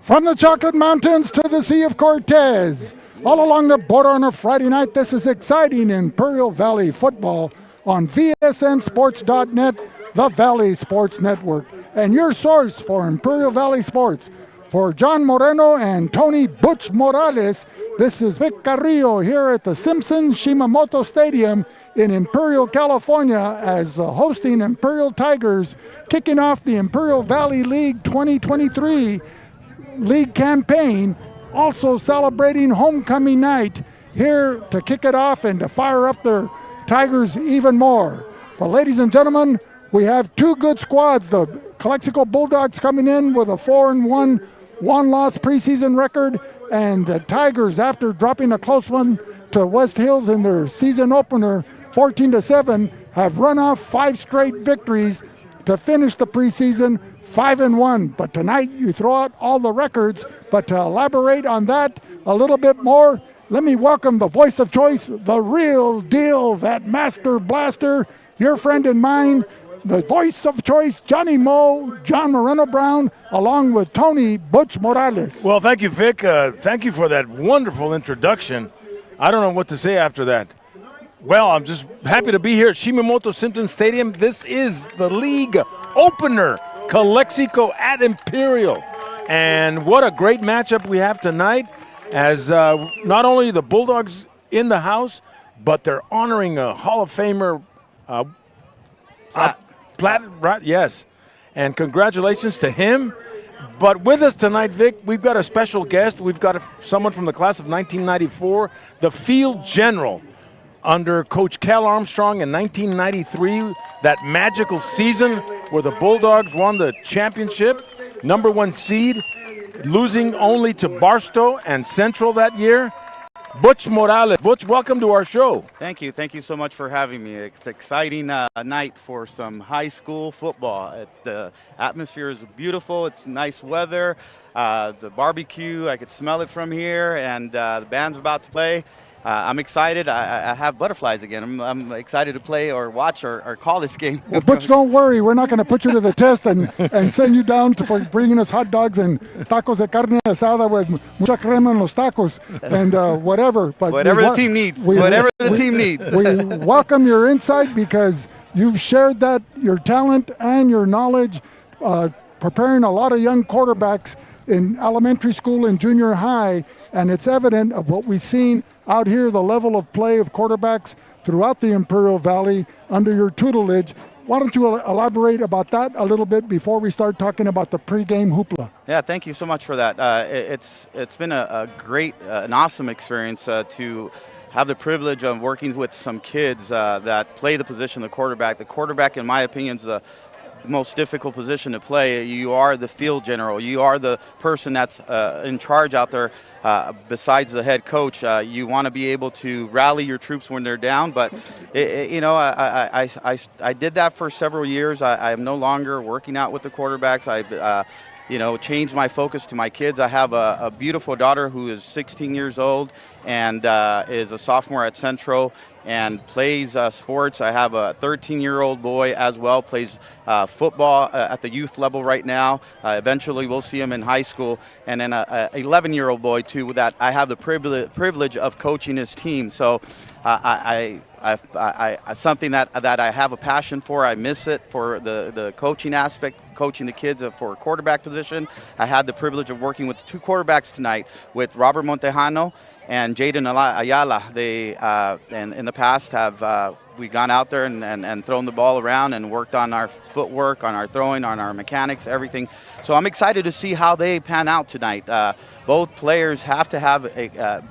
From the Chocolate Mountains to the Sea of Cortez, all along the border on a Friday night, this is exciting Imperial Valley football on VSNSports.net, the Valley Sports Network, and your source for Imperial Valley sports. For John Moreno and Tony Butch Morales, this is Vic Carrillo here at the Simpson Shimamoto Stadium in Imperial, California, as the hosting Imperial Tigers kicking off the Imperial Valley League 2023 league campaign, also celebrating homecoming night here to kick it off and to fire up their Tigers even more. But ladies and gentlemen, we have two good squads. The Calexico Bulldogs coming in with a 4-1 one-loss preseason record, and the Tigers, after dropping a close one to West Hills in their season opener 14-7, have run off 5 straight victories to finish the preseason 5-1. But tonight you throw out all the records. But to elaborate on that a little bit more, let me welcome the voice of choice, the real deal, that master blaster, your friend and mine, the voice of choice, Johnny Mo, John Moreno Brown, along with Tony Butch Morales. Well, thank you, Vic. Thank you for that wonderful introduction. I don't know what to say after that. Well, I'm just happy to be here at Shimamoto-Simpson Stadium. This is the league opener, Calexico at Imperial. And what a great matchup we have tonight, as not only the Bulldogs in the house, but they're honoring a Hall of Famer, right? Yes. And congratulations to him. But with us tonight, Vic, we've got a special guest. We've got someone from the class of 1994, the field general under Coach Cal Armstrong in 1993, that magical season where the Bulldogs won the championship, #1 seed, losing only to Barstow and Central that year. Butch Morales. Butch, welcome to our show. Thank you. Thank you so much for having me. It's an exciting night for some high school football. The atmosphere is beautiful. It's nice weather. The barbecue, I could smell it from here, and the band's about to play. I'm excited. I have butterflies again. I'm excited to play or watch or call this game. Well, Butch, don't worry. We're not going to put you to the test and send you down for bringing us hot dogs and tacos de carne asada with mucha crema en los tacos and whatever. But whatever the team needs. Whatever the team needs. We welcome your insight because you've shared that, your talent and your knowledge, preparing a lot of young quarterbacks in elementary school and junior high, and it's evident of what we've seen out here, the level of play of quarterbacks throughout the Imperial Valley under your tutelage. Why don't you elaborate about that a little bit before we start talking about the pregame hoopla? Yeah, thank you so much for that. It's been a great, an awesome experience to have the privilege of working with some kids that play the position of the quarterback. The quarterback, in my opinion, is the most difficult position to play. You are the field general. You are the person that's in charge out there. Besides the head coach, you want to be able to rally your troops when they're down. But I did that for several years. I am no longer working out with the quarterbacks. I've changed my focus to my kids. I have a beautiful daughter who is 16 years old and is a sophomore at Central and plays sports. I have a 13-year-old boy as well, plays football at the youth level right now. Eventually we'll see him in high school. And then an 11-year-old boy too that I have the privilege of coaching his team. So something that I have a passion for. I miss it for the coaching aspect, coaching the kids for a quarterback position. I had the privilege of working with 2 quarterbacks tonight, with Robert Montejano and Jaden Ayala. They in the past have we gone out there and thrown the ball around and worked on our footwork, on our throwing, on our mechanics, everything. So I'm excited to see how they pan out tonight. Both players have to have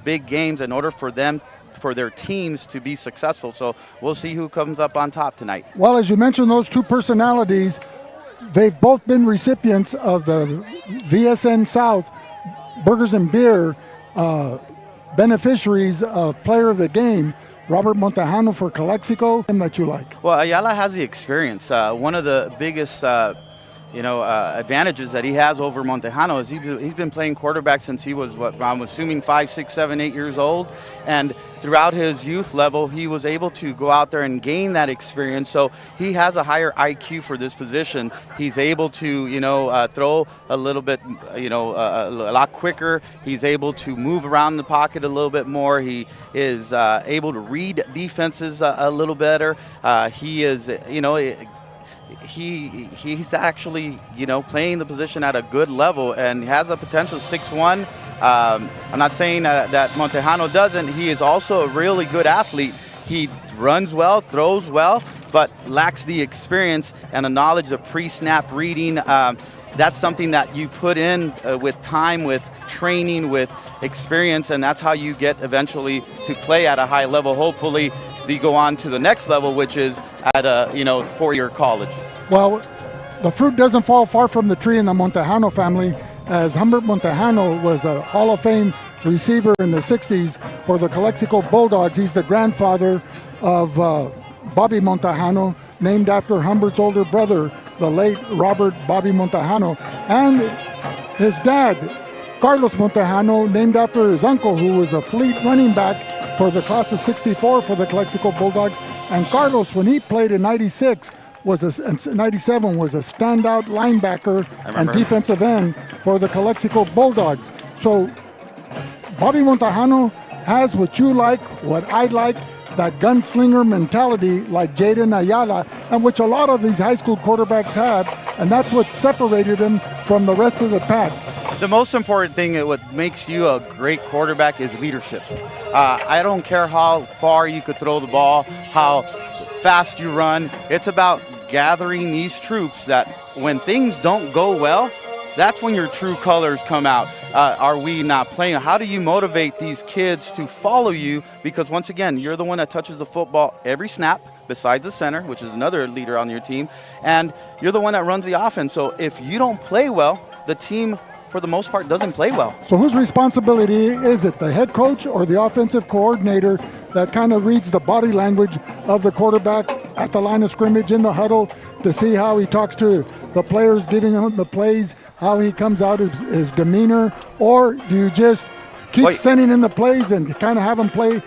big games in order for their teams to be successful. So we'll see who comes up on top tonight. Well, as you mentioned, those 2 personalities, they've both been recipients of the VSN South Burgers and Beer beneficiaries of Player of the Game. Robert Montejano for Calexico, and that you like? Well, Ayala has the experience. One of the biggest advantages that he has over Montejano is he's been playing quarterback since he was, I'm assuming 5, 6, 7, 8 years old. And throughout his youth level, he was able to go out there and gain that experience. So he has a higher IQ for this position. He's able to, throw a little bit, a lot quicker. He's able to move around the pocket a little bit more. He is able to read defenses a little better. He is, he's actually, playing the position at a good level and has a potential 6'1". I'm not saying that Montejano doesn't. He is also a really good athlete. He runs well, throws well, but lacks the experience and the knowledge of pre-snap reading. That's something that you put in with time, with training, with experience, and that's how you get eventually to play at a high level. Hopefully, you go on to the next level, which is at a 4-year college. Well, the fruit doesn't fall far from the tree in the Montejano family, as Humbert Montejano was a Hall of Fame receiver in the 60s for the Calexico Bulldogs. He's the grandfather of Bobby Montejano, named after Humbert's older brother, the late Robert Bobby Montejano, and his dad, Carlos Montejano, named after his uncle, who was a fleet running back for the class of 64 for the Calexico Bulldogs. And Carlos, when he played in 97, was a standout linebacker and defensive end for the Calexico Bulldogs. So Bobby Montejano has what you like, what I like, that gunslinger mentality like Jaden Ayala, and which a lot of these high school quarterbacks have, and that's what separated him from the rest of the pack. The most important thing, what makes you a great quarterback, is leadership. I don't care how far you could throw the ball, how fast you run. It's about gathering these troops that when things don't go well, that's when your true colors come out. Are we not playing? How do you motivate these kids to follow you? Because once again, you're the one that touches the football every snap, besides the center, which is another leader on your team, and you're the one that runs the offense. So if you don't play well, the team, for the most part, doesn't play well. So whose responsibility is it, the head coach or the offensive coordinator, that kind of reads the body language of the quarterback at the line of scrimmage, in the huddle, to see how he talks to the players, giving them the plays, how he comes out, his demeanor? Or do you just keep sending in the plays and kind of have them play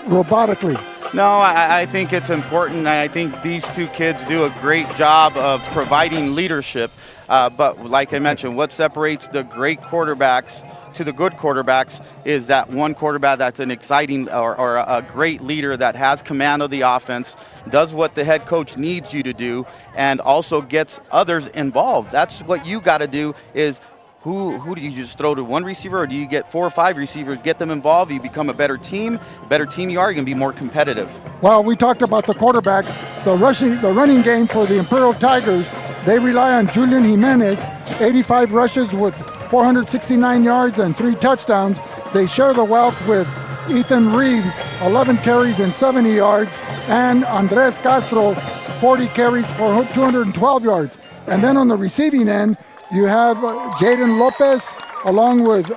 robotically? No, I think it's important. I think these two kids do a great job of providing leadership. But like I mentioned, what separates the great quarterbacks to the good quarterbacks is that one quarterback that's an exciting or a great leader that has command of the offense, does what the head coach needs you to do, and also gets others involved. That's what you got to do. Is who do you just throw to one receiver, or do you get 4 or 5 receivers, get them involved? You become a better team. You are going to be more competitive. Well, we talked about the quarterbacks, the running game for the Imperial Tigers. They rely on Julian Jimenez, 85 rushes with 469 yards and 3 touchdowns. They share the wealth with Ethan Reeves, 11 carries and 70 yards, and Andres Castro, 40 carries for 212 yards. And then on the receiving end, you have Jaden Lopez along with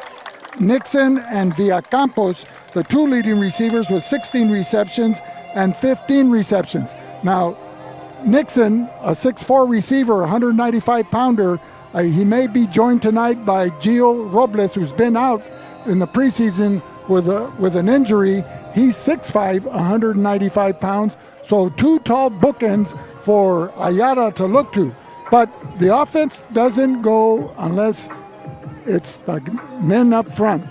Nixon and Villacampos, the 2 leading receivers, with 16 receptions and 15 receptions. Now, Nixon, a 6'4" receiver, 195-pounder, he may be joined tonight by Gio Robles, who's been out in the preseason with an injury. He's 6'5", 195 pounds. So 2 tall bookends for Ayala to look to. But the offense doesn't go unless it's the men up front,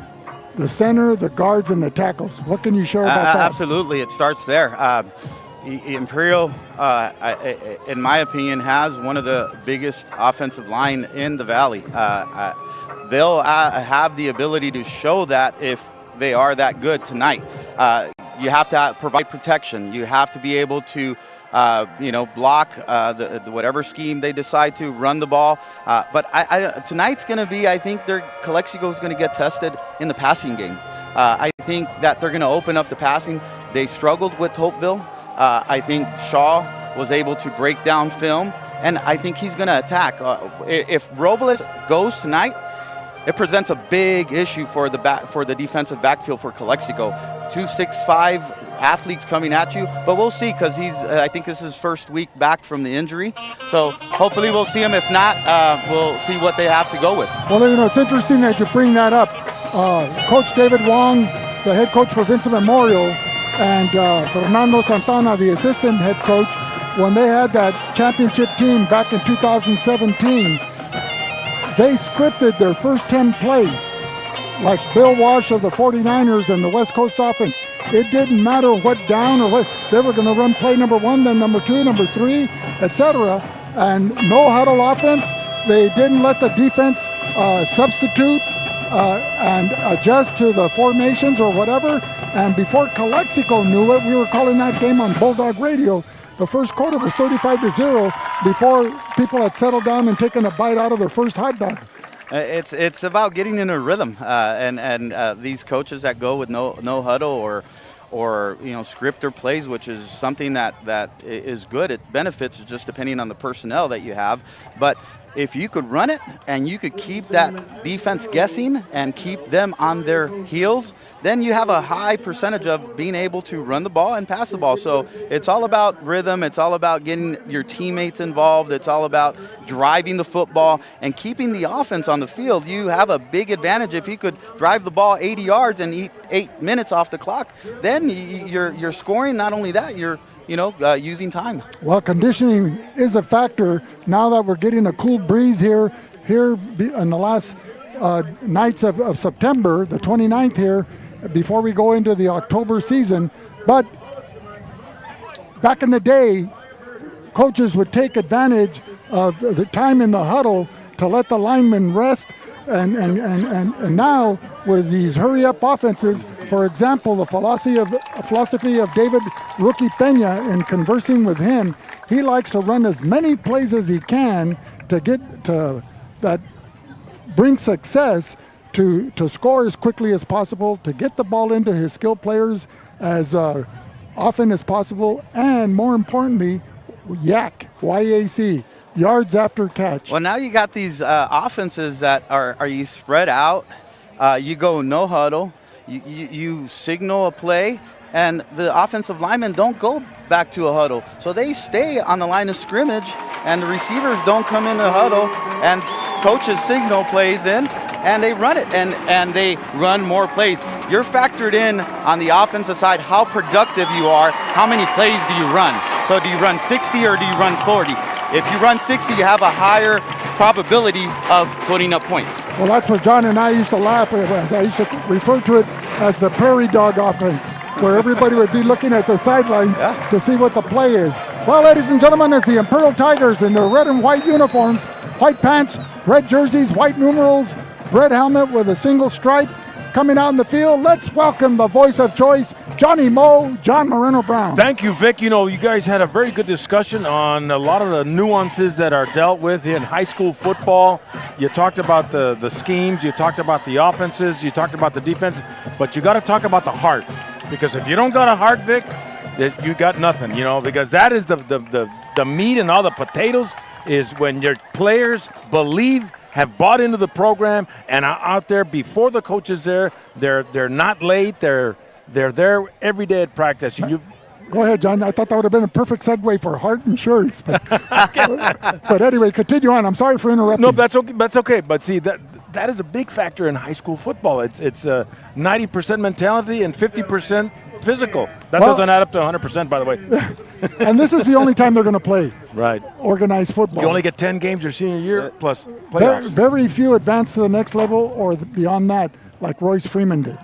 the center, the guards, and the tackles. What can you share about that? Absolutely, it starts there. Imperial, in my opinion, has one of the biggest offensive line in the Valley. They'll have the ability to show that if they are that good tonight. You have to provide protection. You have to be able to block the whatever scheme they decide to run the ball. But tonight's going to be, I think, Calexico is going to get tested in the passing game. I think that they're going to open up the passing. They struggled with Hopeville. I think Shaw was able to break down film, and I think he's going to attack. If Robles goes tonight, it presents a big issue for the defensive backfield for Calexico. 2'6'5" athletes coming at you, but we'll see because I think this is his first week back from the injury. So hopefully we'll see him. If not, we'll see what they have to go with. Well, you know, it's interesting that you bring that up. Coach David Wong, the head coach for Vincent Memorial, and Fernando Santana, the assistant head coach, when they had that championship team back in 2017, they scripted their first 10 plays like Bill Walsh of the 49ers and the West Coast offense. It didn't matter what down or what, they were going to run play number 1, then number 2, number 3, etc. And no huddle offense. They didn't let the defense substitute and adjust to the formations or whatever. And before Calexico knew it, we were calling that game on Bulldog Radio. The first quarter was 35-0 before people had settled down and taken a bite out of their first hot dog. It's about getting in a rhythm, and these coaches that go with no huddle or script their plays, which is something that is good. It benefits just depending on the personnel that you have, but if you could run it and you could keep that defense guessing and keep them on their heels, then you have a high percentage of being able to run the ball and pass the ball. So it's all about rhythm. It's all about getting your teammates involved. It's all about driving the football and keeping the offense on the field. You have a big advantage if you could drive the ball 80 yards and eat 8 minutes off the clock. Then you're scoring. Not only that, you're using time. Well, conditioning is a factor now that we're getting a cool breeze here in the last nights of September, the 29th here, before we go into the October season. But back in the day, coaches would take advantage of the time in the huddle to let the linemen rest. And now with these hurry-up offenses, for example, the philosophy of David Rookie Peña, in conversing with him, he likes to run as many plays as he can to get to that bring success, to score as quickly as possible, to get the ball into his skill players as often as possible, and more importantly, YAC, yards after catch. Well, now you got these offenses that are you spread out, you go no huddle, you signal a play, and the offensive linemen don't go back to a huddle. So they stay on the line of scrimmage, and the receivers don't come in the huddle, and coaches signal plays in, and they run it, and they run more plays. You're factored in on the offensive side how productive you are, how many plays do you run. So do you run 60 or do you run 40? If you run 60, you have a higher probability of putting up points. Well, that's what John and I used to laugh at, as I used to refer to it as the prairie dog offense, where everybody would be looking at the sidelines to see what the play is. Well, ladies and gentlemen, as the Imperial Tigers in their red and white uniforms, white pants, red jerseys, white numerals, red helmet with a single stripe, coming out in the field, let's welcome the voice of choice, Johnny Moe, John Moreno Brown. Thank you, Vic. You guys had a very good discussion on a lot of the nuances that are dealt with in high school football. You talked about the schemes, you talked about the offenses, you talked about the defense, but you got to talk about the heart. Because if you don't got a heart, Vic, you got nothing, because that is the meat and all the potatoes is when your players believe, have bought into the program, and are out there before the coach is there. They're not late. They're there every day at practice. Go ahead, John. I thought that would have been a perfect segue for heart insurance. But anyway, continue on. I'm sorry for interrupting. No, that's okay. That's okay. But see, that is a big factor in high school football. It's 90% mentality and 50% physical. That doesn't add up to 100%, by the way. And this is the only time they're going to play organized football. You only get 10 games your senior year plus playoffs. Very few advance to the next level or beyond that, like Royce Freeman did.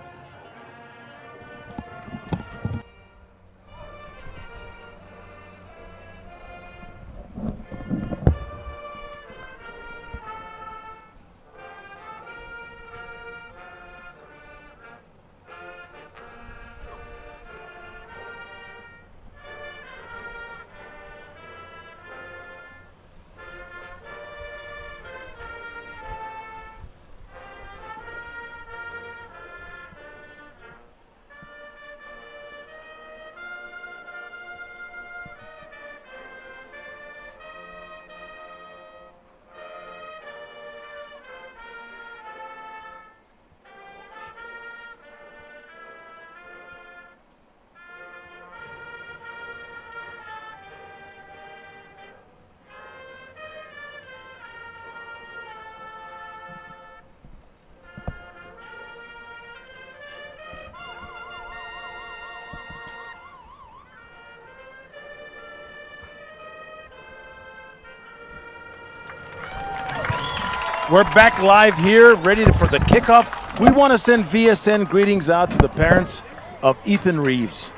We're back live here, ready for the kickoff. We want to send VSN greetings out to the parents of Ethan Reeves.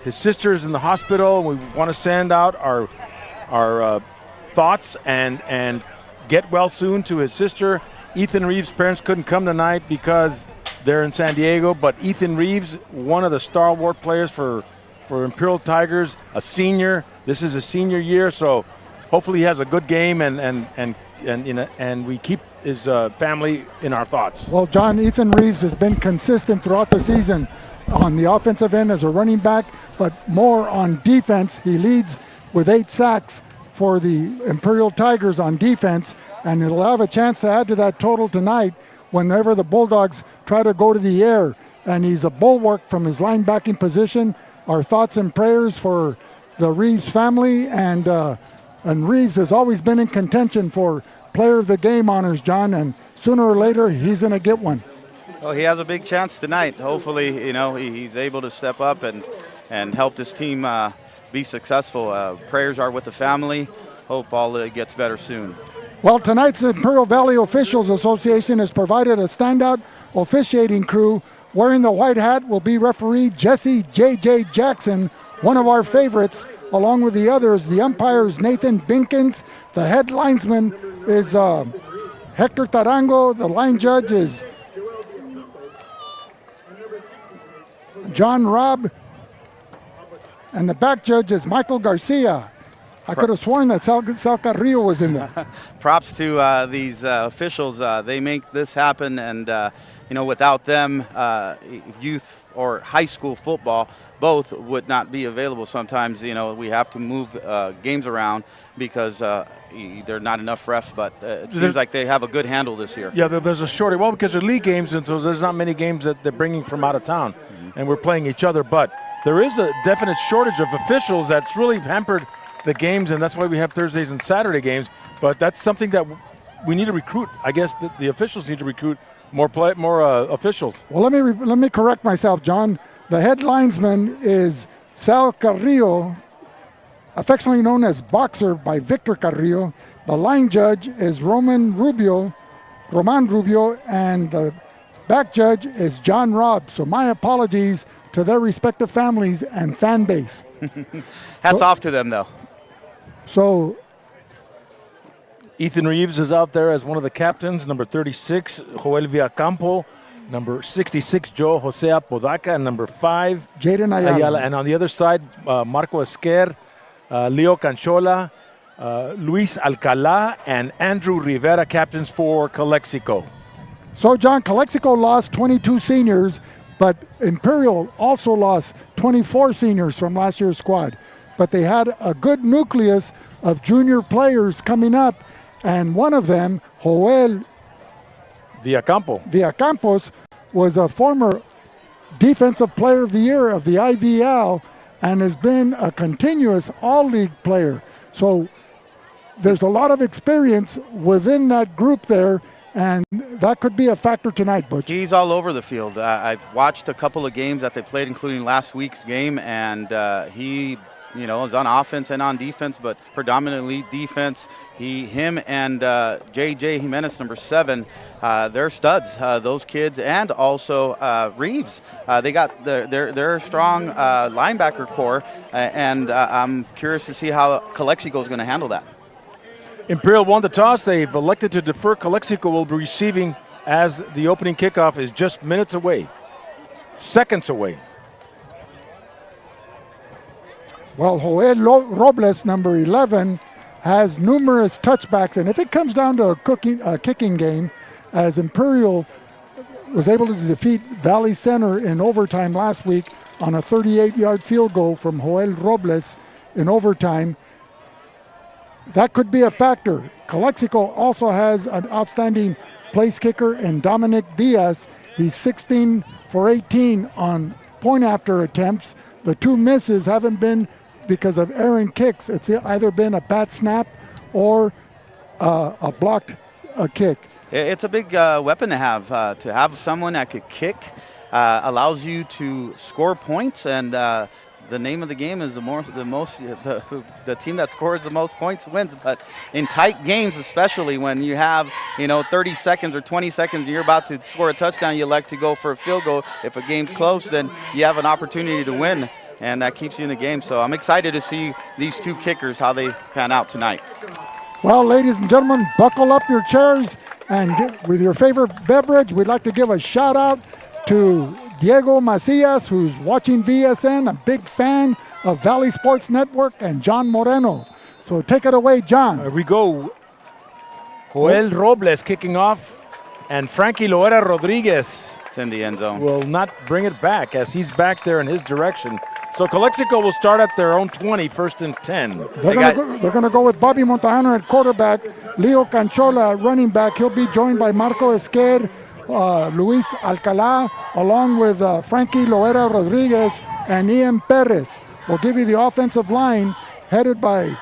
His sister is in the hospital. We want to send out our thoughts and get well soon to his sister. Ethan Reeves' parents couldn't come tonight because they're in San Diego, but Ethan Reeves, one of the stalwart players for Imperial Tigers, a senior. This is a senior year, so hopefully he has a good game and we keep his family in our thoughts. Well, John, Ethan Reeves has been consistent throughout the season on the offensive end as a running back, but more on defense. He leads with 8 sacks for the Imperial Tigers on defense, and he'll have a chance to add to that total tonight whenever the Bulldogs try to go to the air. And he's a bulwark from his linebacking position. Our thoughts and prayers for the Reeves family, and Reeves has always been in contention for player of the game honors, John, and sooner or later he's going to get one. Well, he has a big chance tonight. Hopefully, he's able to step up and help this team be successful. Prayers are with the family. Hope all gets better soon. Well, tonight's Imperial Valley Officials Association has provided a standout officiating crew. Wearing the white hat will be referee Jesse J.J. Jackson, one of our favorites. Along with the others, the umpire is Nathan Binkins. The head linesman is Hector Tarango. The line judge is John Robb. And the back judge is Michael Garcia. I could have sworn that Sal Carrillo was in there. Props to these officials. They make this happen, and without them, youth or high school football both would not be available. Sometimes, we have to move games around because there are not enough refs, but it seems like they have a good handle this year. Yeah, there's a shortage. Well, because they're league games, and so there's not many games that they're bringing from out of town, and we're playing each other. But there is a definite shortage of officials that's really hampered the games, and that's why we have Thursdays and Saturday games. But that's something that we need to recruit. I guess the officials need to recruit more officials. Well, let me correct myself, John. The head linesman is Sal Carrillo, affectionately known as Boxer by Victor Carrillo. The line judge is Roman Rubio, and the back judge is John Robb. So my apologies to their respective families and fan base. Hats off to them, though. So Ethan Reeves is out there as one of the captains, number 36, Joel Villacampo, number 66, Joe Jose Apodaca, and number 5, Jaden Ayala. And on the other side, Marco Esquer, Leo Canchola, Luis Alcala, and Andrew Rivera, captains for Calexico. So, John, Calexico lost 22 seniors, but Imperial also lost 24 seniors from last year's squad. But they had a good nucleus of junior players coming up, and one of them, Joel Villacampos, was a former Defensive Player of the Year of the IVL and has been a continuous all-league player. So there's a lot of experience within that group there, and that could be a factor tonight, Butch. He's all over the field. I've watched a couple of games that they played, including last week's game, and he is on offense and on defense, but predominantly defense. Him and J.J. Jimenez, number 7, they're studs, those kids, and also Reeves. They got their strong linebacker core, and I'm curious to see how Calexico is going to handle that. Imperial won the toss. They've elected to defer. Calexico will be receiving as the opening kickoff is just minutes away, seconds away. Well, Joel Robles, number 11, has numerous touchbacks, and if it comes down to a kicking game, as Imperial was able to defeat Valley Center in overtime last week on a 38-yard field goal from Joel Robles in overtime, that could be a factor. Calexico also has an outstanding place kicker in Dominic Diaz. He's 16 for 18 on point after attempts. The 2 misses haven't been because of errant kicks. It's either been a bad snap or a blocked kick. It's a big weapon to have someone that could kick, allows you to score points and the name of the game is the team that scores the most points wins. But in tight games, especially when you have 30 seconds or 20 seconds, and you're about to score a touchdown, you elect to go for a field goal. If a game's close, then you have an opportunity to win, and that keeps you in the game. So I'm excited to see these two kickers, how they pan out tonight. Well, ladies and gentlemen, buckle up your chairs and with your favorite beverage. We'd like to give a shout out to Diego Macias, who's watching VSN, a big fan of Valley Sports Network, and John Moreno. So take it away, John. Here we go. Joel Robles kicking off, and Frankie Loera Rodriguez It's in the end zone. will not bring it back as he's back there in his direction. So Calexico will start at their own 20, 1st and 10. They're going to go with Bobby Montejano at quarterback, Leo Canchola at running back. He'll be joined by Marco Esquer, Luis Alcalá, along with Frankie Loera Rodriguez and Ian Perez. We'll give you the offensive line headed by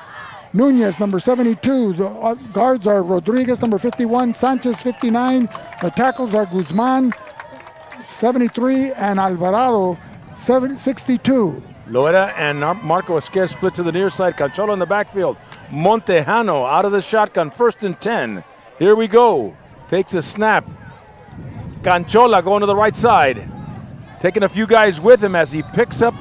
Nunez, number 72. The guards are Rodriguez, number 51, Sanchez, 59. The tackles are Guzman, 73, and Alvarado, 62. Loera and Marco Esquer split to the near side. Canchola in the backfield. Montejano out of the shotgun, 1st and 10. Here we go. Takes a snap. Canchola going to the right side. Taking a few guys with him as he picks up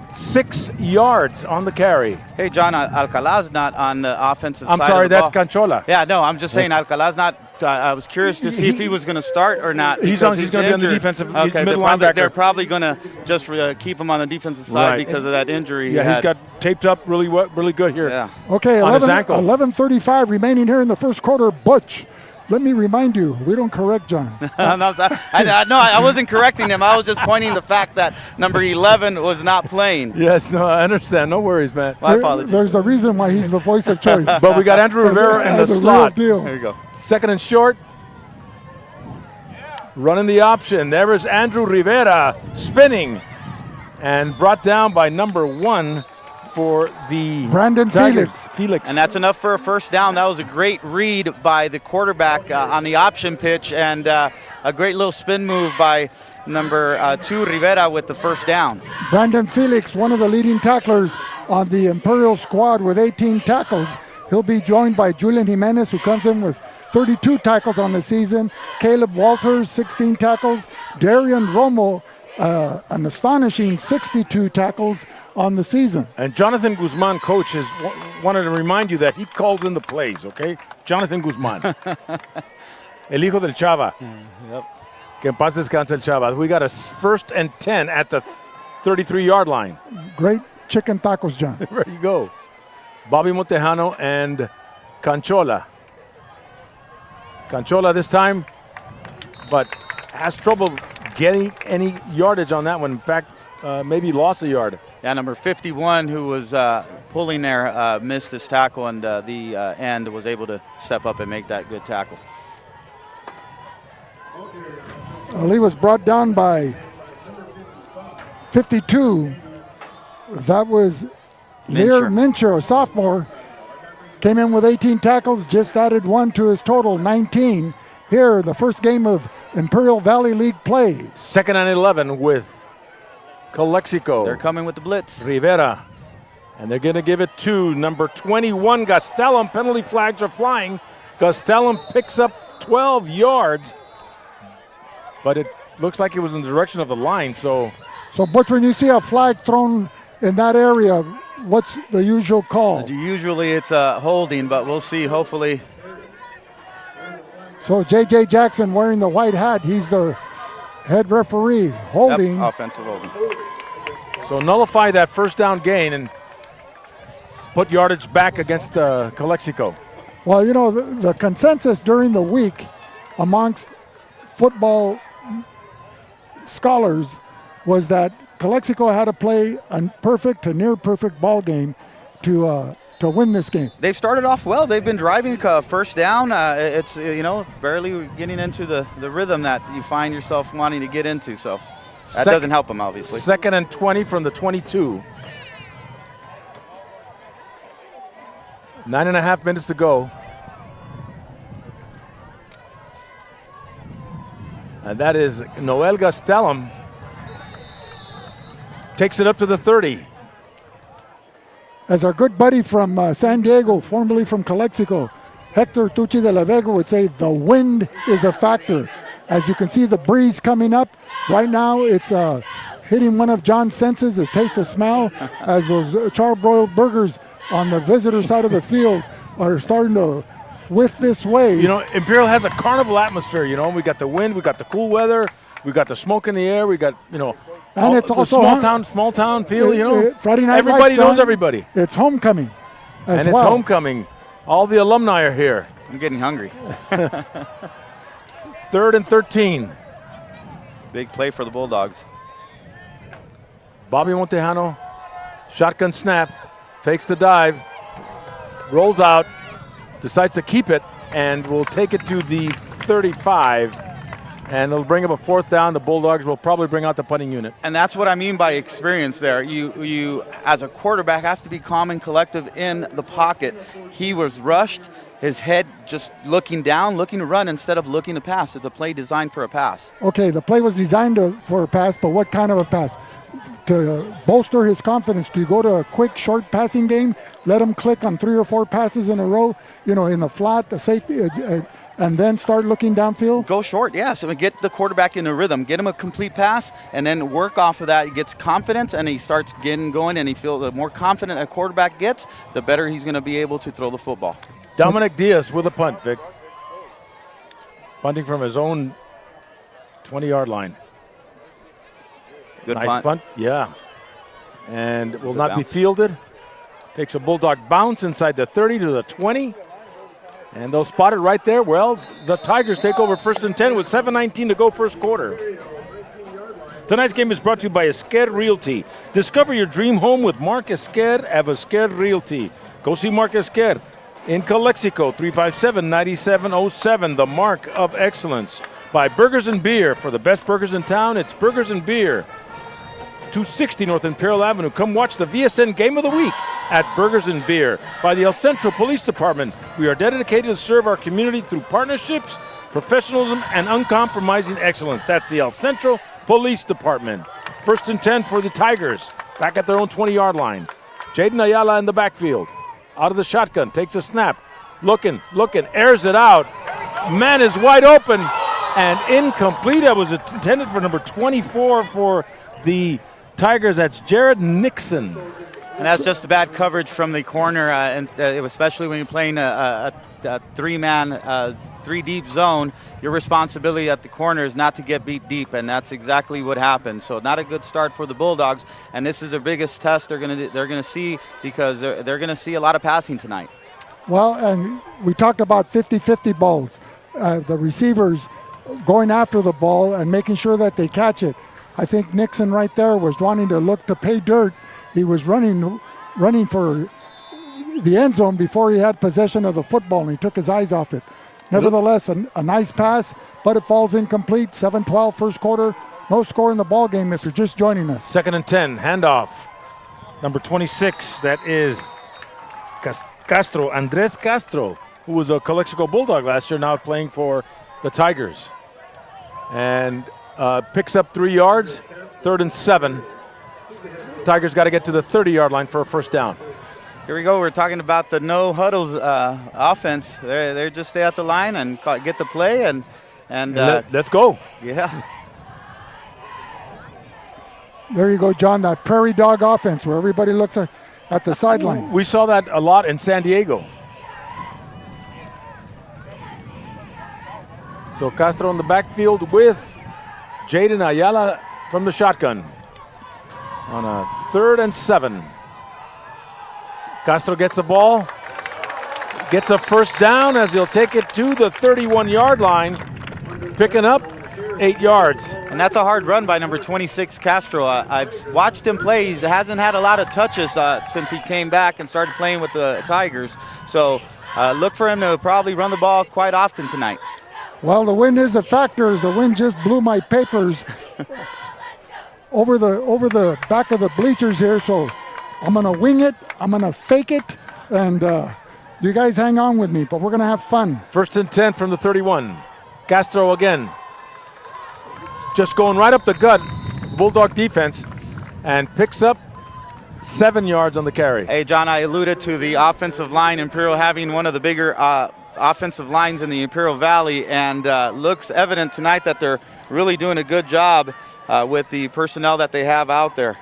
6 yards on the carry. Hey, John, Alcalà's not on the offensive side. I'm sorry, of the that's ball. Canchola. Yeah, no, I'm just saying Alcalà's not. I was curious to see if he was going to start or not. He's going to be on the defensive middle linebacker. They're probably going to just keep him on the defensive side because of that injury. Yeah, he's got taped up really good here. Yeah. Okay, on his ankle. 11:35 remaining here in the first quarter. Butch, let me remind you, we don't correct John. I wasn't correcting him. I was just pointing the fact that number 11 was not playing. Yes, no, I understand. No worries, man. My apologies. There's a reason why he's the voice of choice. But we got Andrew Rivera in the slot. Real deal. There you go. 2nd and short. Running the option. There is Andrew Rivera spinning and brought down by number 1 for the Brandon Tigers. Felix. And that's enough for a first down. That was a great read by the quarterback on the option pitch, and a great little spin move by number 2 Rivera with the first down. Brandon Felix, one of the leading tacklers on the Imperial squad with 18 tackles. He'll be joined by Julian Jimenez, who comes in with 32 tackles on the season. Caleb Walters, 16 tackles. Darian Romo, an astonishing 62 tackles on the season. And Jonathan Guzman, coach, wanted to remind you that he calls in the plays, okay? Jonathan Guzman. El hijo del Chava. Yep. Que en paz descanse el Chava. We got a 1st and 10 at the 33-yard line. Great chicken tacos, John. There you go. Bobby Montejano and Canchola. Canchola this time, but has trouble getting any yardage on that one. In fact, maybe lost a yard. Yeah, number 51, who was pulling there, missed his tackle, and the end was able to step up and make that good tackle. He was brought down by 52. That was Lear Mincher, a sophomore. Came in with 18 tackles, just added 1 to his total, 19. Here, the first game of Imperial Valley League play. 2nd and 11 with Calexico. They're coming with the blitz. Rivera. And they're going to give it to number 21, Gastelum. Penalty flags are flying. Gastelum picks up 12 yards. But it looks like it was in the direction of the line, so Butch, when you see a flag thrown in that area, what's the usual call? Usually it's a holding, but we'll see, hopefully. So J.J. Jackson wearing the white hat, he's the head referee. Holding. Yep, offensive holding. So nullify that first down gain and put yardage back against Calexico. Well, you know, the consensus during the week amongst football scholars was that Calexico had to play a perfect to near perfect ball game to win this game. They've started off well. They've been driving first down. It's barely getting into the rhythm that you find yourself wanting to get into. So that doesn't help them, obviously. 2nd and 20 from the 22. 9.5 minutes to go. And that is Noel Gastelum. Takes it up to the 30. As our good buddy from San Diego, formerly from Calexico, Hector Tucci de la Vega would say, the wind is a factor. As you can see the breeze coming up, right now it's hitting one of John's senses, his taste of smell, as those charbroiled burgers on the visitor side of the field are starting to whiff this way. You know, Imperial has a carnival atmosphere, you know. We got the wind, we got the cool weather, we got the smoke in the air, we got, you know, and it's also small town feel, you know. Friday night everybody lights, knows John, everybody. It's homecoming as and well. It's homecoming. All the alumni are here. I'm getting hungry. 3rd and 13. Big play for the Bulldogs. Bobby Montejano, shotgun snap, fakes the dive, rolls out, decides to keep it, and will take it to the 35. And it'll bring up a 4th down. The Bulldogs will probably bring out the punting unit. And that's what I mean by experience there. You as a quarterback, have to be calm and collective in the pocket. He was rushed, his head just looking down, looking to run instead of looking to pass. It's a play designed for a pass. Okay, the play was designed for a pass, but what kind of a pass? To bolster his confidence, do you go to a quick, short passing game, let him click on 3 or 4 passes in a row, you know, in the flat, the safety, and then start looking downfield? Go short, yes. And get the quarterback in a rhythm. Get him a complete pass, and then work off of that. He gets confidence, and he starts getting going, and he feels the more confident a quarterback gets, the better he's going to be able to throw the football. Dominic Diaz with a punt, Vic. Punting from his own 20-yard line. Good nice punt. Yeah. And will not be fielded. Takes a Bulldog bounce inside the 30 to the 20. And they'll spot it right there. Well, the Tigers take over 1st and 10 with 7:19 to go first quarter. Tonight's game is brought to you by Esquer Realty. Discover your dream home with Mark Esquer of Esquer Realty. Go see Mark Esquer in Calexico, 357-9707, the Mark of Excellence. By Burgers and Beer. For the best burgers in town, it's Burgers and Beer. 260 North Imperial Avenue. Come watch the VSN Game of the Week at Burgers and Beer. By the El Centro Police Department. We are dedicated to serve our community through partnerships, professionalism, and uncompromising excellence. That's the El Centro Police Department. 1st and 10 for the Tigers. Back at their own 20-yard line. Jaden Ayala in the backfield. Out of the shotgun. Takes a snap. Looking. Airs it out. Man is wide open. And incomplete. That was intended for number 24 for the Tigers. That's Jared Nixon. And that's just bad coverage from the corner, especially when you're playing a 3-man, 3-deep zone. Your responsibility at the corner is not to get beat deep, and that's exactly what happened. So not a good start for the Bulldogs, and this is their biggest test they're going to see, because they're going to see a lot of passing tonight. Well, and we talked about 50-50 balls. The receivers going after the ball and making sure that they catch it. I think Nixon right there was wanting to look to pay dirt. He was running for the end zone before he had possession of the football, and he took his eyes off it. Nevertheless, a nice pass, but it falls incomplete. 7-12 first quarter. No score in the ball game if you're just joining us. 2nd and 10, handoff. Number 26, that is Castro, Andres Castro, who was a Calexico Bulldog last year, now playing for the Tigers. And picks up 3 yards, 3rd and 7. Tigers got to get to the 30-yard line for a 1st down. Here we go. We're talking about the no huddles offense. They're just stay at the line and get the play and let's go. Yeah. There you go, John. That prairie dog offense where everybody looks at the sideline. We saw that a lot in San Diego. So Castro in the backfield with Jaden Ayala from the shotgun on a 3rd and 7. Castro gets the ball, gets a 1st down as he'll take it to the 31-yard line, picking up 8 yards. And that's a hard run by number 26, Castro. I've watched him play. He hasn't had a lot of touches since he came back and started playing with the Tigers. So look for him to probably run the ball quite often tonight. Well, the wind is a factor, as the wind just blew my papers over the back of the bleachers here. So I'm going to wing it, I'm going to fake it, and you guys hang on with me, but we're going to have fun. 1st and 10 from the 31. Castro again. Just going right up the gut, Bulldog defense, and picks up 7 yards on the carry. Hey, John, I alluded to the offensive line, Imperial having one of the bigger offensive lines in the Imperial Valley, and looks evident tonight that they're really doing a good job with the personnel that they have out there.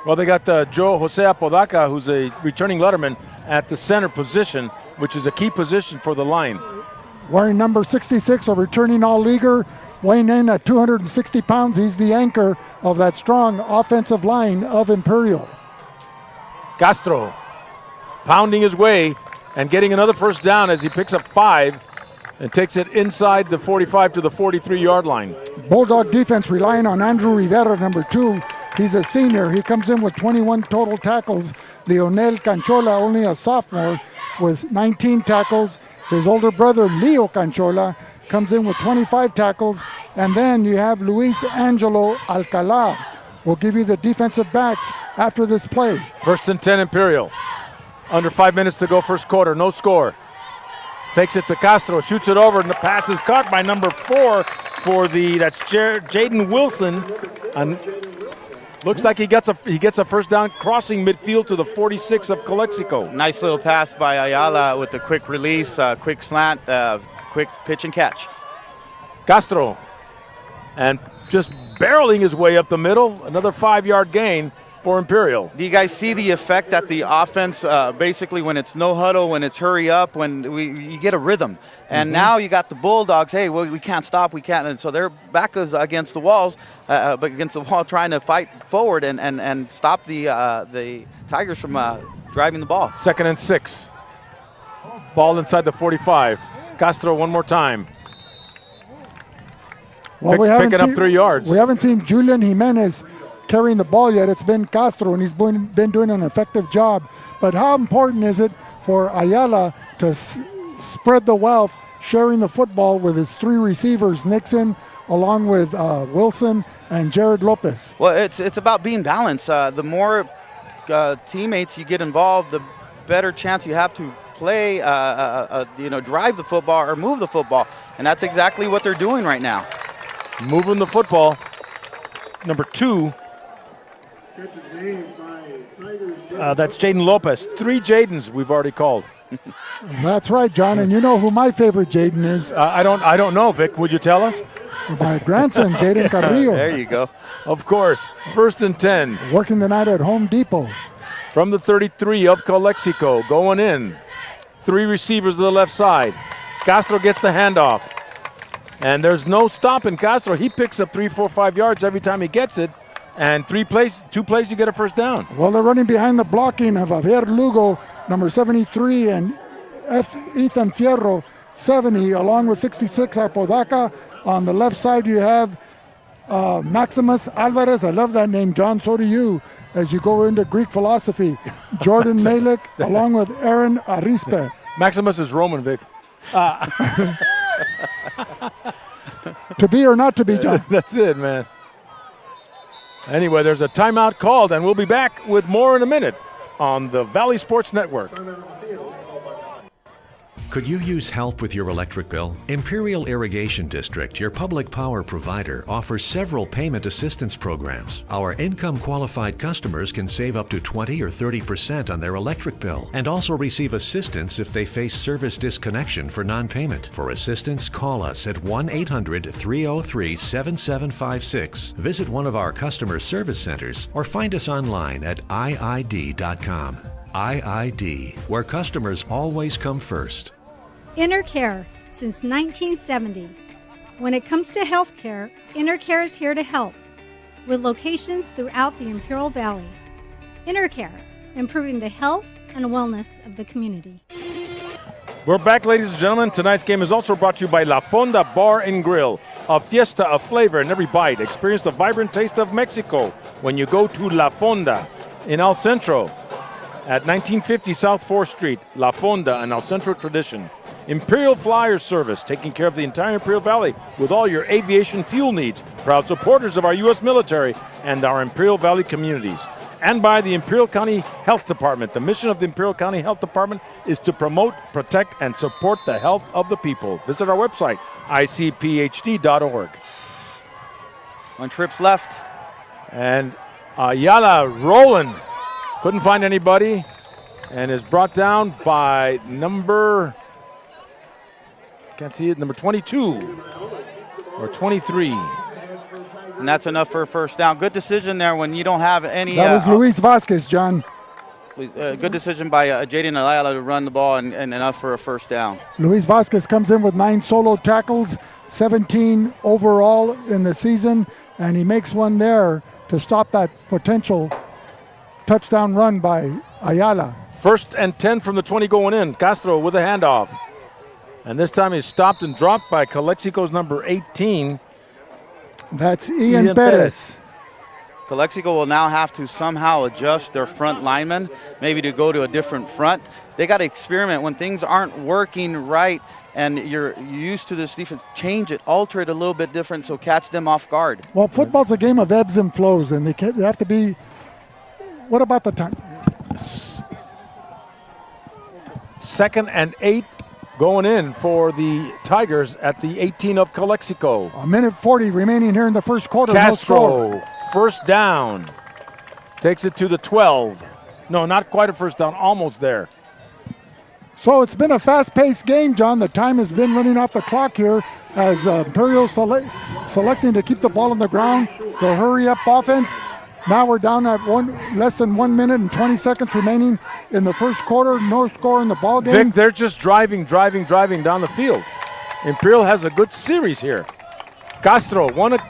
Well, they got Joe Jose Apodaca, who's a returning letterman, at the center position, which is a key position for the line. Wearing number 66, a returning all-leaguer, weighing in at 260 pounds. He's the anchor of that strong offensive line of Imperial. Castro pounding his way and getting another first down as he picks up 5 and takes it inside the 45 to the 43-yard line. Bulldog defense relying on Andrew Rivera, number 2. He's a senior. He comes in with 21 total tackles. Leonel Canchola, only a sophomore, with 19 tackles. His older brother, Leo Canchola, comes in with 25 tackles. And then you have Luis Angelo Alcala. We'll give you the defensive backs after this play. 1st and 10 Imperial. Under 5 minutes to go first quarter, no score. Takes it to Castro, shoots it over, and the pass is caught by number 4 that's Jaden Wilson. And looks like he gets a first down crossing midfield to the 46 of Calexico. Nice little pass by Ayala with a quick release, quick slant, quick pitch and catch. Castro, and just barreling his way up the middle, another 5-yard gain for Imperial. Do you guys see the effect that the offense, basically when it's no huddle, when it's hurry up, when you get a rhythm? And now you got the Bulldogs, hey, well, we can't stop, we can't. And so their back is against the walls, but against the wall trying to fight forward and stop the Tigers from driving the ball. 2nd and 6. Ball inside the 45. Castro one more time. Well, picking up 3 yards. We haven't seen Julian Jimenez carrying the ball yet. It's been Castro, and he's been doing an effective job. But how important is it for Ayala to spread the wealth, sharing the football with his 3 receivers, Nixon, along with Wilson and Jared Lopez? Well, it's about being balanced. The more teammates you get involved, the better chance you have to play, drive the football or move the football. And that's exactly what they're doing right now. Moving the football. Number 2. That's Jaden Lopez. 3 Jadens we've already called. That's right, John. And you know who my favorite Jaden is? I don't know, Vic. Would you tell us? My grandson, Jaden Carrillo. There you go. Of course. 1st and 10. Working the night at Home Depot. From the 33 of Calexico, going in. 3 receivers to the left side. Castro gets the handoff. And there's no stopping Castro. He picks up 3, 4, 5 yards every time he gets it. And 2 plays, you get a first down. Well, they're running behind the blocking of Javier Lugo, number 73, and Ethan Fierro, 70, along with 66, Apodaca. On the left side, you have Maximus Alvarez. I love that name, John. So do you, as you go into Greek philosophy. Jordan Malik, along with Aaron Arispe. Maximus is Roman, Vic. To be or not to be, John. That's it, man. Anyway, there's a timeout called, and we'll be back with more in a minute on the Valley Sports Network. Could you use help with your electric bill? Imperial Irrigation District, your public power provider, offers several payment assistance programs. Our income-qualified customers can save up to 20 or 30% on their electric bill and also receive assistance if they face service disconnection for non-payment. For assistance, call us at 1-800-303-7756, visit one of our customer service centers, or find us online at iid.com. IID, where customers always come first. InnerCare since 1970. When it comes to healthcare, InnerCare is here to help, with locations throughout the Imperial Valley. InnerCare, improving the health and wellness of the community. We're back, ladies and gentlemen. Tonight's game is also brought to you by La Fonda Bar and Grill, a fiesta of flavor in every bite. Experience the vibrant taste of Mexico when you go to La Fonda in El Centro at 1950 South 4th Street. La Fonda, an El Centro tradition. Imperial Flyer Service, taking care of the entire Imperial Valley with all your aviation fuel needs. Proud supporters of our U.S. military and our Imperial Valley communities. And by the Imperial County Health Department. The mission of the Imperial County Health Department is to promote, protect, and support the health of the people. Visit our website, icphd.org. 1 trips left. And Ayala rolling. Couldn't find anybody and is brought down by number 22 or 23. And that's enough for a first down. Good decision there when you don't have any. That was Luis Vasquez, John. Good decision by Jaden Ayala to run the ball and enough for a first down. Luis Vasquez comes in with 9 solo tackles, 17 overall in the season, and he makes one there to stop that potential touchdown run by Ayala. 1st and 10 from the 20 going in. Castro with a handoff. And this time he's stopped and dropped by Calexico's number 18. That's Ian Perez. Calexico will now have to somehow adjust their front linemen, maybe to go to a different front. They got to experiment when things aren't working right and you're used to this defense. Change it, alter it a little bit different so catch them off guard. Well, football's a game of ebbs and flows, and they have to be. What about the time? 2nd and 8 going in for the Tigers at the 18 of Calexico. A minute 40 remaining here in the first quarter. Castro, No 1st down. Takes it to the 12. No, not quite a first down, almost there. So it's been a fast-paced game, John. The time has been running off the clock here as Imperial selecting to keep the ball on the ground. The hurry-up offense. Now we're down at less than 1 minute and 20 seconds remaining in the first quarter. No score in the ball game. Vic, they're just driving down the field. Imperial has a good series here. Castro, one up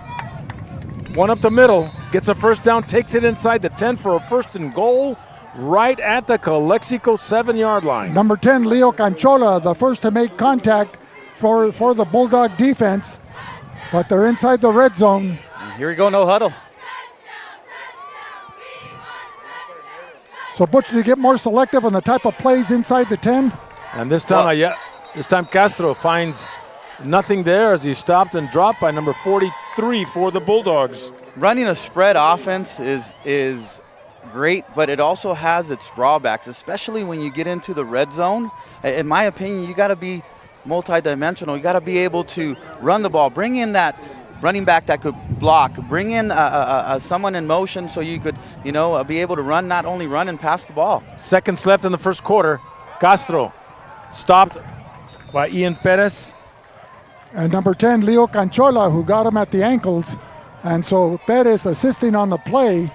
the middle, gets a first down, takes it inside the 10 for a 1st and goal, right at the Calexico 7-yard line. Number 10, Leo Canchola, the first to make contact for the Bulldog defense, but they're inside the red zone. Here we go, no huddle. So, Butch, do you get more selective on the type of plays inside the 10? And this time Castro finds nothing there as he stopped and dropped by number 43 for the Bulldogs. Running a spread offense is great, but it also has its drawbacks, especially when you get into the red zone. In my opinion, you got to be multidimensional. You got to be able to run the ball, bring in that running back that could block, bring in someone in motion so you could, be able to run, not only run and pass the ball. Seconds left in the first quarter. Castro stopped by Ian Perez. And number 10, Leo Canchola, who got him at the ankles. And so Perez assisting on the play.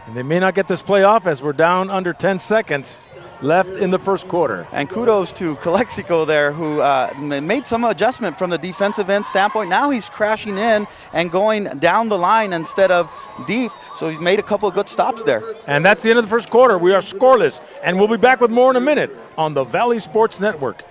And they may not get this play off as we're down under 10 seconds left in the first quarter. And kudos to Calexico there, who made some adjustment from the defensive end standpoint. Now he's crashing in and going down the line instead of deep. So he's made a couple of good stops there. And that's the end of the first quarter. We are scoreless. And we'll be back with more in a minute on the Valley Sports Network.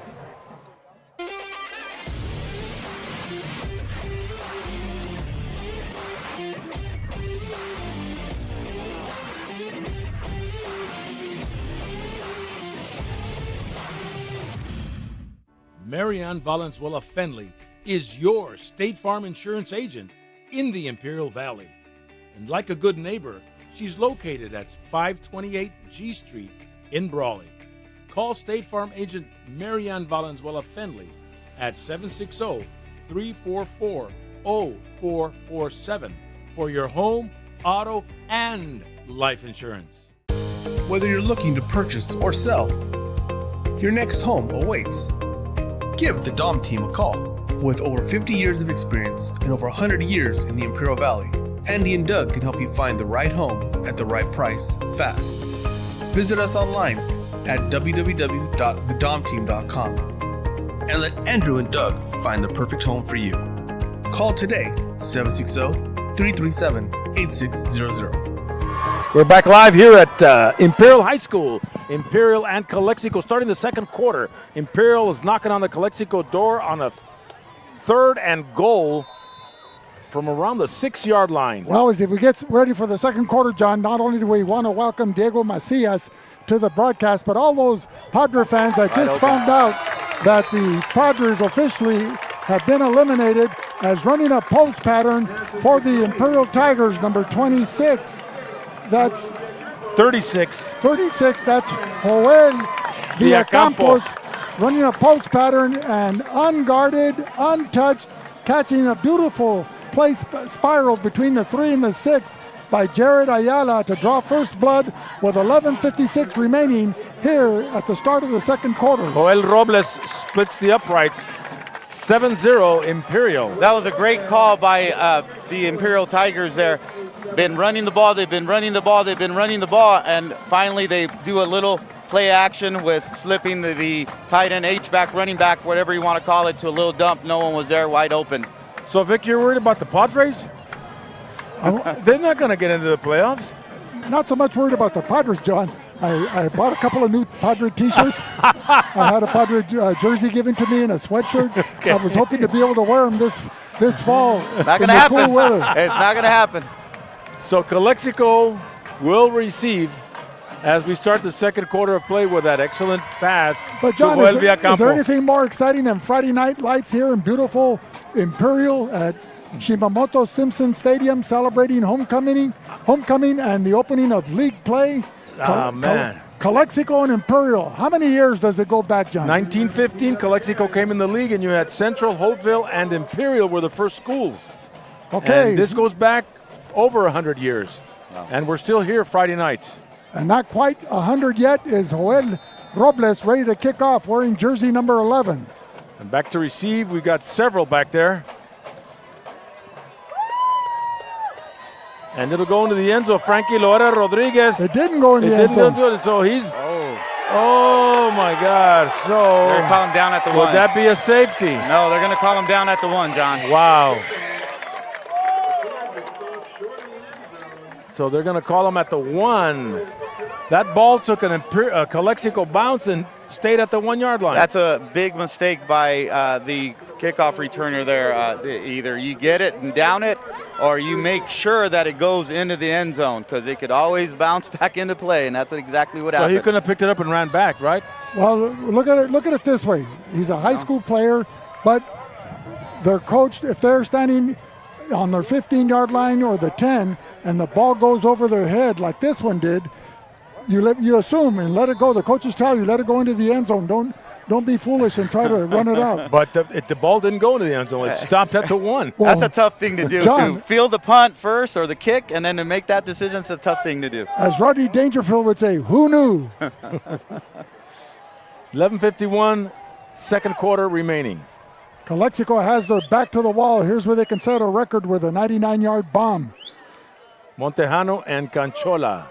Marianne Valenzuela Fenley is your State Farm insurance agent in the Imperial Valley. And like a good neighbor, she's located at 528 G Street in Brawley. Call State Farm agent Marianne Valenzuela Fenley at 760-344-0447 for your home, auto, and life insurance. Whether you're looking to purchase or sell, your next home awaits. Give the Dom team a call. With over 50 years of experience and over 100 years in the Imperial Valley, Andy and Doug can help you find the right home at the right price fast. Visit us online at www.thedomteam.com and let Andrew and Doug find the perfect home for you. Call today, 760-337-8600. We're back live here at Imperial High School. Imperial and Calexico starting the second quarter. Imperial is knocking on the Calexico door on a 3rd and goal from around the 6-yard line. Well, as we get ready for the second quarter, John, not only do we want to welcome Diego Macias to the broadcast, but all those Padre fans that just found out that the Padres officially have been eliminated as running a post pattern for the Imperial Tigers, number 26. That's 36. 36, that's Joel Villacampos running a post pattern and unguarded, untouched, catching a beautiful play spiral between the 3 and the 6. by Jared Ayala to draw first blood with 11:56 remaining here at the start of the second quarter. Joel Robles splits the uprights. 7-0 Imperial. That was a great call by the Imperial Tigers there. Been running the ball, they've been running the ball, they've been running the ball, and finally they do a little play action with slipping the tight end, H-back, running back, whatever you want to call it, to a little dump. No one was there, wide open. So, Vic, you're worried about the Padres? They're not going to get into the playoffs. Not so much worried about the Padres, John. I bought a couple of new Padre T-shirts. I had a Padre jersey given to me and a sweatshirt. Okay. I was hoping to be able to wear them this fall. Not going to happen. Cool weather. It's not going to happen. So Calexico will receive as we start the second quarter of play with that excellent pass. But John, is there anything more exciting than Friday night lights here in beautiful Imperial at Shimamoto-Simpson Stadium, celebrating homecoming and the opening of league play? Man. Calexico and Imperial. How many years does it go back, John? 1915, Calexico came in the league, and you had Central, Hopeville, and Imperial were the first schools. Okay. And this goes back over 100 years. Wow. And we're still here Friday nights. And not quite 100 yet is Joel Robles ready to kick off wearing jersey number 11. And back to receive, we got several back there. And it'll go into the end zone. Frankie Loera Rodriguez. It didn't go in the end zone. So he's, oh my God. So they're going to call him down at the 1. Would that be a safety? No, they're going to call him down at the 1, John. Wow. So they're going to call him at the 1. That ball took a Calexico bounce and stayed at the 1 yard line. That's a big mistake by the kickoff returner there. Either you get it and down it, or you make sure that it goes into the end zone, because it could always bounce back into play, and that's exactly what happened. So he couldn't have picked it up and ran back, right? Well, look at it this way. He's a high school player, but they're coached, if they're standing on their 15-yard line or the 10, and the ball goes over their head like this one did, you assume and let it go. The coaches tell you, let it go into the end zone. Don't be foolish and try to run it out. But the ball didn't go into the end zone. It stopped at the 1. Well, that's a tough thing to do, John, to field the punt first or the kick, and then to make that decision is a tough thing to do. As Rodney Dangerfield would say, who knew? 11:51, second quarter remaining. Calexico has their back to the wall. Here's where they can set a record with a 99-yard bomb. Montejano and Canchola.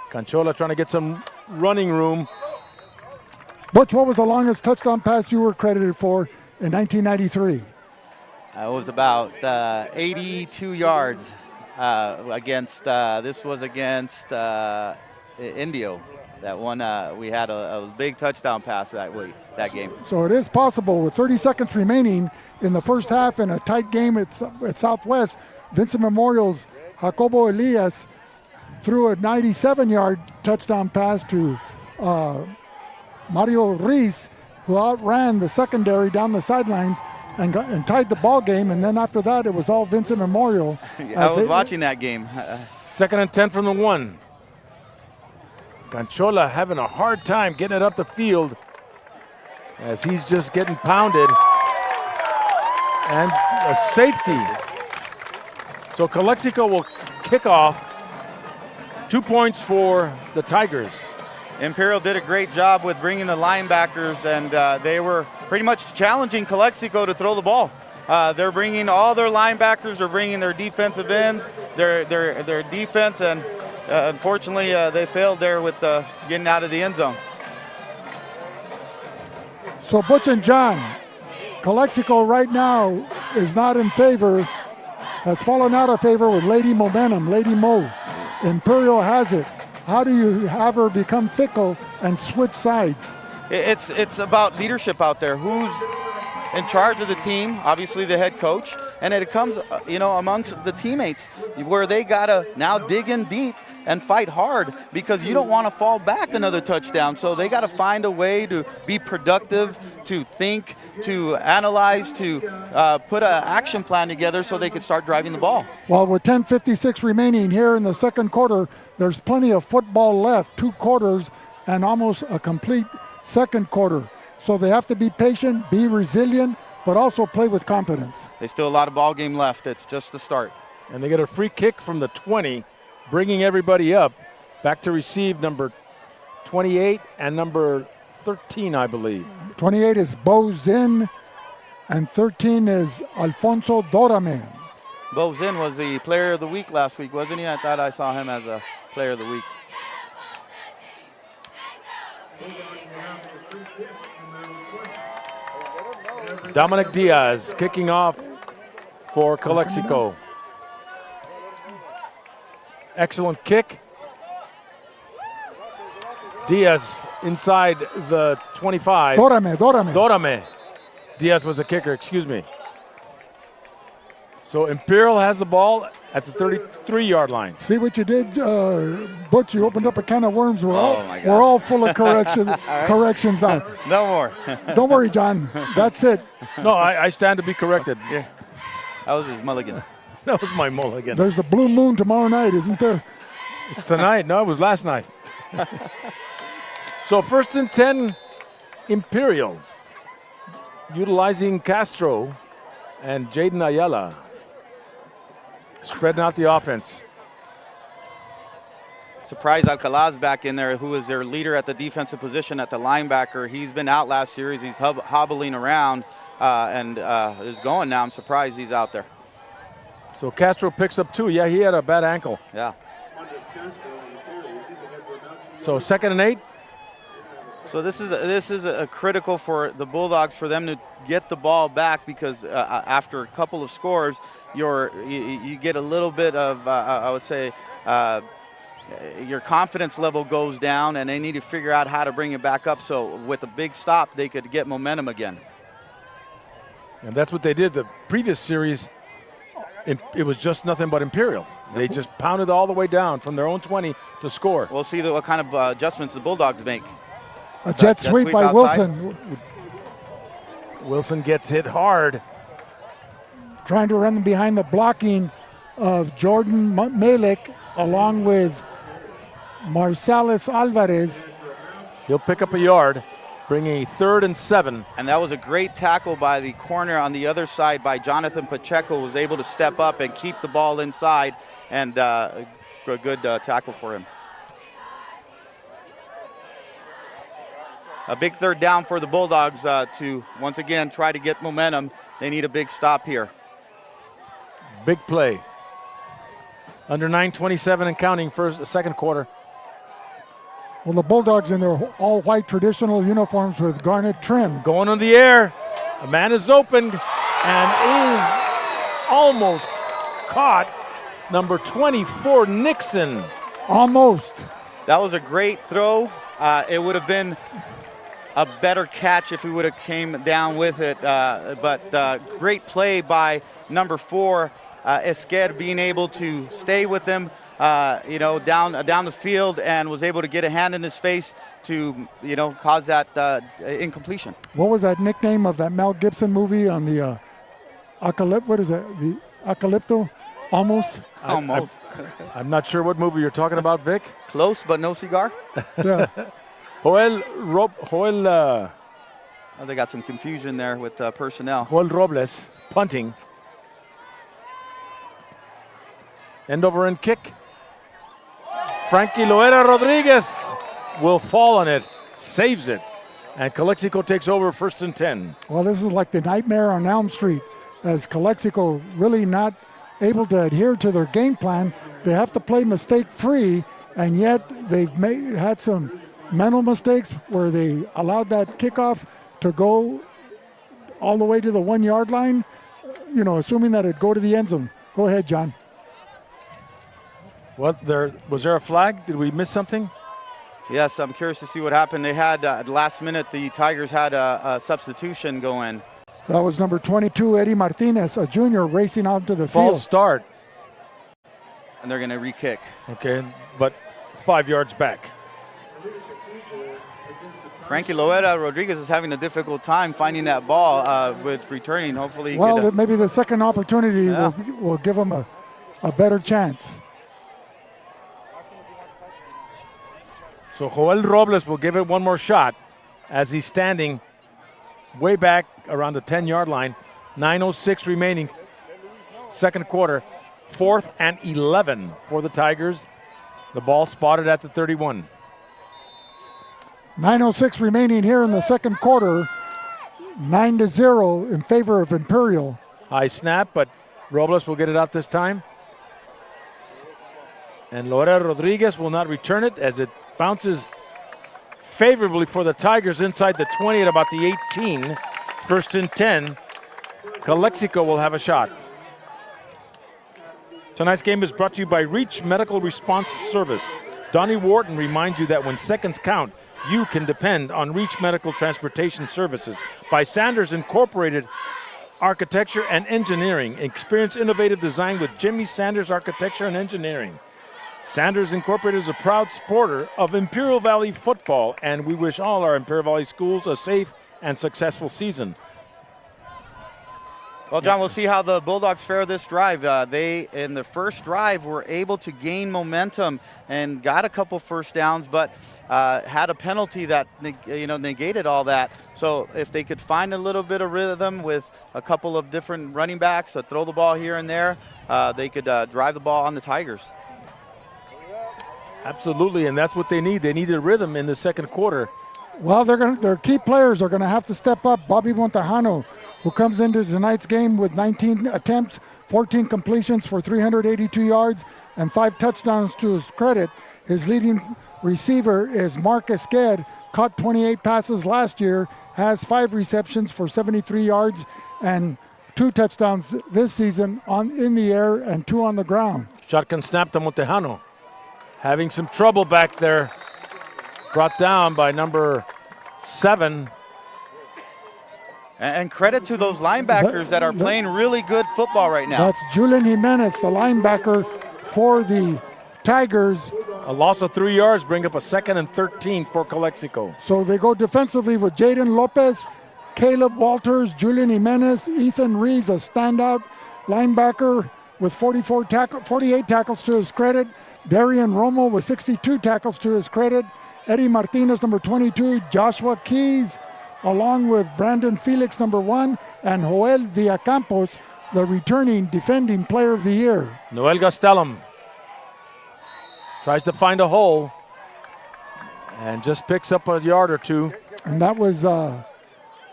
Canchola trying to get some running room. Butch, what was the longest touchdown pass you were credited for in 1993? It was about 82 yards against Indio. That one, we had a big touchdown pass that game. So it is possible with 30 seconds remaining in the first half in a tight game at Southwest. Vincent Memorial's Jacobo Elias threw a 97-yard touchdown pass to Mario Reis, who outran the secondary down the sidelines and tied the ball game. And then after that, it was all Vincent Memorial. I was watching that game. Second and 10 from the 1. Canchola having a hard time getting it up the field as he's just getting pounded. And a safety. So Calexico will kick off. 2 points for the Tigers. Imperial did a great job with bringing the linebackers, and they were pretty much challenging Calexico to throw the ball. They're bringing all their linebackers, they're bringing their defensive ends, their defense, and unfortunately they failed there with getting out of the end zone. So Butch and John, Calexico right now is not in favor, has fallen out of favor with Lady Momentum, Lady Mo. Imperial has it. How do you have her become fickle and switch sides? It's about leadership out there. Who's in charge of the team? Obviously the head coach. And it comes, amongst the teammates where they got to now dig in deep and fight hard, because you don't want to fall back another touchdown. So they got to find a way to be productive, to think, to analyze, to put an action plan together so they can start driving the ball. Well, with 10:56 remaining here in the second quarter, there's plenty of football left, 2 quarters and almost a complete second quarter. So they have to be patient, be resilient, but also play with confidence. There's still a lot of ball game left. It's just the start. And they get a free kick from the 20, bringing everybody up. Back to receive number 28 and number 13, I believe. 28 is Bo Zinn, and 13 is Alfonso Dorame. Bo Zinn was the player of the week last week, wasn't he? I thought I saw him as a player of the week. Dominic Diaz kicking off for Calexico. Excellent kick. Diaz inside the 25. Dorame. Diaz was a kicker, excuse me. So Imperial has the ball at the 33-yard line. See what you did, Butch? You opened up a can of worms. We're all full of corrections now. No more. Don't worry, John. That's it. No, I stand to be corrected. Yeah. That was his mulligan. That was my mulligan. There's a blue moon tomorrow night, isn't there? It's tonight. No, it was last night. So 1st and 10, Imperial. Utilizing Castro and Jaden Ayala. Spreading out the offense. Surprised Alcalaz back in there, who is their leader at the defensive position at the linebacker. He's been out last series. He's hobbling around and is going now. I'm surprised he's out there. So Castro picks up 2. Yeah, he had a bad ankle. Yeah. So 2nd and 8. So this is a critical for the Bulldogs for them to get the ball back, because after a couple of scores, you get a little bit of I would say your confidence level goes down, and they need to figure out how to bring it back up. So with a big stop, they could get momentum again. And that's what they did the previous series. It was just nothing but Imperial. They just pounded all the way down from their own 20 to score. We'll see what kind of adjustments the Bulldogs make. A jet sweep by outside. Wilson. Wilson gets hit hard. Trying to run behind the blocking of Jordan Malik along with Marsalis Alvarez. He'll pick up a yard, bringing a 3rd and 7. And that was a great tackle by the corner on the other side by Jonathan Pacheco, who was able to step up and keep the ball inside, and a good tackle for him. A big 3rd down for the Bulldogs to, once again, try to get momentum. They need a big stop here. Big play. Under 9:27 and counting, second quarter. Well, the Bulldogs in their all-white traditional uniforms with garnet trim. Going on the air. A man is opened and is almost caught. Number 24, Nixon. Almost. That was a great throw. It would have been a better catch if we would have came down with it. But great play by number 4, Esquer, being able to stay with them, down the field, and was able to get a hand in his face to, cause that incompletion. What was that nickname of that Mel Gibson movie on the what is it? The Eucalypto? Almost? Almost. I'm not sure what movie you're talking about, Vic. Close, but no cigar. Yeah. Joel. They got some confusion there with personnel. Joel Robles punting. End over end kick. Frankie Loera Rodriguez will fall on it, saves it, and Calexico takes over 1st and 10. Well, this is like the nightmare on Elm Street, as Calexico really not able to adhere to their game plan. They have to play mistake-free, and yet they've had some mental mistakes where they allowed that kickoff to go all the way to the 1-yard line, assuming that it'd go to the end zone. Go ahead, John. Was there a flag? Did we miss something? Yes, I'm curious to see what happened. They had, at the last minute, the Tigers had a substitution go in. That was number 22, Eddie Martinez, a junior, racing out to the False field. start. And they're going to re-kick. Okay, but 5 yards back. Frankie Loera Rodriguez is having a difficult time finding that ball with returning. Hopefully he could, maybe the second opportunity will give him a better chance. So Joel Robles will give it one more shot as he's standing way back around the 10-yard line. 9:06 remaining, second quarter. 4th and 11 for the Tigers. The ball spotted at the 31. 9:06 remaining here in the second quarter. 9-0 in favor of Imperial. High snap, but Robles will get it out this time. And Laura Rodriguez will not return it as it bounces favorably for the Tigers inside the 20 at about the 18. First and 10. Calexico will have a shot. Tonight's game is brought to you by Reach Medical Response Service. Donnie Wharton reminds you that when seconds count, you can depend on Reach Medical Transportation Services. By Sanders Incorporated Architecture and Engineering. Experience innovative design with Jimmy Sanders Architecture and Engineering. Sanders Incorporated is a proud supporter of Imperial Valley football, and we wish all our Imperial Valley schools a safe and successful season. Well, John, we'll see how the Bulldogs fare this drive. They, in the first drive, were able to gain momentum and got a couple first downs, but had a penalty that negated all that. So if they could find a little bit of rhythm with a couple of different running backs, throw the ball here and there, they could drive the ball on the Tigers. Absolutely, and that's what they need. They need a rhythm in the second quarter. Well, their key players are going to have to step up. Bobby Montejano, who comes into tonight's game with 19 attempts, 14 completions for 382 yards, and 5 touchdowns to his credit. His leading receiver is Mark Esquer, caught 28 passes last year, has 5 receptions for 73 yards, and 2 touchdowns this season in the air and 2 on the ground. Shotgun snap to Montejano. Having some trouble back there. Brought down by number 7. And credit to those linebackers that are playing really good football right now. That's Julian Jimenez, the linebacker for the Tigers. A loss of 3 yards bring up a 2nd and 13 for Calexico. So they go defensively with Jaden Lopez, Caleb Walters, Julian Jimenez, Ethan Reeves, a standout linebacker with 48 tackles to his credit. Darian Romo with 62 tackles to his credit. Eddie Martinez, number 22, Joshua Keys, along with Brandon Felix, number 1, and Joel Villacampos, the returning defending player of the year. Noel Gastelum tries to find a hole and just picks up a yard or 2. And that was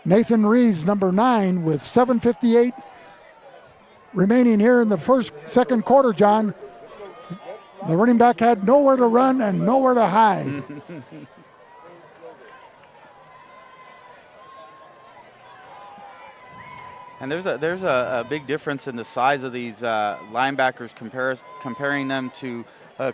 Nathan Reeves, number 9, with 7:58 remaining here in the second quarter, John. The running back had nowhere to run and nowhere to hide. And there's a big difference in the size of these linebackers comparing them to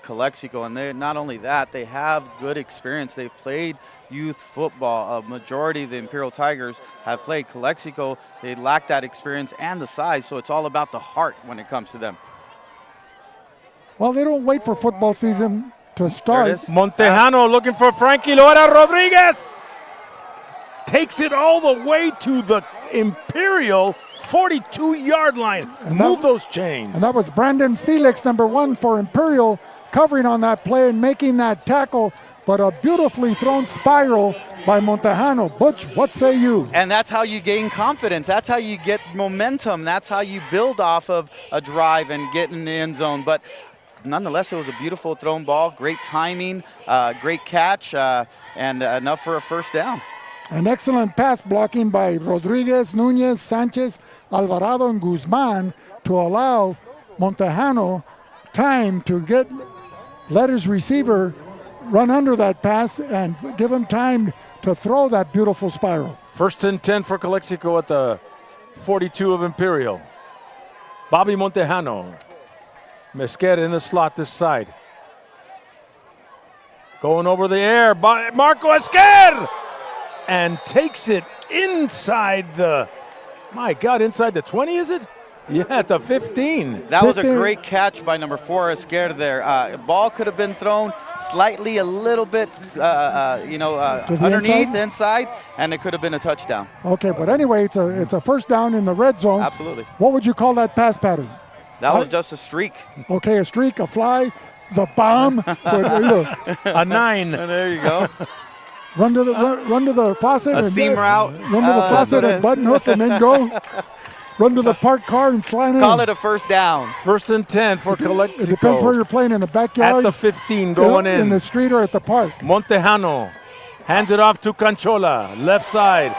Calexico. And not only that, they have good experience. They've played youth football. A majority of the Imperial Tigers have played Calexico. They lack that experience and the size, so it's all about the heart when it comes to them. Well, they don't wait for football season to start. Montejano looking for Frankie Laura Rodriguez. Takes it all the way to the Imperial 42-yard line. Move those chains. And that was Brandon Felix, number 1 for Imperial, covering on that play and making that tackle. But a beautifully thrown spiral by Montejano. Butch, what say you? And that's how you gain confidence. That's how you get momentum. That's how you build off of a drive and get in the end zone. But nonetheless, it was a beautiful thrown ball, great timing, great catch, and enough for a first down. An excellent pass blocking by Rodriguez, Nunez, Sanchez, Alvarado, and Guzman to allow Montejano time to let his receiver run under that pass and give him time to throw that beautiful spiral. First and 10 for Calexico at the 42 of Imperial. Bobby Montejano. Mesquer in the slot this side. Going over the air by Marco Esquer. And takes it inside inside the 20, is it? Yeah, at the 15. That was a great catch by number 4, Esquer there. Ball could have been thrown slightly a little bit, underneath, inside, and it could have been a touchdown. Okay, but anyway, it's a first down in the red zone. Absolutely. What would you call that pass pattern? That was just a streak. Okay, a streak, a fly, the bomb. A 9. And there you go. Run to the faucet. A seam route. Run to the faucet and button hook and then go. run to the parked car and slide in. Call it a first down. 1st and 10 for Calexico. It depends where you're playing, in the backyard, At the 15 going in the street, or at the park. Montejano hands it off to Canchola, left side.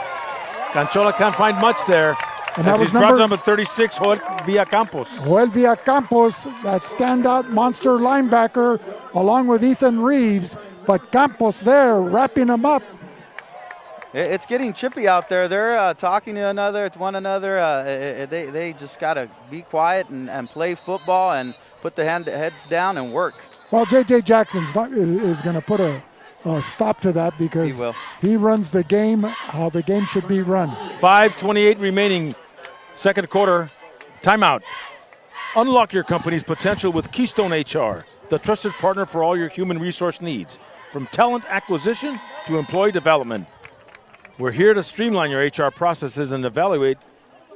Canchola can't find much there. And that as was he's brought number 36, Joel Villacampos. Joel Villacampos, that standout monster linebacker, along with Ethan Reeves. But Campos there, wrapping him up. It's getting chippy out there. They're talking to one another. They just got to be quiet and play football and put the heads down and work. Well, J.J. Jackson is going to put a stop to that, because he runs the game how the game should be run. 5:28 remaining, second quarter. Timeout. Unlock your company's potential with Keystone HR, the trusted partner for all your human resource needs, from talent acquisition to employee development. We're here to streamline your HR processes and evaluate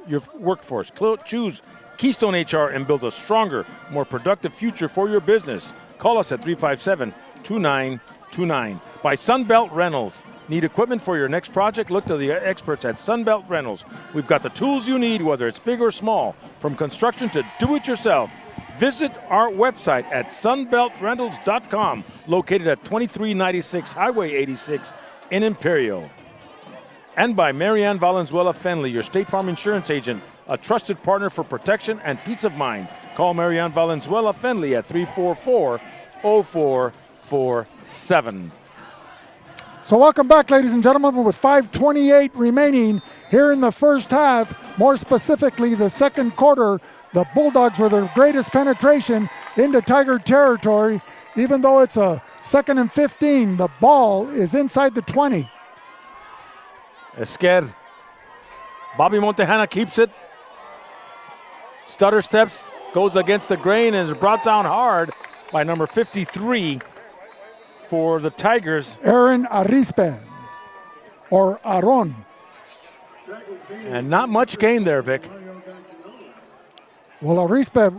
your workforce. Choose Keystone HR and build a stronger, more productive future for your business. Call us at 357-2929. By Sunbelt Rentals. Need equipment for your next project? Look to the experts at Sunbelt Rentals. We've got the tools you need, whether it's big or small, from construction to do-it-yourself. Visit our website at sunbeltrentals.com, located at 2396 Highway 86 in Imperial. And by Marianne Valenzuela Fenley, your State Farm insurance agent, a trusted partner for protection and peace of mind. Call Marianne Valenzuela Fenley at 344-0447. So welcome back, ladies and gentlemen, with 5:28 remaining here in the first half. More specifically, the second quarter, the Bulldogs with their greatest penetration into Tiger territory. Even though it's a 2nd and 15, the ball is inside the 20. Esquer. Bobby Montejano keeps it. Stutter steps, goes against the grain, and is brought down hard by number 53 for the Tigers. Aaron Arispe, or Aron. And not much gain there, Vic. Well, Arispe,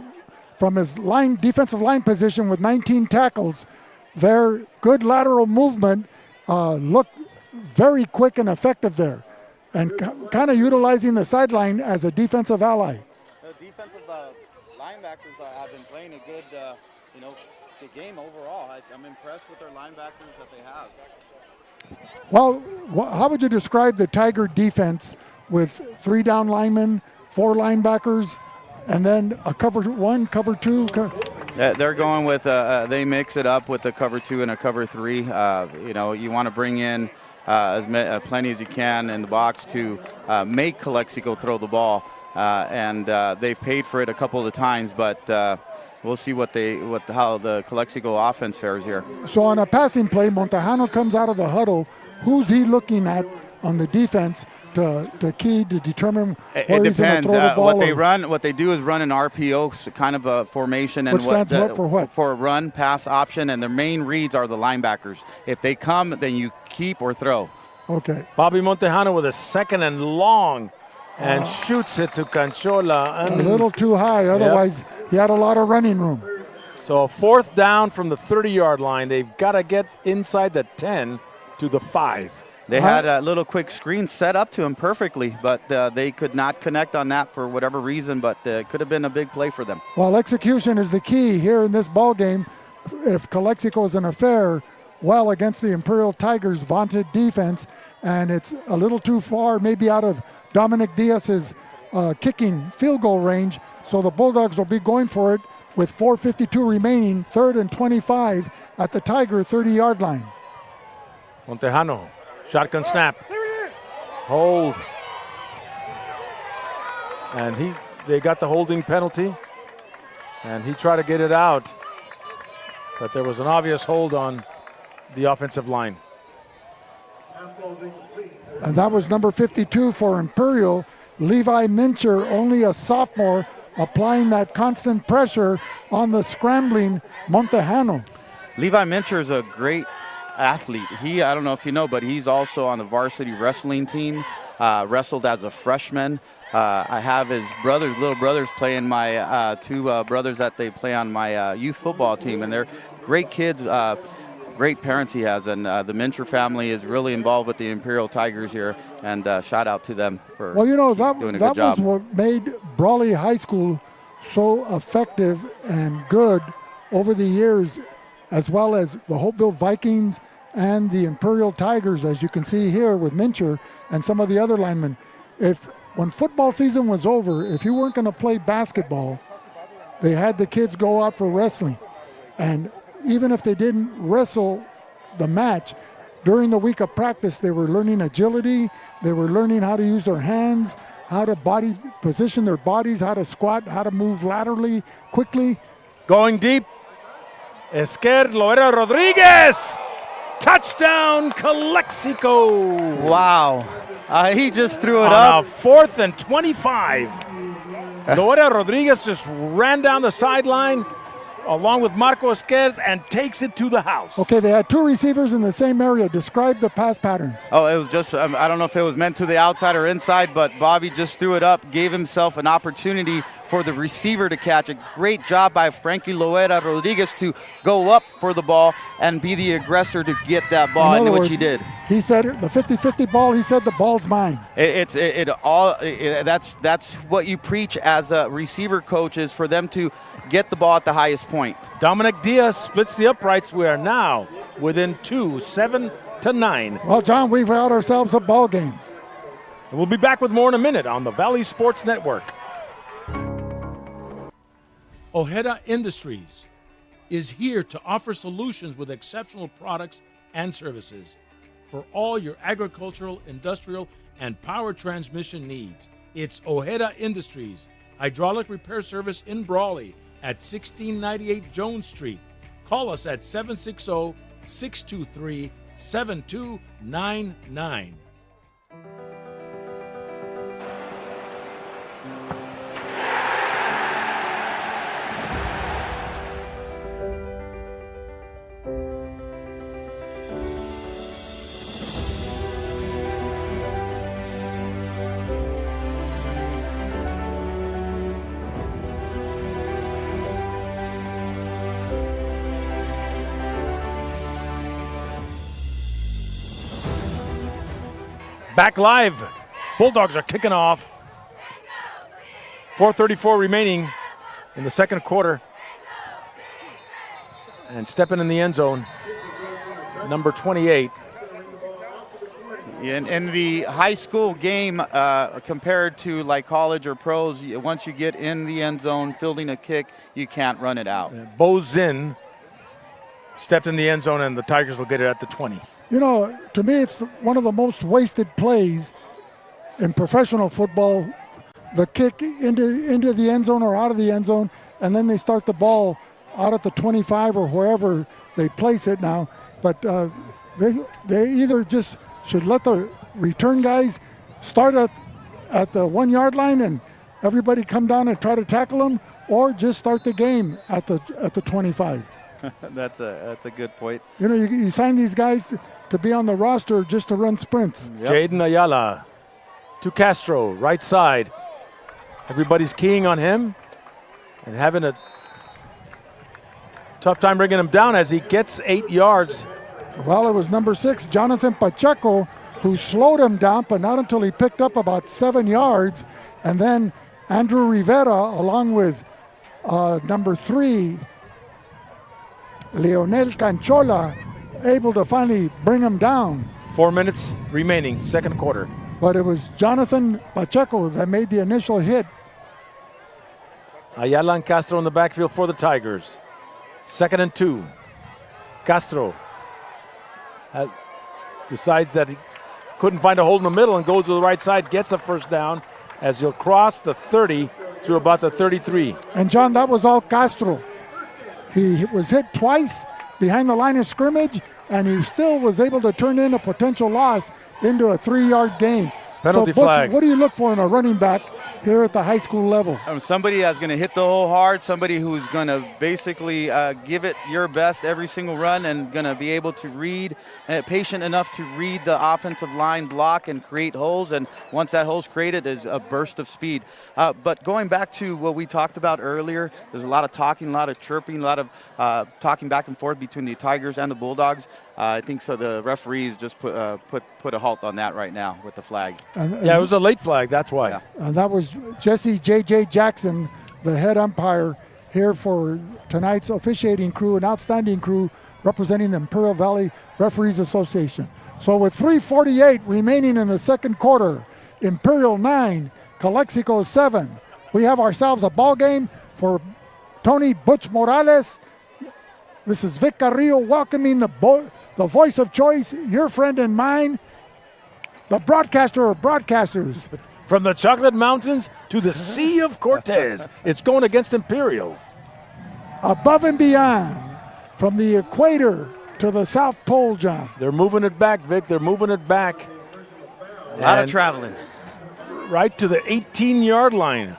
from his defensive line position with 19 tackles, their good lateral movement looked very quick and effective there, and kind of utilizing the sideline as a defensive ally. The defensive linebackers have been playing a good, good game overall. I'm impressed with their linebackers that they have. Well, how would you describe the Tiger defense with 3 down linemen, 4 linebackers, and then a cover 1, cover 2? They're going with, they mix it up with a cover 2 and a cover 3. You want to bring in plenty as you can in the box to make Calexico throw the ball, and they've paid for it a couple of times, but we'll see how the Calexico offense fares here. So on a passing play, Montejano comes out of the huddle. Who's he looking at on the defense to determine where he's going to throw the ball? What they do is run an RPO kind of a formation, and which stands for what? For a run pass option, and their main reads are the linebackers. If they come, then you keep or throw. Okay. Bobby Montejano with a 2nd and long, and shoots it to Canchola. A little too high, otherwise he had a lot of running room. So a 4th down from the 30-yard line. They've got to get inside the 10 to the 5. They had a little quick screen set up to him perfectly, but they could not connect on that for whatever reason, but it could have been a big play for them. Well, execution is the key here in this ball game. If Calexico is in a fair, well, against the Imperial Tigers' vaunted defense, and it's a little too far, maybe out of Dominic Diaz's kicking field goal range, so the Bulldogs will be going for it with 4:52 remaining, 3rd and 25 at the Tiger 30-yard line. Montejano, shotgun snap, hold, and they got the holding penalty, and he tried to get it out, but there was an obvious hold on the offensive line. And that was number 52 for Imperial, Levi Mincher, only a sophomore, applying that constant pressure on the scrambling Montejano. Levi Mincher is a great athlete. I don't know if you know, but he's also on the varsity wrestling team, wrestled as a freshman. I have his little brothers playing my 2 brothers that they play on my youth football team, and they're great kids. great parents he has, and the Mincher family is really involved with the Imperial Tigers here, and shout out to them for doing a good job. That was what made Brawley High School so effective and good over the years, as well as the Hopeville Vikings and the Imperial Tigers, as you can see here with Mincher and some of the other linemen. When football season was over, if you weren't going to play basketball, they had the kids go out for wrestling. And even if they didn't wrestle the match, during the week of practice, they were learning agility, they were learning how to use their hands, how to position their bodies, how to squat, how to move laterally, quickly. Going deep, Esquer Loera Rodriguez. Touchdown, Calexico. Wow. He just threw it up. up. 4th and 25. Loera Rodriguez just ran down the sideline along with Marco Esquer and takes it to the house. Okay, they had 2 receivers in the same area. Describe the pass patterns. Oh, it was just, I don't know if it was meant to the outside or inside, but Bobby just threw it up, gave himself an opportunity for the receiver to catch. A great job by Frankie Loera Rodriguez to go up for the ball and be the aggressor to get that ball, which he did. He said the 50-50 ball, he said the ball's mine. That's what you preach as a receiver coach, is for them to get the ball at the highest point. Dominic Diaz splits the uprights. We are now within 2, 7-9. Well, John, we've had ourselves a ball game. And we'll be back with more in a minute on the Valley Sports Network. Ojeda Industries is here to offer solutions with exceptional products and services for all your agricultural, industrial, and power transmission needs. It's Ojeda Industries, hydraulic repair service in Brawley at 1698 Jones Street. Call us at 760-623-7299. Back live. Bulldogs are kicking off. 4:34 remaining in the second quarter. And stepping in the end zone, number 28. In the high school game, compared to like college or pros, once you get in the end zone, fielding a kick, you can't run it out. Bo Zinn stepped in the end zone, and the Tigers will get it at the 20. You know, to me, it's one of the most wasted plays in professional football. The kick into the end zone or out of the end zone, and then they start the ball out at the 25 or wherever they place it now. But they either just should let the return guys start at the 1 yard line and everybody come down and try to tackle them, or just start the game at the 25. That's a good point. You know, you sign these guys to be on the roster just to run sprints. Yep. Jaden Ayala to Castro, right side. Everybody's keying on him and having a tough time bringing him down as he gets 8 yards. Well, it was number 6, Jonathan Pacheco, who slowed him down, but not until he picked up about 7 yards. And then Andrew Rivera, along with number 3, Leonel Canchola, able to finally bring him down. 4 minutes remaining, second quarter. But it was Jonathan Pacheco that made the initial hit. Ayala and Castro in the backfield for the Tigers. 2nd and 2. Castro decides that he couldn't find a hole in the middle and goes to the right side, gets a first down as he'll cross the 30 to about the 33. And John, that was all Castro. He was hit twice behind the line of scrimmage, and he still was able to turn in a potential loss into a 3-yard gain. Penalty so, Butch, flag. what do you look for in a running back here at the high school level? Somebody that's going to hit the hole hard, somebody who's going to basically give it your best every single run and going to be able to read, patient enough to read the offensive line block and create holes. And once that hole's created, there's a burst of speed. But going back to what we talked about earlier, there's a lot of talking, a lot of chirping, a lot of talking back and forth between the Tigers and the Bulldogs. I think so. The referees just put a halt on that right now with the flag. Yeah, it was a late flag. That's why. Yeah. And that was Jesse J.J. Jackson, the head umpire here for tonight's officiating crew, an outstanding crew representing the Imperial Valley Referees Association. So with 3:48 remaining in the second quarter, Imperial 9, Calexico 7. We have ourselves a ball game for Tony Butch Morales. This is Vic Carrillo welcoming the voice of choice, your friend and mine, the broadcaster of broadcasters. From the Chocolate Mountains to the Sea of Cortez, it's going against Imperial. Above and beyond, from the equator to the South Pole, John. They're moving it back, Vic. They're moving it back. A lot of traveling. Right to the 18-yard line.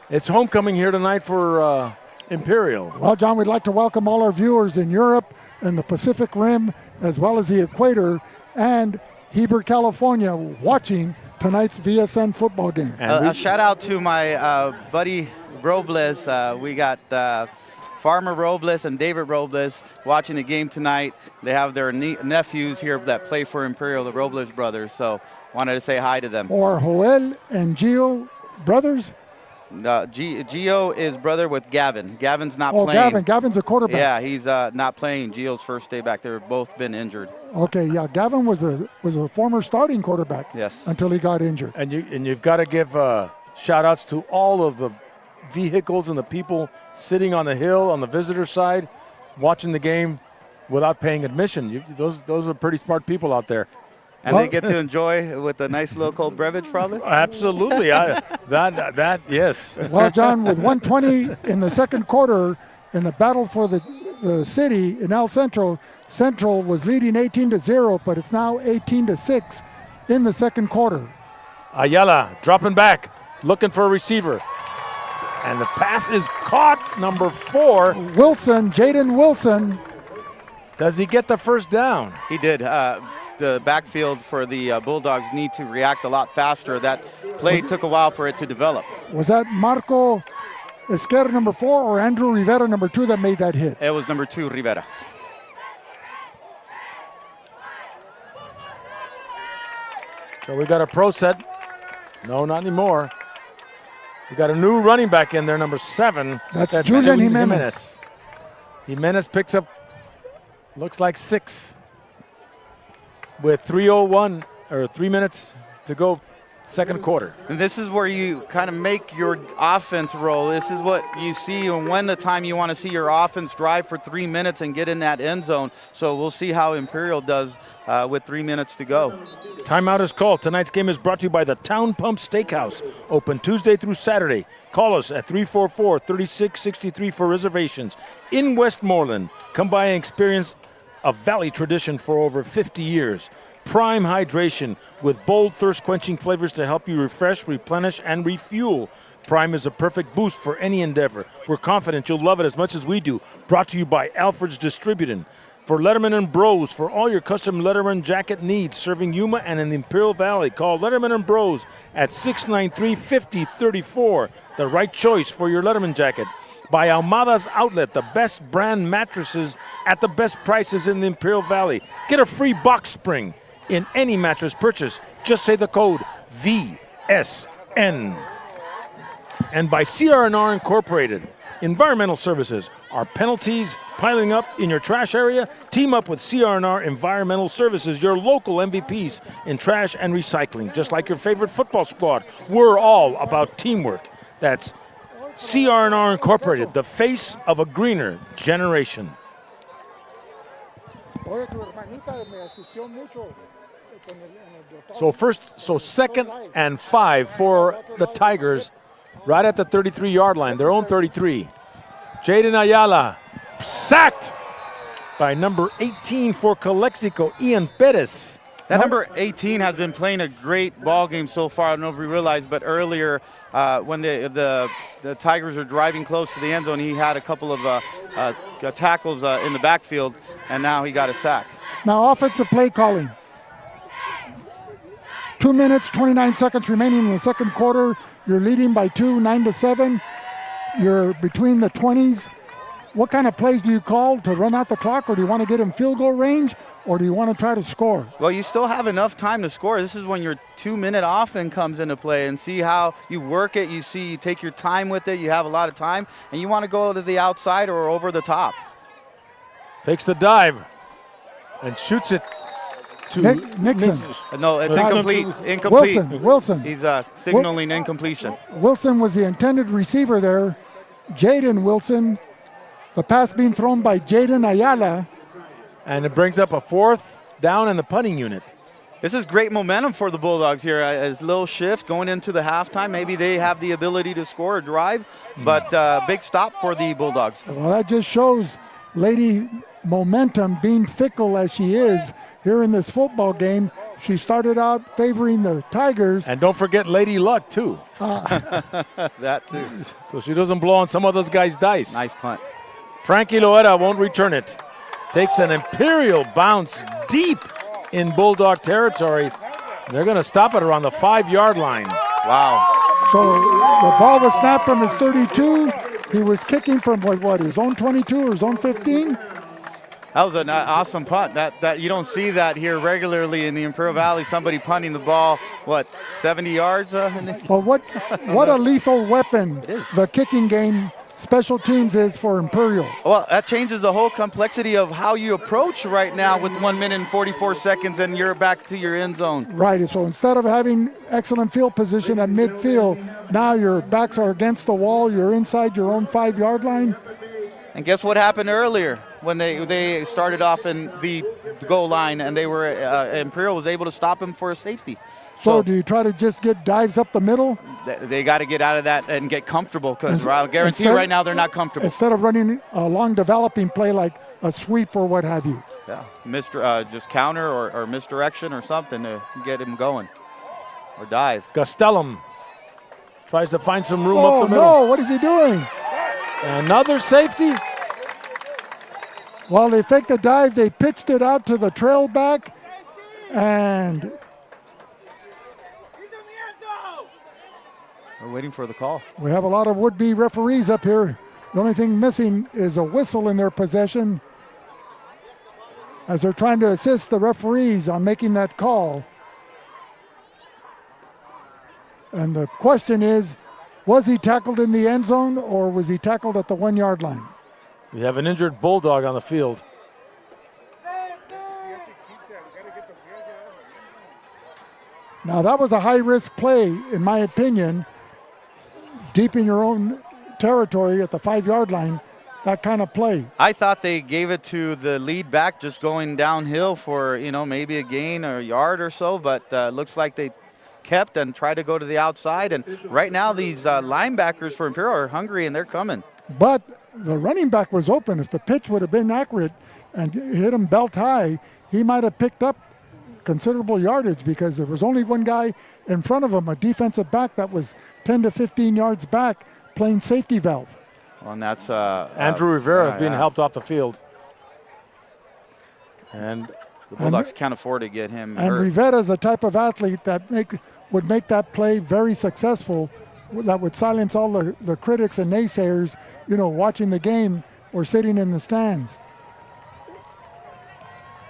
It's homecoming here tonight for Imperial. Well, John, we'd like to welcome all our viewers in Europe and the Pacific Rim, as well as the equator, and Heber, California, watching tonight's VSN football game. A shout out to my buddy Robles. We got Farmer Robles and David Robles watching the game tonight. They have their nephews here that play for Imperial, the Robles brothers. So wanted to say hi to them. Or Joel and Gio brothers? Gio is brother with Gavin. Gavin's not playing. playing. Gavin's a quarterback. Yeah, he's not playing. Gio's first day back. They've both been injured. Okay, yeah, Gavin was a former starting quarterback. Yes. Until he got injured. And you've got to give shout outs to all of the vehicles and the people sitting on the hill on the visitor side watching the game without paying admission. Those are pretty smart people out there. And they get to enjoy with a nice little cold beverage, probably? Absolutely. That yes. Well, John, with 1:20 in the second quarter in the battle for the city in El Centro, Central was leading 18-0, but it's now 18-6 in the second quarter. Ayala dropping back, looking for a receiver. And the pass is caught, number 4. Wilson, Jaden Wilson. Does he get the first down? He did. The backfield for the Bulldogs need to react a lot faster. That play took a while for it to develop. Was that Marco Esquer, number 4, or Andrew Rivera, number 2, that made that hit? It was number 2, Rivera. So we got a pro set. No, not anymore. We got a new running back in there, number 7. That's Julian Jimenez. Jimenez picks up, looks like 6. With 3:01 or 3 minutes to go, second quarter. And this is where you kind of make your offense roll. This is what you see and when the time you want to see your offense drive for 3 minutes and get in that end zone. So we'll see how Imperial does with 3 minutes to go. Timeout is called. Tonight's game is brought to you by the Town Pump Steakhouse. Open Tuesday through Saturday. Call us at 344-3663 for reservations. In Westmoreland, come by and experience a Valley tradition for over 50 years. Prime hydration with bold, thirst-quenching flavors to help you refresh, replenish, and refuel. Prime is a perfect boost for any endeavor. We're confident you'll love it as much as we do. Brought to you by Alfred's Distributing. For Letterman and Bros, for all your custom Letterman jacket needs, serving Yuma and in the Imperial Valley, call Letterman and Bros at 693-5034. The right choice for your Letterman jacket. By Almada's Outlet, the best brand mattresses at the best prices in the Imperial Valley. Get a free box spring in any mattress purchase. Just say the code VSN. And by CR&R Incorporated, Environmental Services. Are penalties piling up in your trash area? Team up with CR&R Environmental Services, your local MVPs in trash and recycling. Just like your favorite football squad, we're all about teamwork. That's CR&R Incorporated, the face of a greener generation. So second and 5 for the Tigers, right at the 33-yard line, their own 33. Jaden Ayala sacked by number 18 for Calexico, Ian Perez. That number 18 has been playing a great ball game so far. I don't know if we realized, but earlier when the Tigers are driving close to the end zone, he had a couple of tackles in the backfield, and now he got a sack. Now offensive play calling. 2 minutes, 29 seconds remaining in the second quarter. You're leading by 2, 9-7. You're between the 20s. What kind of plays do you call to run out the clock, or do you want to get in field goal range, or do you want to try to score? Well, you still have enough time to score. This is when your 2-minute offense comes into play, and see how you work it. You take your time with it. You have a lot of time, and you want to go to the outside or over the top. Takes the dive and shoots it to Nixon. No, it's incomplete. Incomplete. Wilson. He's signaling incompletion. Wilson was the intended receiver there. Jaden Wilson. The pass being thrown by Jaden Ayala. And it brings up a 4th down in the punting unit. This is great momentum for the Bulldogs here. As little shift going into the halftime. Maybe they have the ability to score or drive, but big stop for the Bulldogs. Well, that just shows Lady Momentum, being fickle as she is here in this football game. She started out favoring the Tigers. And don't forget Lady Luck, too. That, too. So she doesn't blow on some of those guys' dice. Nice punt. Frankie Loera won't return it. Takes an Imperial bounce deep in Bulldog territory. They're going to stop it around the 5-yard line. Wow. So the ball was snapped from his 32. He was kicking from his own 22 or his own 15? That was an awesome punt. That you don't see that here regularly in the Imperial Valley. Somebody punting the ball, 70 yards? Well, what a lethal weapon the kicking game special teams is for Imperial. Well, that changes the whole complexity of how you approach right now with 1 minute and 44 seconds and you're back to your end zone. Right, so instead of having excellent field position at midfield, now your backs are against the wall, you're inside your own 5-yard line. And guess what happened earlier when they started off in the goal line and they were Imperial was able to stop him for a safety. So do you try to just get dives up the middle? They got to get out of that and get comfortable, because I guarantee right now they're not comfortable. Instead of running a long developing play like a sweep or what have you. Yeah, just counter or misdirection or something to get him going. Or dive. Gastelum tries to find some room up the middle. Oh, no, what is he doing? Another safety. While they faked the dive, they pitched it out to the trail back, and we're waiting for the call. We have a lot of would-be referees up here. The only thing missing is a whistle in their possession as they're trying to assist the referees on making that call. And the question is, was he tackled in the end zone or was he tackled at the 1-yard line? We have an injured Bulldog on the field. Now that was a high-risk play, in my opinion. Deep in your own territory at the 5-yard line, that kind of play. I thought they gave it to the lead back just going downhill for, maybe a gain or a yard or so, but looks like they kept and tried to go to the outside. And right now these linebackers for Imperial are hungry and they're coming. But the running back was open. If the pitch would have been accurate and hit him belt high, he might have picked up considerable yardage because there was only one guy in front of him, a defensive back that was 10 to 15 yards back playing safety valve. Well, and that's Andrew Rivera being helped off the field. And the Bulldogs can't afford to get him and hurt. Rivera is a type of athlete that would make that play very successful, that would silence all the critics and naysayers, watching the game or sitting in the stands.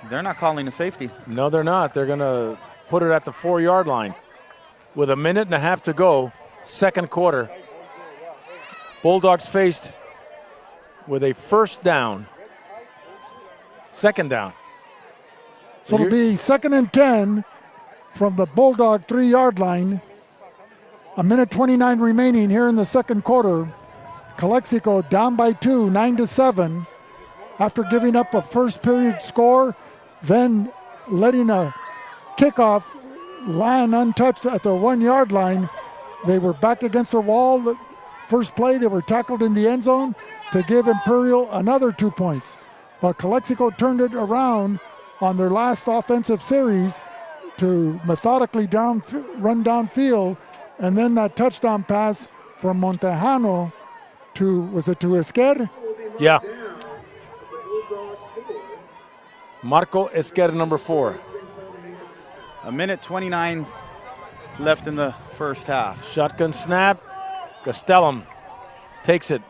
They're not calling a safety. No, they're not. They're going to put it at the 4-yard line. With 1.5 minutes to go, second quarter, Bulldogs faced with a second down. So it'll be 2nd and 10 from the Bulldog 3-yard line. 1:29 remaining here in the second quarter. Calexico down by 2, 9-7, after giving up a first period score, then letting a kickoff line untouched at the 1-yard line. They were backed against the wall. The first play, they were tackled in the end zone to give Imperial another 2 points. But Calexico turned it around on their last offensive series to methodically run downfield, and then that touchdown pass from Montejano was it to Esquer? Yeah. Marco Esquer, number 4. A minute 29 left in the first half. Shotgun snap. Castellum takes it.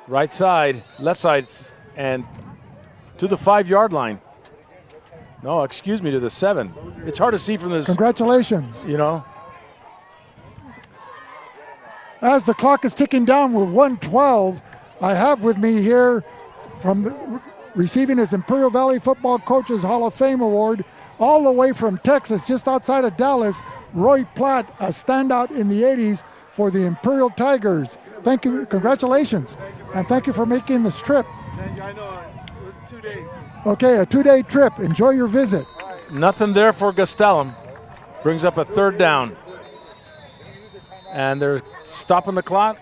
Right side, left side, and to the 5-yard line. No, excuse me, to the 7. It's hard to see from this. Congratulations. You know. As the clock is ticking down with 1:12, I have with me here receiving his Imperial Valley Football Coaches Hall of Fame Award, all the way from Texas, just outside of Dallas, Roy Platt, a standout in the 80s for the Imperial Tigers. Thank you, congratulations, and thank you for making this trip. I know, it was 2 days. Okay, a 2-day trip. Enjoy your visit. Nothing there for Castellum. Brings up a 3rd down. And they're stopping the clock.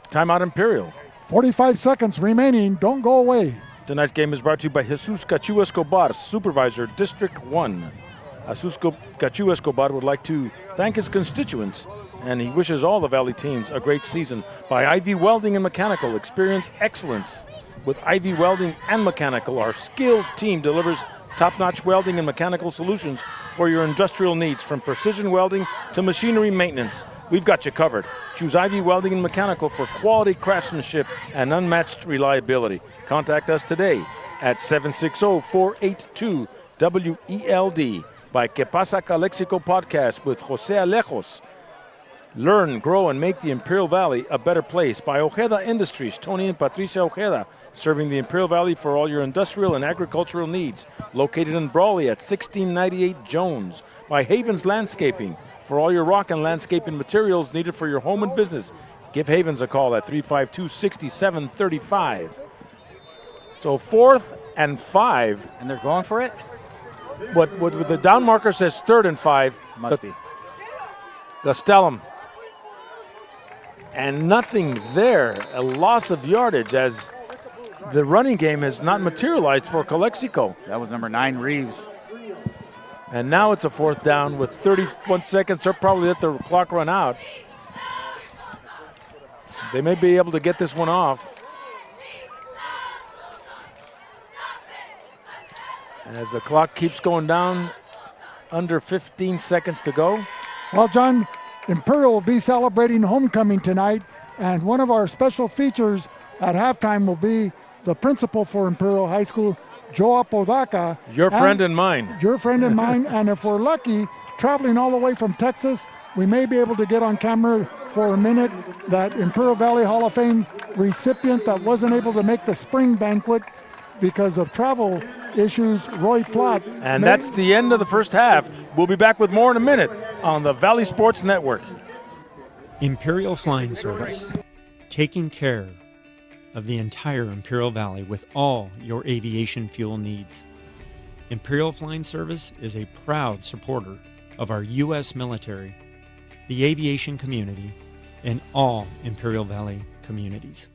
Timeout Imperial. 45 seconds remaining. Don't go away. Tonight's game is brought to you by Jesus Cachu Escobar, Supervisor, District 1. Jesus Cachu Escobar would like to thank his constituents, and he wishes all the Valley teams a great season. By Ivy Welding and Mechanical, experience excellence. With Ivy Welding and Mechanical, our skilled team delivers top-notch welding and mechanical solutions for your industrial needs, from precision welding to machinery maintenance. We've got you covered. Choose Ivy Welding and Mechanical for quality craftsmanship and unmatched reliability. Contact us today at 760-482-WELD. By Que Pasa Calexico podcast with Jose Alejos. Learn, grow, and make the Imperial Valley a better place. By Ojeda Industries, Tony and Patricia Ojeda, serving the Imperial Valley for all your industrial and agricultural needs. Located in Brawley at 1698 Jones. By Havens Landscaping, for all your rock and landscaping materials needed for your home and business. Give Havens a call at 352-6735. So 4th and 5. And they're going for it? What the down marker says 3rd and 5. Must be. Castellum. And nothing there. A loss of yardage as the running game has not materialized for Calexico. That was number 9, Reeves. And now it's a 4th down with 31 seconds. They'll probably let the clock run out. They may be able to get this one off. As the clock keeps going down, under 15 seconds to go. Well, John, Imperial will be celebrating homecoming tonight, and one of our special features at halftime will be the principal for Imperial High School, Joe Apodaca. Your friend and mine. Your friend and mine, and if we're lucky, traveling all the way from Texas, we may be able to get on camera for a minute that Imperial Valley Hall of Fame recipient that wasn't able to make the spring banquet because of travel issues, Roy Platt. And that's the end of the first half. We'll be back with more in a minute on the Valley Sports Network. Imperial Flying Service, taking care of the entire Imperial Valley with all your aviation fuel needs. Imperial Flying Service is a proud supporter of our U.S. military, the aviation community, and all Imperial Valley communities.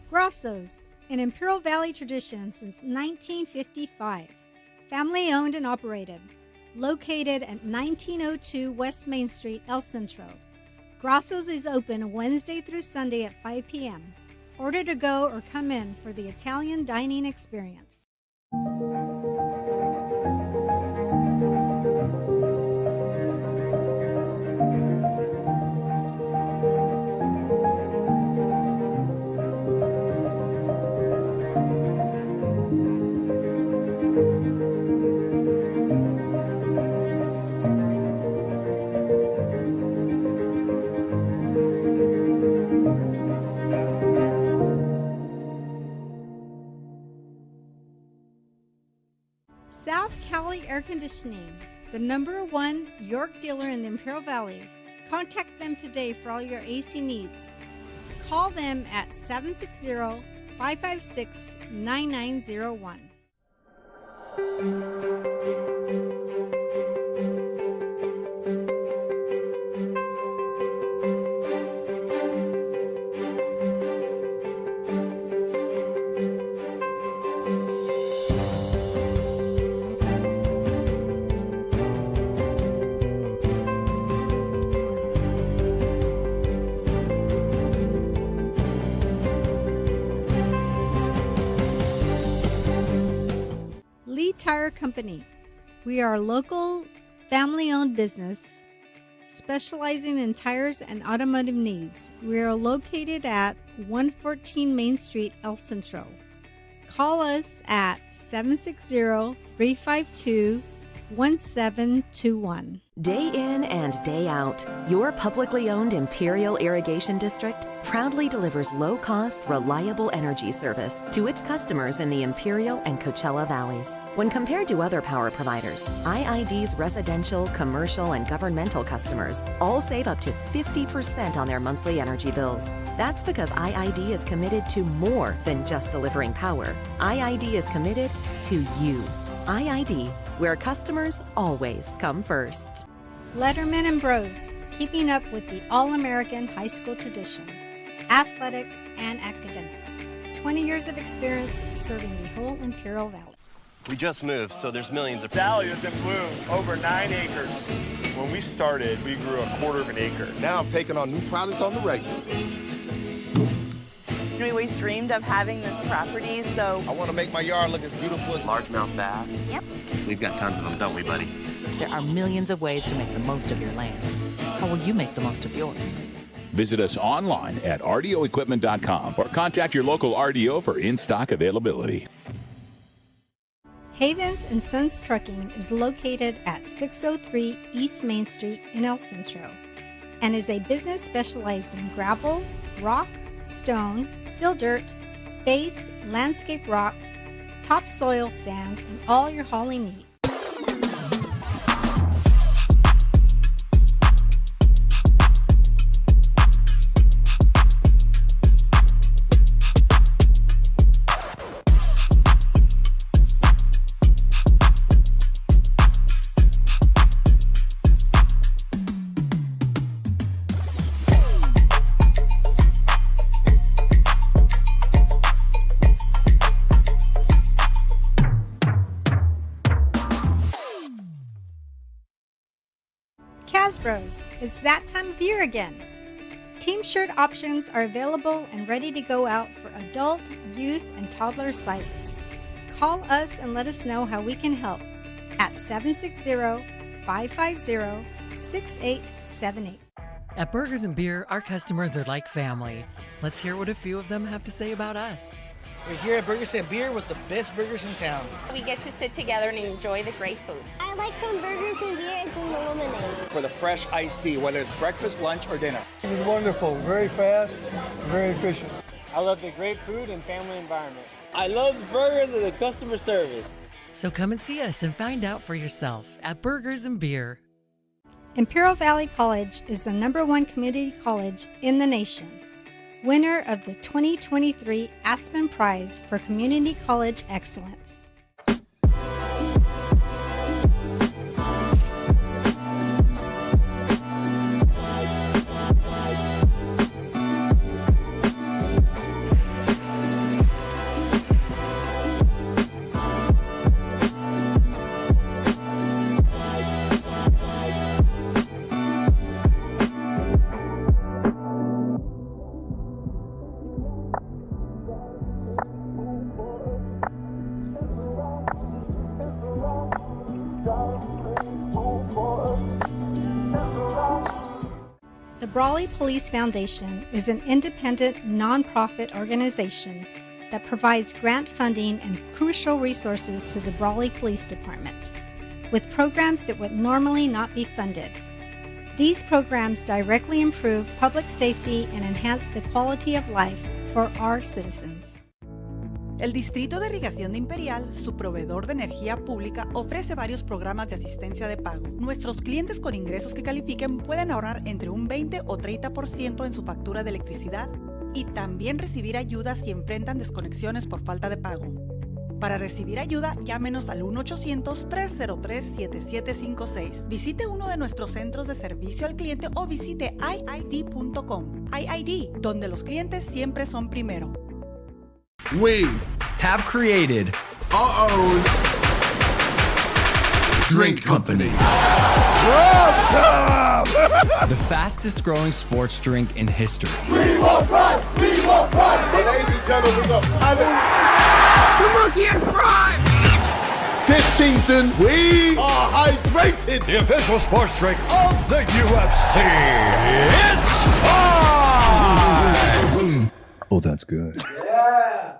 Grosso's, an Imperial Valley tradition since 1955. Family owned and operated. Located at 1902 West Main Street, El Centro. Grosso's is open Wednesday through Sunday at 5 p.m. Order to go or come in for the Italian dining experience. Air Conditioning, the #1 York dealer in the Imperial Valley. Contact them today for all your AC needs. Call them at 760-556-9901. Tire Company. We are a local family-owned business specializing in tires and automotive needs. We are located at 114 Main Street, El Centro. Call us at 760-352-1721. Day in and day out, your publicly owned Imperial Irrigation District proudly delivers low-cost, reliable energy service to its customers in the Imperial and Coachella Valleys. When compared to other power providers, IID's residential, commercial, and governmental customers all save up to 50% on their monthly energy bills. That's because IID is committed to more than just delivering power. IID is committed to you. IID, where customers always come first. Letterman and Bros, keeping up with the all-American high school tradition, athletics and academics. 20 years of experience serving the whole Imperial Valley. We just moved, so there's millions of... Valley is in bloom, over 9 acres. When we started, we grew 1/4 of an acre. Now I'm taking on new projects on the regular. We always dreamed of having this property, so... I want to make my yard look as beautiful as... Largemouth bass? Yep. We've got tons of them, don't we, buddy? There are millions of ways to make the most of your land. How will you make the most of yours? Visit us online at rdoequipment.com or contact your local RDO for in-stock availability. Havens and Sons Trucking is located at 603 East Main Street in El Centro and is a business specialized in gravel, rock, stone, fill dirt, base, landscape rock, topsoil sand, and all your hauling needs. Bros, it's that time of year again. Team shirt options are available and ready to go out for adult, youth, and toddler sizes. Call us and let us know how we can help at 760-550-6878. At Burgers and Beer, our customers are like family. Let's hear what a few of them have to say about us. We're here at Burgers and Beer with the best burgers in town. We get to sit together and enjoy the great food. I like from Burgers and Beer is in the lemonade. For the fresh iced tea, whether it's breakfast, lunch, or dinner. This is wonderful, very fast, very efficient. I love the great food and family environment. I love the burgers and the customer service. So come and see us and find out for yourself at Burgers and Beer. Imperial Valley College is the #1 community college in the nation. Winner of the 2023 Aspen Prize for Community College Excellence. The Brawley Police Foundation is an independent, nonprofit organization that provides grant funding and crucial resources to the Brawley Police Department, with programs that would normally not be funded. These programs directly improve public safety and enhance the quality of life for our citizens. El Distrito de Irrigación de Imperial, su proveedor de energía pública, ofrece varios programas de asistencia de pago. Nuestros clientes con ingresos que califiquen pueden ahorrar entre un 20 o 30% en su factura de electricidad y también recibir ayuda si enfrentan desconexiones por falta de pago. Para recibir ayuda, llámenos al 1-800-303-7756. Visite uno de nuestros centros de servicio al cliente o visite iid.com. iID, donde los clientes siempre son primero. We have created our own drink company. The fastest growing sports drink in history. We will run! We will run! Ladies and gentlemen, The monkey has prime! this season we are hydrated. The official sports drink of the UFC. It's time! Oh, that's good. Yeah!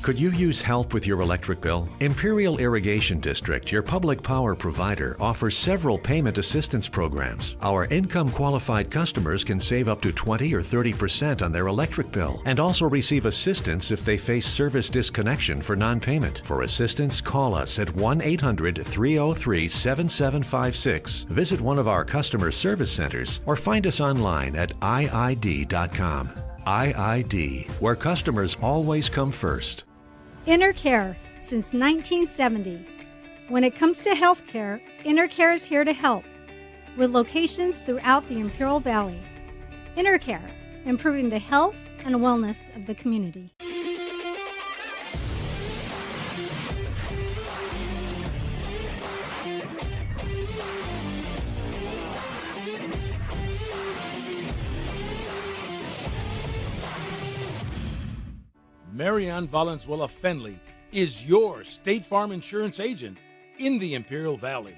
Could you use help with your electric bill? Imperial Irrigation District, your public power provider, offers several payment assistance programs. Our income-qualified customers can save up to 20 or 30% on their electric bill and also receive assistance if they face service disconnection for non-payment. For assistance, call us at 1-800-303-7756, visit one of our customer service centers, or find us online at iid.com. IID, where customers always come first. InnerCare since 1970. When it comes to healthcare, InnerCare is here to help, with locations throughout the Imperial Valley. InnerCare, improving the health and wellness of the community. Marianne Valenzuela Fenley is your State Farm insurance agent in the Imperial Valley.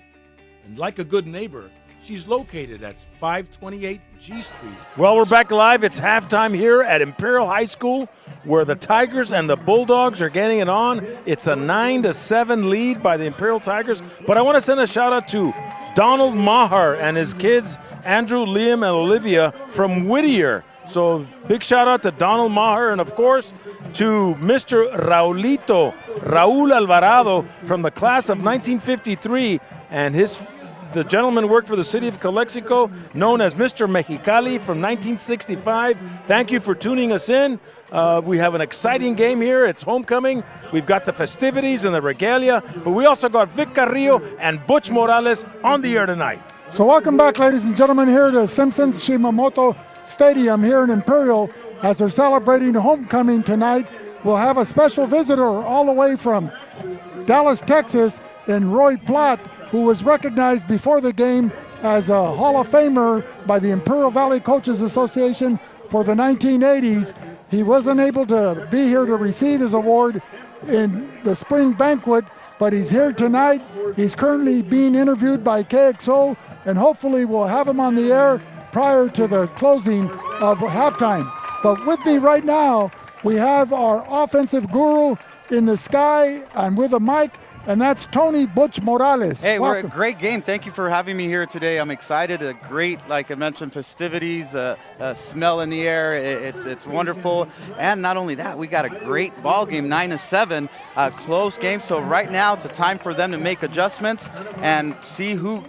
And like a good neighbor, she's located at 528 G Street. Well, we're back live. It's halftime here at Imperial High School, where the Tigers and the Bulldogs are getting it on. It's a 9-7 lead by the Imperial Tigers. But I want to send a shout out to Donald Maher and his kids, Andrew, Liam, and Olivia from Whittier. So big shout out to Donald Maher, and of course to Mr. Raul Alvarado from the class of 1953, and the gentleman worked for the city of Calexico, known as Mr. Mexicali from 1965. Thank you for tuning us in. We have an exciting game here. It's homecoming. We've got the festivities and the regalia, but we also got Vic Carrillo and Butch Morales on the air tonight. So welcome back, ladies and gentlemen, here to Simpson's Shimamoto Stadium here in Imperial as they're celebrating homecoming tonight. We'll have a special visitor all the way from Dallas, Texas, in Roy Platt, who was recognized before the game as a Hall of Famer by the Imperial Valley Coaches Association for the 1980s. He wasn't able to be here to receive his award in the spring banquet, but he's here tonight. He's currently being interviewed by KXO, and hopefully we'll have him on the air prior to the closing of halftime. But with me right now, we have our offensive guru in the sky and with a mic, and that's Tony Butch Morales. Hey, welcome. we're a great game. Thank you for having me here today. I'm excited. A great, like I mentioned, festivities, smell in the air. It's wonderful. And not only that, we got a great ball game, 9-7, close game. So right now, it's a time for them to make adjustments and see who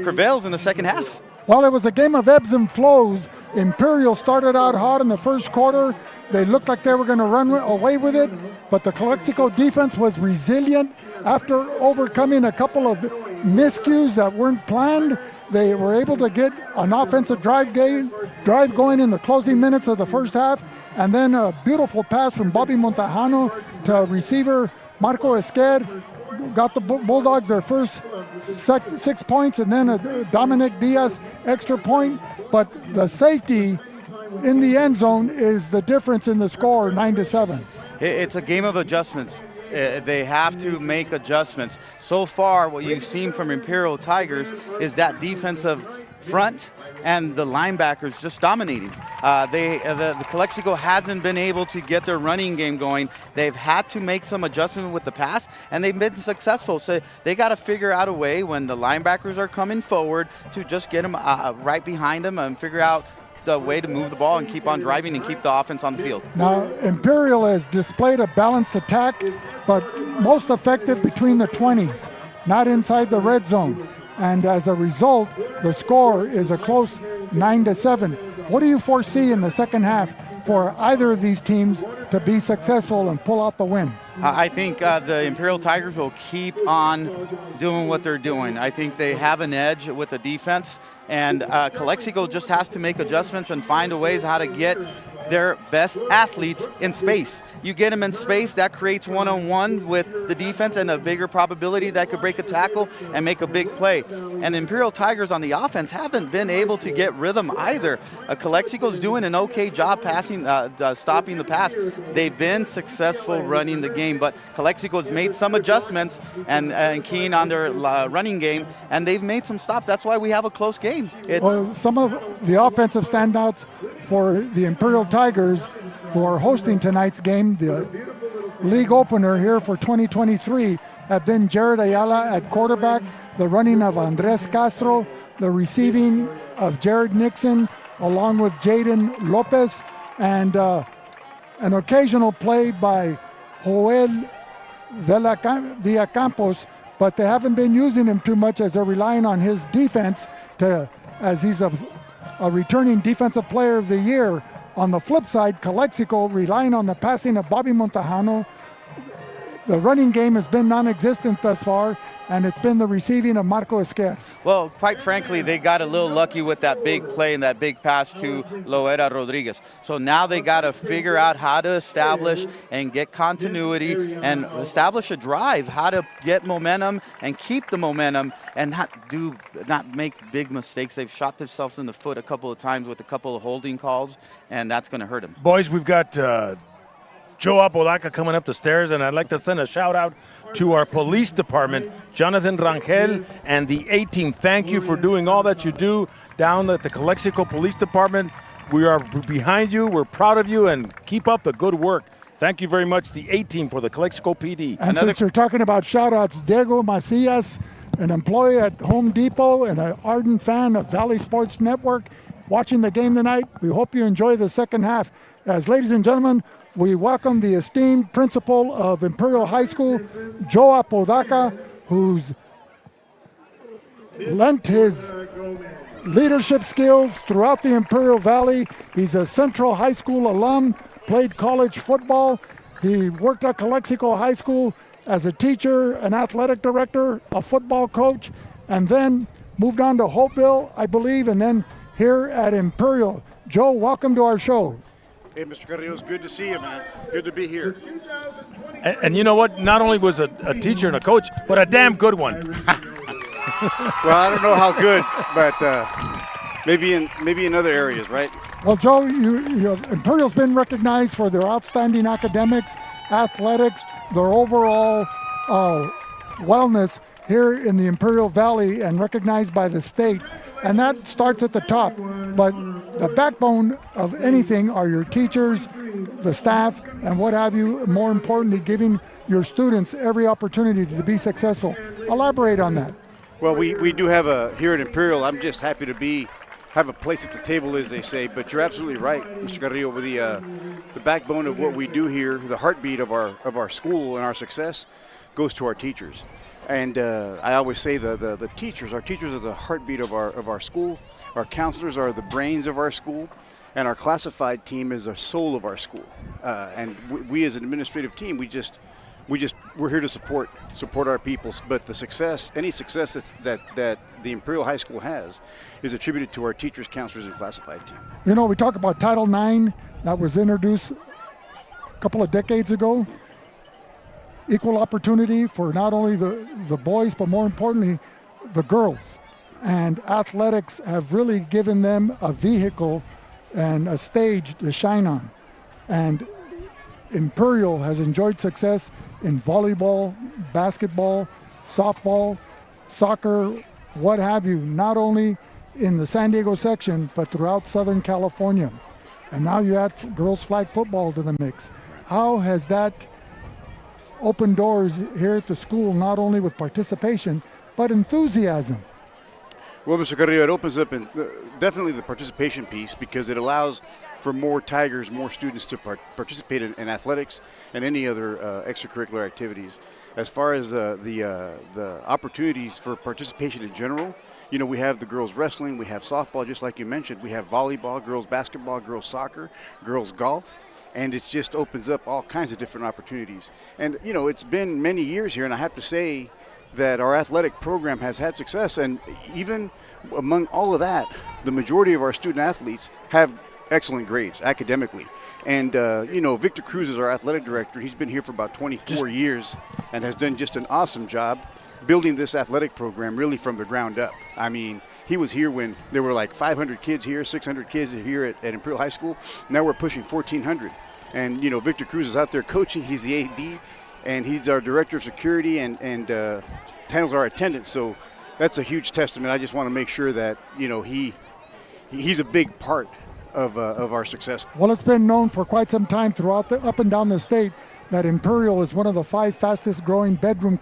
prevails in the second half. Well, it was a game of ebbs and flows. Imperial started out hot in the first quarter. They looked like they were going to run away with it, but the Calexico defense was resilient. After overcoming a couple of miscues that weren't planned, they were able to get an offensive drive going in the closing minutes of the first half, and then a beautiful pass from Bobby Montejano to receiver Marco Esquer got the Bulldogs their first 6 points, and then a Dominic Diaz extra point. But the safety in the end zone is the difference in the score, 9-7. It's a game of adjustments. They have to make adjustments. So far, what you've seen from Imperial Tigers is that defensive front and the linebackers just dominating. The Calexico hasn't been able to get their running game going. They've had to make some adjustment with the pass, and they've been successful. So they got to figure out a way when the linebackers are coming forward to just get them right behind them and figure out the way to move the ball and keep on driving and keep the offense on the field. Now, Imperial has displayed a balanced attack, but most effective between the 20s, not inside the red zone. And as a result, the score is a close 9-7. What do you foresee in the second half for either of these teams to be successful and pull out the win? I think the Imperial Tigers will keep on doing what they're doing. I think they have an edge with the defense, and Calexico just has to make adjustments and find ways how to get their best athletes in space. You get them in space, that creates one-on-one with the defense and a bigger probability that could break a tackle and make a big play. And the Imperial Tigers on the offense haven't been able to get rhythm either. Calexico's doing an okay job passing, stopping the pass. They've been successful running the game, but Calexico's made some adjustments and keying on their running game, and they've made some stops. That's why we have a close game. Well, some of the offensive standouts for the Imperial Tigers, who are hosting tonight's game, the league opener here for 2023, have been Jared Ayala at quarterback, the running of Andres Castro, the receiving of Jared Nixon, along with Jaden Lopez, and an occasional play by Joel Villacampos, but they haven't been using him too much as they're relying on his defense as he's a returning defensive player of the year. On the flip side, Calexico relying on the passing of Bobby Montejano. The running game has been non-existent thus far, and it's been the receiving of Marco Esquer. Well, quite frankly, they got a little lucky with that big play and that big pass to Loera Rodriguez. So now they got to figure out how to establish and get continuity and establish a drive, how to get momentum and keep the momentum and not make big mistakes. They've shot themselves in the foot a couple of times with a couple of holding calls, and that's going to hurt them. Boys, we've got Joe Apodaca coming up the stairs, and I'd like to send a shout out to our police department, Jonathan Rangel and the A-Team. Thank you for doing all that you do down at the Calexico Police Department. We are behind you, we're proud of you, and keep up the good work. Thank you very much, the A-Team for the Calexico PD. And since you're talking about shout outs, Diego Macias, an employee at Home Depot and an ardent fan of Valley Sports Network, watching the game tonight. We hope you enjoy the second half. As ladies and gentlemen, we welcome the esteemed principal of Imperial High School, Joe Apodaca, who's lent his leadership skills throughout the Imperial Valley. He's a Central High School alum, played college football. He worked at Calexico High School as a teacher, an athletic director, a football coach, and then moved on to Hopeville, I believe, and then here at Imperial. Joe, welcome to our show. Hey, Mr. Carrillo, it's good to see you, man. Good to be here. And you know what? Not only was a teacher and a coach, but a damn good one. Well, I don't know how good, but maybe in other areas, right? Well, Joe, Imperial's been recognized for their outstanding academics, athletics, their overall wellness here in the Imperial Valley and recognized by the state. And that starts at the top. But the backbone of anything are your teachers, the staff, and what have you. More importantly, giving your students every opportunity to be successful. Elaborate on that. Well, we do have here at Imperial, I'm just happy to have a place at the table, as they say. But you're absolutely right, Mr. Carrillo. With the backbone of what we do here, the heartbeat of our school and our success goes to our teachers. And I always say the teachers, our teachers are the heartbeat of our school. Our counselors are the brains of our school, and our classified team is the soul of our school. And we as an administrative team, we're here to support our people. But the success, any success that the Imperial High School has, is attributed to our teachers, counselors, and classified team. You know, we talk about Title IX that was introduced a couple of decades ago. equal opportunity for not only the boys, but more importantly, the girls. And athletics have really given them a vehicle and a stage to shine on. And Imperial has enjoyed success in volleyball, basketball, softball, soccer, what have you, not only in the San Diego section, but throughout Southern California. And now you add girls flag football to the mix. How has that opened doors here at the school, not only with participation, but enthusiasm? Well, Mr. Carrillo, it opens up definitely the participation piece, because it allows for more Tigers, more students to participate in athletics and any other extracurricular activities. As far as the opportunities for participation in general, you know, we have the girls wrestling, we have softball, just like you mentioned, we have volleyball, girls basketball, girls soccer, girls golf, and it just opens up all kinds of different opportunities. And, you know, it's been many years here, and I have to say that our athletic program has had success, and even among all of that, the majority of our student athletes have excellent grades academically. And, you know, Victor Cruz is our athletic director. He's been here for about 24 years and has done just an awesome job building this athletic program really from the ground up. I mean, he was here when there were like 500 kids here, 600 kids here at Imperial High School. Now we're pushing 1,400. And, you know, Victor Cruz is out there coaching. He's the AD, and he's our director of security and handles our attendance. So that's a huge testament. I just want to make sure that, you know, he's a big part of our success. Well, it's been known for quite some time throughout up and down the state that Imperial is one of the 5 fastest growing bedroom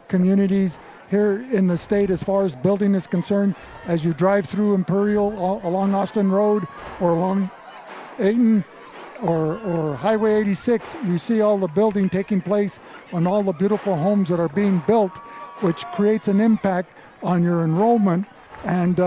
communities here in the state as far as building is concerned. As you drive through Imperial along Austin Road or along Ayton or Highway 86, you see all the building taking place on all the beautiful homes that are being built, which creates an impact on your enrollment and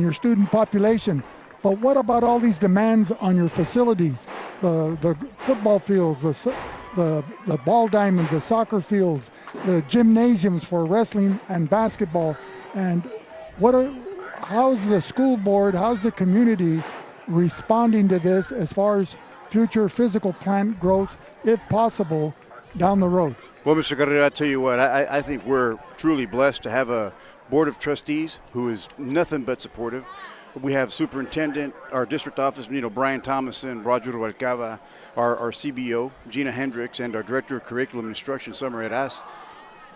your student population. But what about all these demands on your facilities? The football fields, the ball diamonds, the soccer fields, the gymnasiums for wrestling and basketball. And how's the school board, how's the community responding to this as far as future physical plant growth, if possible, down the road? Well, Mr. Carrillo, I tell you what, I think we're truly blessed to have a board of trustees who is nothing but supportive. We have superintendent, our district office, you know, Brian Thomason, Roger Rubalcaba, our CBO, Gina Hendricks, and our director of curriculum and instruction, Summer Eras.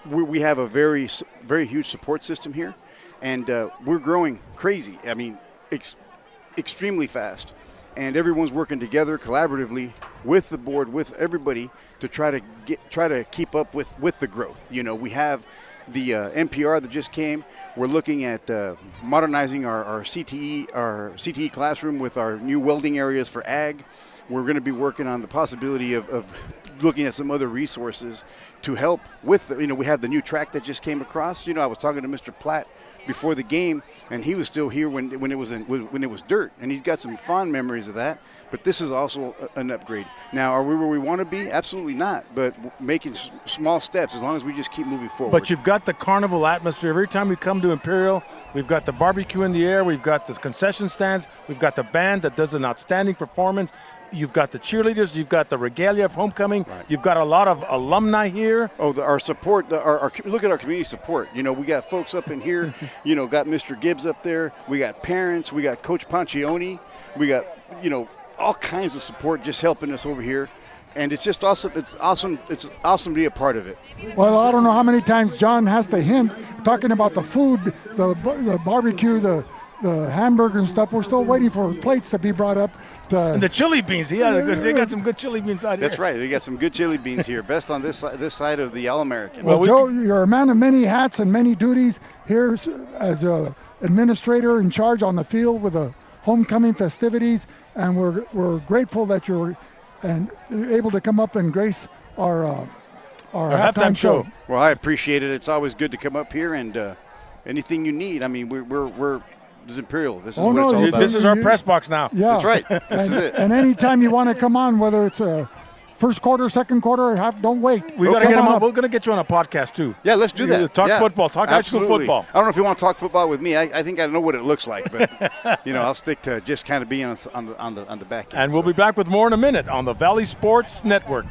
We have a very, very huge support system here, and we're growing crazy. I mean, extremely fast. And everyone's working together collaboratively with the board, with everybody, to try to keep up with the growth. You know, we have the NPR that just came. We're looking at modernizing our CTE classroom with our new welding areas for ag. We're going to be working on the possibility of looking at some other resources to help with, you know, we have the new track that just came across. You know, I was talking to Mr. Platt before the game, and he was still here when it was dirt, and he's got some fond memories of that. But this is also an upgrade. Now, are we where we want to be? Absolutely not. But making small steps, as long as we just keep moving forward. But you've got the carnival atmosphere. Every time we come to Imperial, we've got the barbecue in the air, we've got the concession stands, we've got the band that does an outstanding performance. You've got the cheerleaders, you've got the regalia of homecoming, right. You've got a lot of alumni here. Oh, our support, look at our community support. You know, we got folks up in here, you know, got Mr. Gibbs up there, we got parents, we got Coach Pancioni, we got, you know, all kinds of support just helping us over here. And it's just awesome. It's awesome to be a part of it. Well, I don't know how many times John has to hint, talking about the food, the barbecue, the hamburger and stuff. We're still waiting for plates to be brought up. And the chili beans. Yeah, they got some good chili beans out here. That's right. They got some good chili beans here. Best on this side of the All-American. Well, Joe, you're a man of many hats and many duties here as an administrator in charge on the field with the homecoming festivities, and we're grateful that you're able to come up and grace our halftime show. Well, I appreciate it. It's always good to come up here, and anything you need. I mean, we're this is Imperial. This is what it's all about. This is our press box now. Yeah, that's right. This is it. And anytime you want to come on, whether it's first quarter, second quarter, don't wait. We're going to get you on a podcast too. Yeah, let's do that. Talk football. Talk high school football. I don't know if you want to talk football with me. I think I know what it looks like, but you know, I'll stick to just kind of being on the back end. And we'll be back with more in a minute on the Valley Sports Network.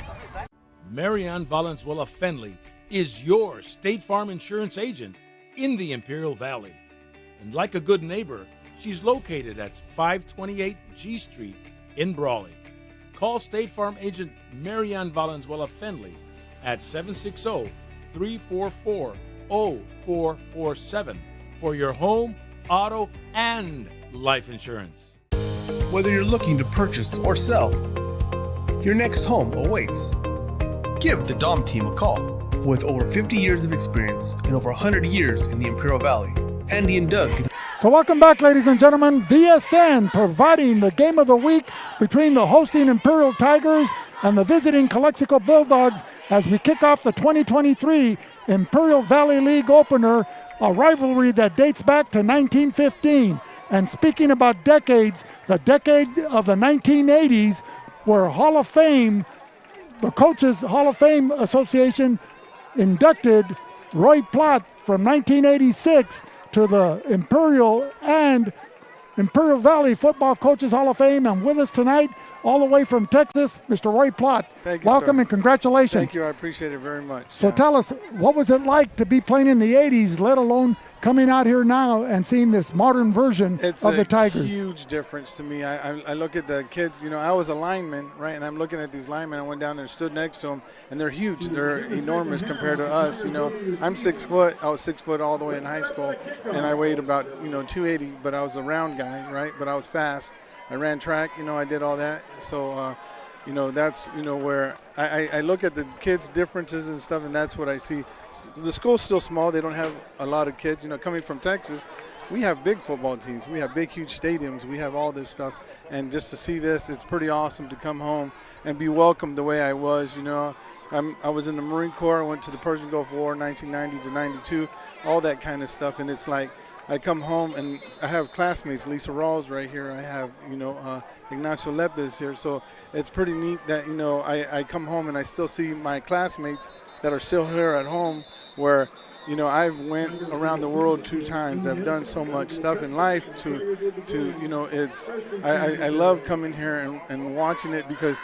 Marianne Valenzuela Fenley is your State Farm insurance agent in the Imperial Valley. And like a good neighbor, she's located at 528 G Street in Brawley. Call State Farm agent Marianne Valenzuela Fenley at 760-344-0447 for your home, auto, and life insurance. Whether you're looking to purchase or sell, your next home awaits. Give the Dom team a call. With over 50 years of experience and over 100 years in the Imperial Valley, Andy and Doug can... So welcome back, ladies and gentlemen. VSN providing the game of the week between the hosting Imperial Tigers and the visiting Calexico Bulldogs as we kick off the 2023 Imperial Valley League opener, a rivalry that dates back to 1915. And speaking about decades, the decade of the 1980s, where Hall of Fame, the Coaches Hall of Fame Association inducted Roy Plott from 1986 to the Imperial and Imperial Valley Football Coaches Hall of Fame. And with us tonight, all the way from Texas, Mr. Roy Plott. Thank you, welcome, sir. and congratulations. Thank you. I appreciate it very much. So tell us, what was it like to be playing in the 80s, let alone coming out here now and seeing this modern version of the Tigers? It's a huge difference to me. I look at the kids, you know, I was a lineman, right, and I'm looking at these linemen. I went down there and stood next to them, and they're huge. They're enormous compared to us, you know. I'm 6 foot. I was 6 foot all the way in high school, and I weighed about, 280, but I was a round guy, right, but I was fast. I ran track, I did all that. So, that's, where I look at the kids' differences and stuff, and that's what I see. The school's still small. They don't have a lot of kids. Coming from Texas, we have big football teams. We have big, huge stadiums. We have all this stuff. And just to see this, it's pretty awesome to come home and be welcomed the way I was, I was in the Marine Corps. I went to the Persian Gulf War, 1990 to 92, all that kind of stuff. And it's like, I come home and I have classmates, Lisa Rawls right here. I have, Ignacio Lepes here. So it's pretty neat that, I come home and I still see my classmates that are still here at home where, I've went around the world 2 times. I've done so much stuff in life I love coming here and watching it because,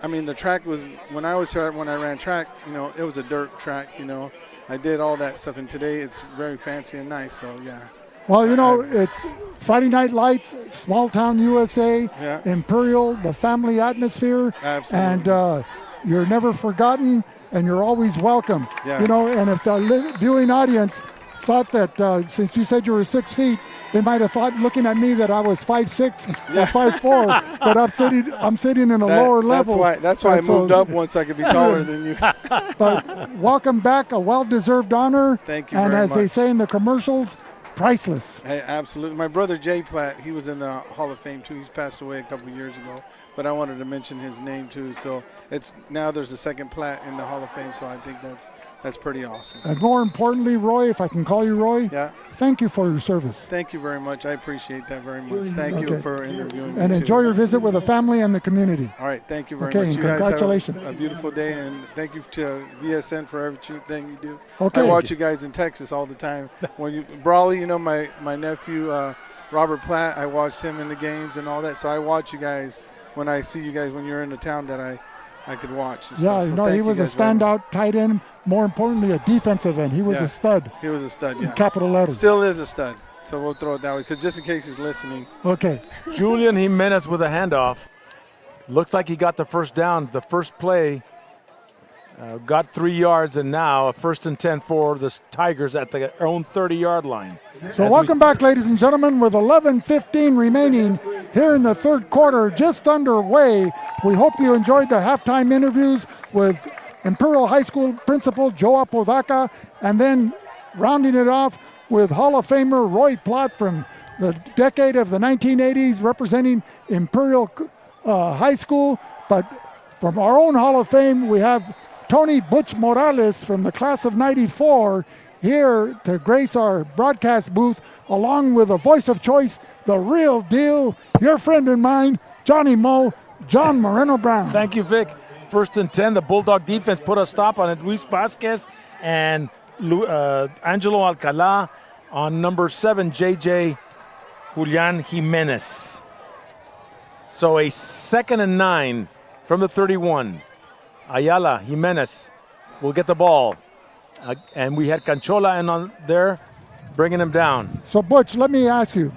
the track was, when I was here, when I ran track, it was a dirt track, I did all that stuff. And today it's very fancy and nice. So, yeah. Well, it's Friday Night Lights, Small Town USA, Imperial, the family atmosphere. Absolutely. And you're never forgotten, and you're always welcome. Yeah. And if the viewing audience thought that since you said you were 6 feet, they might have thought, looking at me, that I was 5'6" or 5'4", but I'm sitting in a lower level. That's why I moved up once I could be taller than you. But welcome back, a well-deserved honor. Thank you and very as much. they say in the commercials, priceless. Hey, absolutely. My brother Jay Platt, he was in the Hall of Fame too. He's passed away a couple of years ago, but I wanted to mention his name too. So now there's a second Platt in the Hall of Fame, so I think that's pretty awesome. And more importantly, Roy, if I can call you Roy, thank you for your service. Thank you very much. I appreciate that very much. Thank you for interviewing me. And enjoy too. your visit with the family and the community. All right, thank you very Okay, much. and You guys congratulations. have a beautiful day, and thank you to VSN for everything you do. Okay. I watch you guys in Texas all the time. When Brawley, my nephew Robert Platt, I watched him in the games and all that. So I watch you guys when I see you guys when you're in the town that I could watch. And stuff. So he was a standout tight end. More importantly, a defensive end. He was a stud. He was a stud, in capital letters. Still is a stud. So we'll throw it that way, because just in case he's listening. Okay. Julian Jimenez with a handoff. Looks like he got the first down. The first play got 3 yards, and now a 1st and 10 for the Tigers at their own 30-yard line. So welcome back, ladies and gentlemen, with 11:15 remaining here in the third quarter, just underway. We hope you enjoyed the halftime interviews with Imperial High School Principal Joe Apodaca, and then rounding it off with Hall of Famer Roy Plott from the decade of the 1980s, representing Imperial High School. But from our own Hall of Fame, we have Tony Butch Morales from the class of 94 here to grace our broadcast booth, along with a voice of choice, the real deal, your friend and mine, Johnny Mo, John Moreno Brown. Thank you, Vic. 1st and 10, the Bulldog defense put a stop on it. Luis Vasquez and Angelo Alcala on number 7, JJ Julian Jimenez. So a 2nd and 9 from the 31. Ayala, Jimenez will get the ball. And we had Canchola in on there, bringing him down. So, Butch, let me ask you,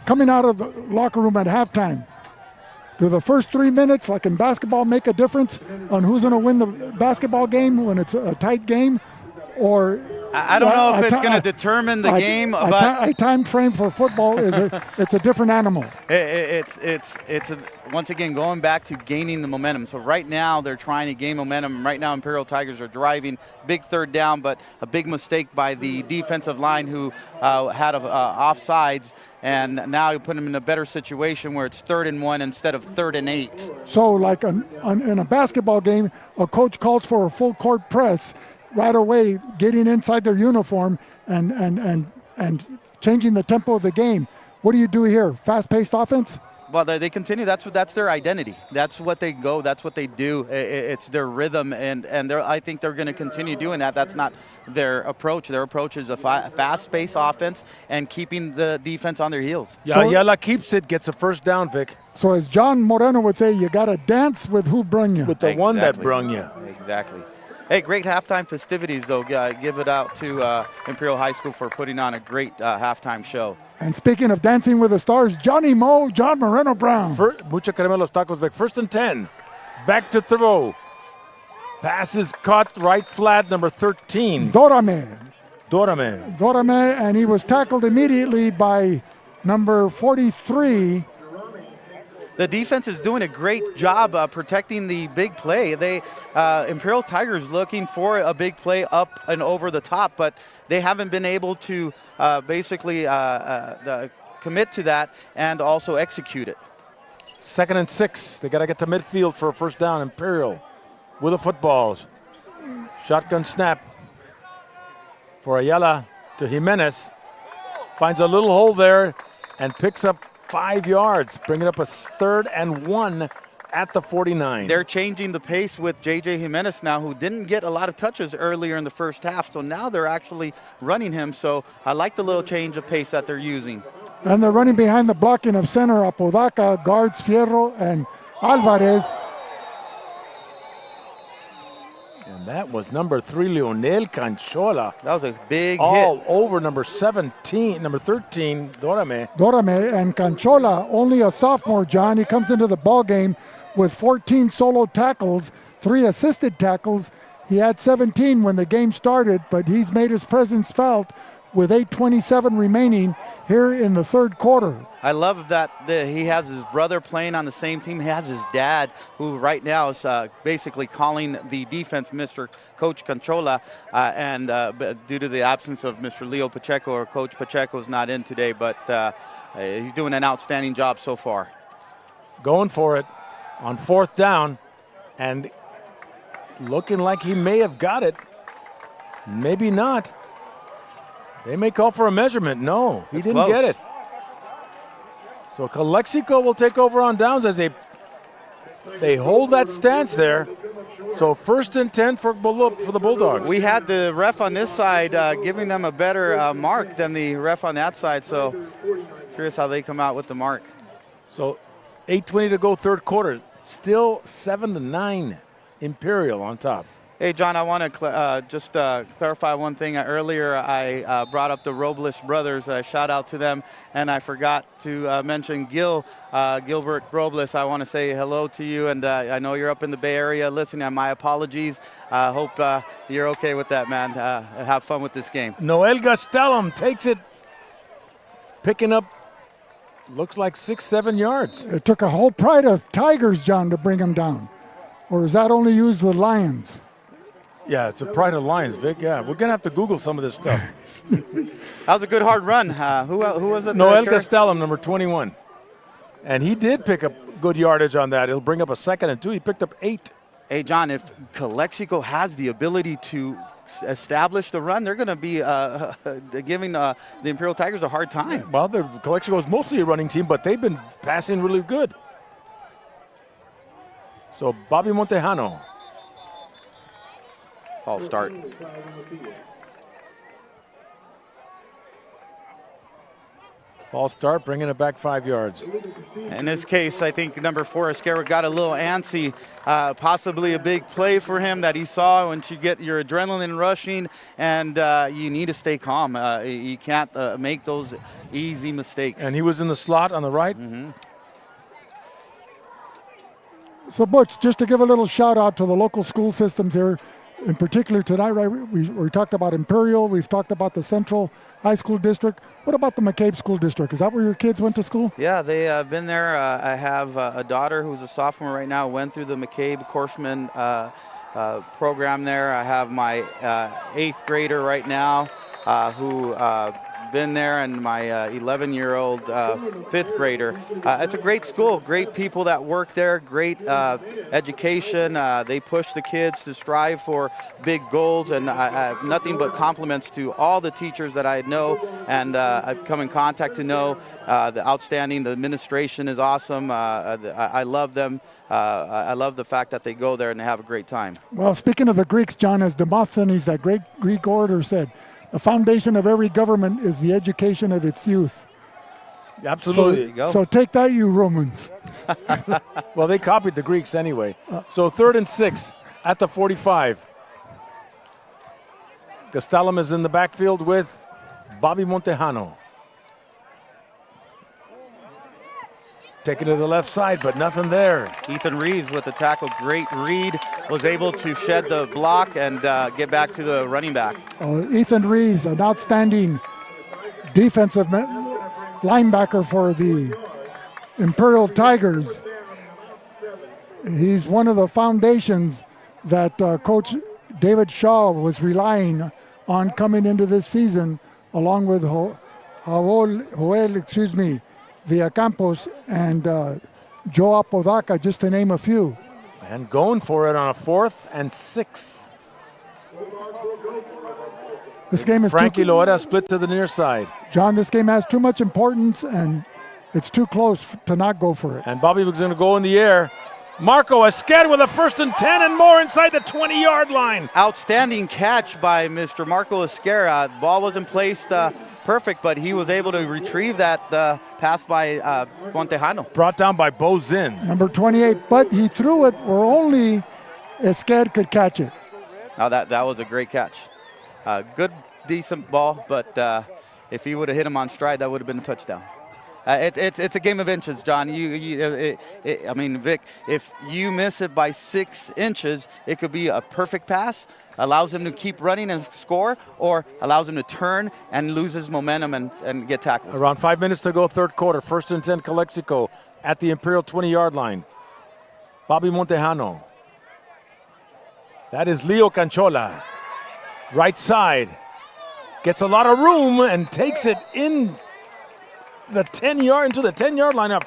coming out of the locker room at halftime, do the first 3 minutes, like in basketball, make a difference on who's going to win the basketball game when it's a tight game? Or I don't know if it's going to determine the game. A time frame for football it's a different animal. It's once again going back to gaining the momentum. So right now they're trying to gain momentum. Right now Imperial Tigers are driving, big third down, but a big mistake by the defensive line who had offsides. And now you put them in a better situation where it's 3rd and 1 instead of 3rd and 8. So like in a basketball game, a coach calls for a full court press right away, getting inside their uniform and changing the tempo of the game. What do you do here? Fast-paced offense? Well, they continue. That's their identity. That's what they go. That's what they do. It's their rhythm, and I think they're going to continue doing that. That's not their approach. Their approach is a fast-paced offense and keeping the defense on their heels. Ayala keeps it, gets a first down, Vic. So as John Moreno would say, you got to dance with who brung you. With the one that brung you. Exactly. Hey, great halftime festivities, though. Give it out to Imperial High School for putting on a great halftime show. And speaking of Dancing with the Stars, Johnny Mo, John Moreno Brown. Mucha caramelos tacos, Vic. 1st and 10. Back to throw. Pass is caught right flat, number 13. Dorame, and he was tackled immediately by number 43. The defense is doing a great job protecting the big play. Imperial Tigers looking for a big play up and over the top, but they haven't been able to basically commit to that and also execute it. 2nd and 6. They got to get to midfield for a first down. Imperial with the footballs. Shotgun snap for Ayala to Jimenez. Finds a little hole there and picks up 5 yards, bringing up a 3rd and 1 at the 49. They're changing the pace with J.J. Jimenez now, who didn't get a lot of touches earlier in the first half. So now they're actually running him. So I like the little change of pace that they're using. And they're running behind the blocking of center Apodaca, guards Fierro and Alvarez. And that was number 3, Leonel Canchola. That was a big all hit. Over number 13, Dorame. Dorame and Canchola, only a sophomore, John. He comes into the ball game with 14 solo tackles, 3 assisted tackles. He had 17 when the game started, but he's made his presence felt with 8:27 remaining here in the third quarter. I love that he has his brother playing on the same team. He has his dad, who right now is basically calling the defense Mr. Coach Canchola, and due to the absence of Mr. Leo Pacheco, or Coach Pacheco is not in today, but he's doing an outstanding job so far. Going for it on 4th down, and looking like he may have got it. Maybe not. They may call for a measurement. No, he didn't get it. So Calexico will take over on downs as they hold that stance there. So 1st and 10 for the Bulldogs. We had the ref on this side giving them a better mark than the ref on that side. So curious how they come out with the mark. So 8:20 to go, third quarter. Still 7-9 Imperial on top. Hey, John, I want to just clarify one thing. Earlier, I brought up the Robles brothers. Shout out to them. And I forgot to mention Gilbert Robles. I want to say hello to you. And I know you're up in the Bay Area listening. My apologies. I hope you're okay with that, man. Have fun with this game. Noel Gastelum takes it. Picking up, looks like 6-7 yards. It took a whole pride of Tigers, John, to bring him down. Or is that only used with Lions? Yeah, it's a pride of Lions, Vic. Yeah, we're going to have to Google some of this stuff. That was a good hard run. Who was it? Noel Gastelum, number 21. And he did pick up good yardage on that. He'll bring up a 2nd and 2. He picked up 8. Hey, John, if Calexico has the ability to establish the run, they're going to be giving the Imperial Tigers a hard time. Well, Calexico is mostly a running team, but they've been passing really good. So Bobby Montejano. False start. False start, bringing it back 5 yards. In this case, I think number 4, Esquerra, got a little antsy. Possibly a big play for him that he saw when you get your adrenaline rushing, and you need to stay calm. You can't make those easy mistakes. And he was in the slot on the right. So, Butch, just to give a little shout out to the local school systems here, in particular tonight, right? We talked about Imperial, we've talked about the Central High School District. What about the McCabe School District? Is that where your kids went to school? Yeah, they have been there. I have a daughter who's a sophomore right now, went through the McCabe-Korfman program there. I have my 8th grader right now who been there, and my 11-year-old 5th grader. It's a great school, great people that work there, great education. They push the kids to strive for big goals, and I have nothing but compliments to all the teachers that I know, and I've come in contact to know the outstanding. The administration is awesome. I love them. I love the fact that they go there and they have a great time. Well, speaking of the Greeks, John, as Demosthenes, that great Greek orator, said, the foundation of every government is the education of its youth. Absolutely. So take that, you Romans. Well, they copied the Greeks anyway. So 3rd and 6 at the 45. Gastelum is in the backfield with Bobby Montejano. Taking to the left side, but nothing there. Ethan Reeves with the tackle. Great read. Was able to shed the block and get back to the running back. Ethan Reeves, an outstanding defensive linebacker for the Imperial Tigers. He's one of the foundations that Coach David Shaw was relying on coming into this season, along with Joel, Villacampos and Joe Apodaca, just to name a few. And going for it on a 4th and 6. This game is Frankie Loera split to the near side. John, this game has too much importance, and it's too close to not go for it. And Bobby was going to go in the air. Marco Esquer with a 1st and 10 and more inside the 20-yard line. Outstanding catch by Mr. Marco Esquer. The ball wasn't placed perfect, but he was able to retrieve that pass by Montejano. Brought down by Bo Zinn. Number 28, but he threw it where only Esquer could catch it. Now that was a great catch. Good, decent ball, but if he would have hit him on stride, that would have been a touchdown. It's a game of inches, John. I mean, Vic, if you miss it by 6 inches, it could be a perfect pass, allows him to keep running and score, or allows him to turn and lose his momentum and get tackled. Around 5 minutes to go, 3rd quarter. 1st and 10, Calexico at the Imperial 20-yard line. Bobby Montejano. That is Leo Canchola. Right side. Gets a lot of room and takes it in the 10-yard line up.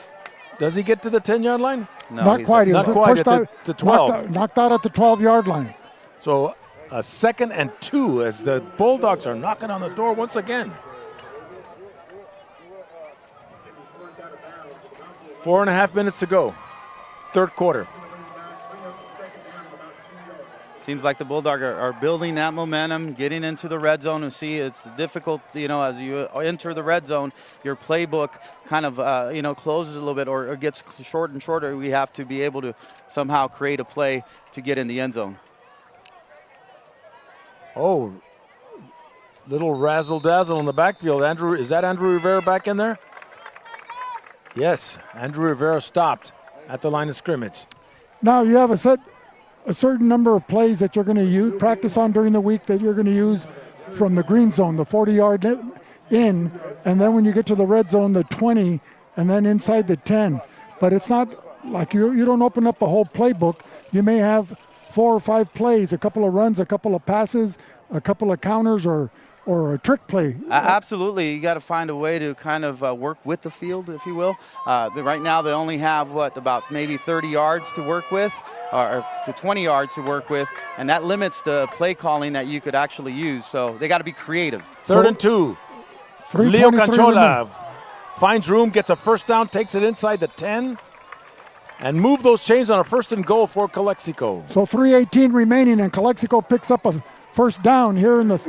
Does he get to the 10-yard line? No, not quite. Not quite at the 12. Knocked out at the 12-yard line. So a 2nd and 2 as the Bulldogs are knocking on the door once again. 4.5 minutes to go. 3rd quarter. Seems like the Bulldogs are building that momentum, getting into the red zone. And see, it's difficult, as you enter the red zone, your playbook kind of, closes a little bit or gets shorter and shorter. We have to be able to somehow create a play to get in the end zone. Oh, little razzle-dazzle in the backfield. Is that Andrew Rivera back in there? Yes, Andrew Rivera stopped at the line of scrimmage. Now you have a certain number of plays that you're going to practice on during the week that you're going to use from the green zone, the 40-yard in, and then when you get to the red zone, the 20, and then inside the 10. But it's not like you don't open up the whole playbook. You may have 4 or 5 plays, a couple of runs, a couple of passes, a couple of counters, or a trick play. Absolutely. You got to find a way to kind of work with the field, if you will. Right now they only have, about maybe 30 yards to work with, or to 20 yards to work with, and that limits the play calling that you could actually use. So they got to be creative. 3rd and 2. Leo Canchola finds room, gets a 1st down, takes it inside the 10, and move those chains on a 1st and goal for Calexico. So 3:18 remaining, and Calexico picks up a 1st down here in the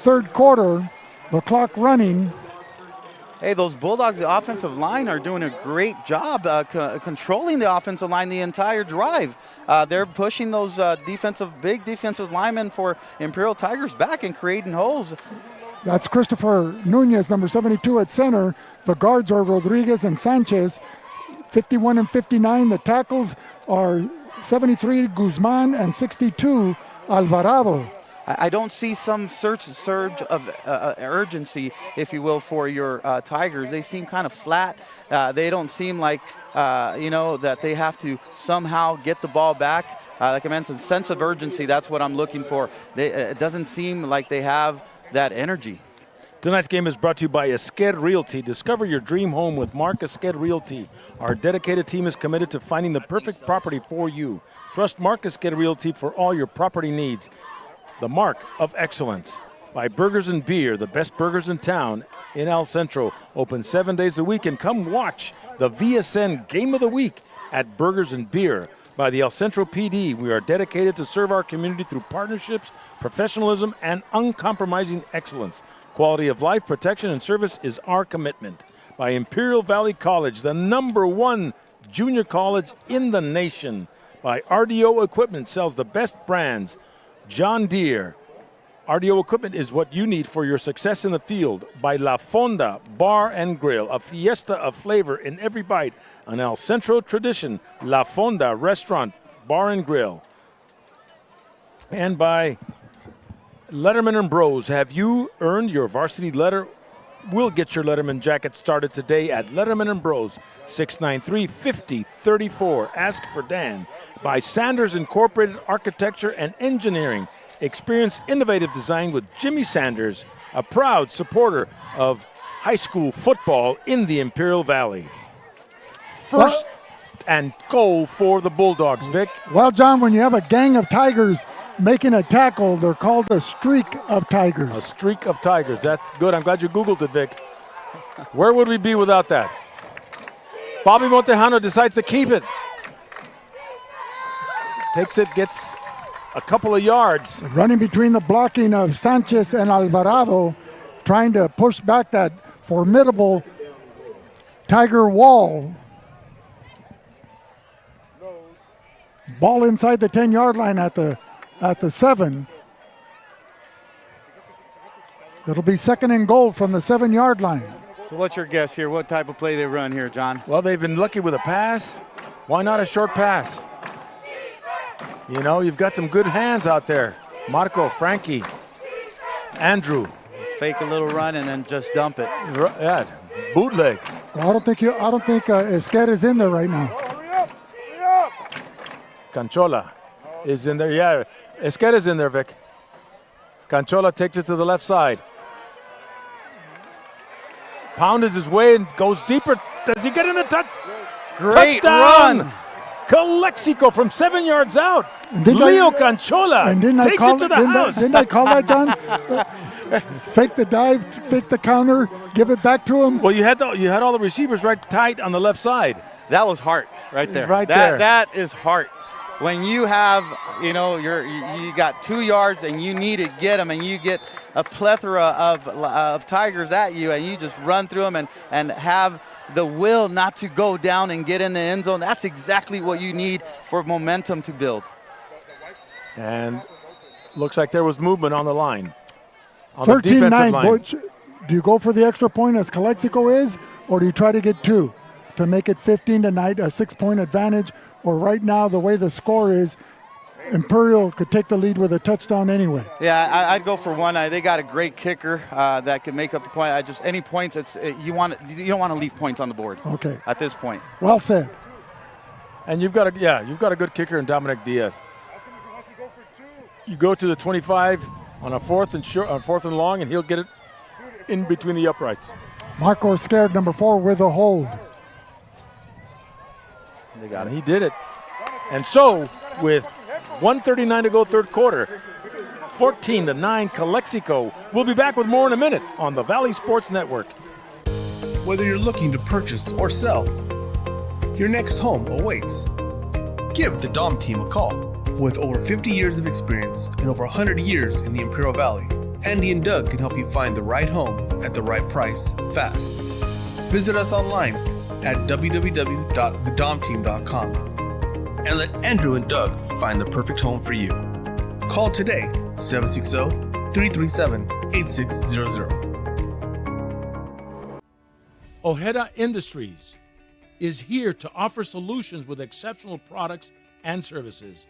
3rd quarter. The clock running. Hey, those Bulldogs, the offensive line, are doing a great job controlling the offensive line the entire drive. They're pushing those big defensive linemen for Imperial Tigers back and creating holes. That's Christopher Nunez, number 72 at center. The guards are Rodriguez and Sanchez, 51 and 59. The tackles are 73 Guzman and 62 Alvarado. I don't see some surge of urgency, if you will, for your Tigers. They seem kind of flat. They don't seem like, that they have to somehow get the ball back. Like I mentioned, sense of urgency, that's what I'm looking for. It doesn't seem like they have that energy. Tonight's game is brought to you by Esquer Realty. Discover your dream home with Mark Esquer Realty. Our dedicated team is committed to finding the perfect property for you. Trust Mark Esquer Realty for all your property needs. The Mark of Excellence. By Burgers and Beer, the best burgers in town in El Centro. Open 7 days a week, and come watch the VSN Game of the Week at Burgers and Beer. By the El Centro PD, we are dedicated to serve our community through partnerships, professionalism, and uncompromising excellence. Quality of life, protection, and service is our commitment. By Imperial Valley College, the #1 junior college in the nation. By RDO Equipment, sells the best brands. John Deere. RDO Equipment is what you need for your success in the field. By La Fonda Bar and Grill, a fiesta of flavor in every bite. An El Centro tradition, La Fonda Restaurant, Bar and Grill. And by Letterman and Bros. Have you earned your varsity letter? We'll get your Letterman jacket started today at Letterman and Bros, 693-5034. Ask for Dan. By Sanders Incorporated Architecture and Engineering. Experience innovative design with Jimmy Sanders, a proud supporter of high school football in the Imperial Valley. First and goal for the Bulldogs, Vic. Well, John, when you have a gang of Tigers making a tackle, they're called a streak of Tigers. A streak of Tigers. That's good. I'm glad you Googled it, Vic. Where would we be without that? Bobby Montejano decides to keep it. Takes it, gets a couple of yards. Running between the blocking of Sanchez and Alvarado, trying to push back that formidable Tiger wall. Ball inside the 10-yard line at the 7. It'll be second and goal from the 7-yard line. So what's your guess here? What type of play they run here, John? Well, they've been lucky with a pass. Why not a short pass? You know, you've got some good hands out there. Marco, Frankie, Andrew. Fake a little run and then just dump it. Yeah, bootleg. Well, I don't think Esquer is in there right now. Canchola is in there. Yeah, Esquer is in there, Vic. Canchola takes it to the left side. Pounds his way and goes deeper. Does he get in the Great touchdown? Run. Calexico from 7 yards out. Leo Canchola takes it to the house. Didn't I call that, John? Fake the dive, fake the counter, give it back to him. Well, you had all the receivers right tight on the left side. That was heart right there. There. That is heart. When you have, you got 2 yards and you need to get them, and you get a plethora of Tigers at you, and you just run through them and have the will not to go down and get in the end zone. That's exactly what you need for momentum to build. And looks like there was movement on the line. 13-9, Butch. Do you go for the extra point as Calexico is, or do you try to get 2 to make it 15 tonight, a 6-point advantage? Or right now, the way the score is, Imperial could take the lead with a touchdown anyway. Yeah, I'd go for 1. They got a great kicker that can make up the point. Any points, you don't want to leave points on the board. Okay. At this point. Well said. And you've got a good kicker in Dominic Diaz. You go to the 25 on a fourth and long, and he'll get it in between the uprights. Marco Esquer, number 4, with a hold. They got it. He did it. And so, with 1:39 to go, third quarter, 14-9, Calexico. We'll be back with more in a minute on the Valley Sports Network. Whether you're looking to purchase or sell, your next home awaits. Give the Dom team a call. With over 50 years of experience and over 100 years in the Imperial Valley, Andy and Doug can help you find the right home at the right price fast. Visit us online at www.thedomteam.com and let Andrew and Doug find the perfect home for you. Call today, 760-337-8600. Ojeda Industries is here to offer solutions with exceptional products and services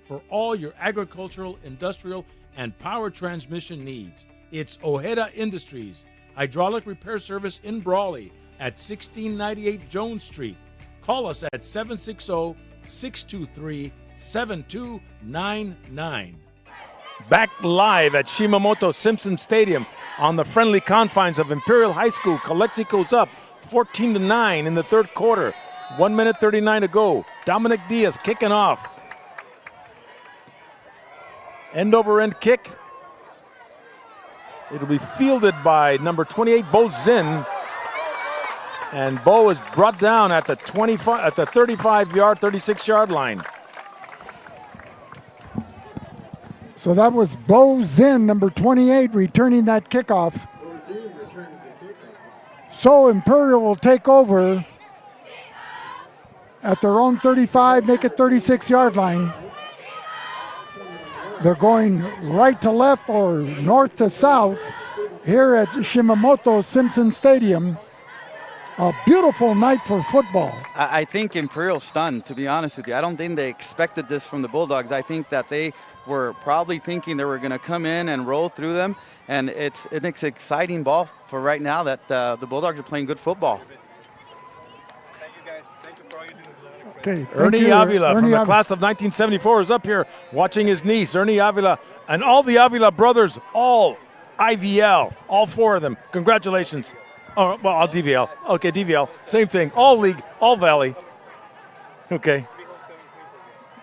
for all your agricultural, industrial, and power transmission needs. It's Ojeda Industries, hydraulic repair service in Brawley at 1698 Jones Street. Call us at 760-623-7299. Back live at Shimamoto-Simpson Stadium on the friendly confines of Imperial High School. Calexico's up 14-9 in the third quarter. 1 minute 39 to go. Dominic Diaz kicking off. End-over-end kick. It'll be fielded by number 28, Bo Zinn. And Bo is brought down at the 35-yard, 36-yard line. So that was Bo Zinn, number 28, returning that kickoff. So Imperial will take over at their own 35, make it 36-yard line. They're going right to left or north to south here at Shimamoto-Simpson Stadium. A beautiful night for football. I think Imperial's stunned, to be honest with you. I don't think they expected this from the Bulldogs. I think that they were probably thinking they were going to come in and roll through them. And it's an exciting ball for right now that the Bulldogs are playing good football. Okay, Ernie Avila from the class of 1974 is up here watching his niece, Ernie Avila, and all the Avila brothers, all IVL, all four of them. Congratulations. Oh, well, all DVL. Okay, DVL. Same thing. All league, all valley. Okay.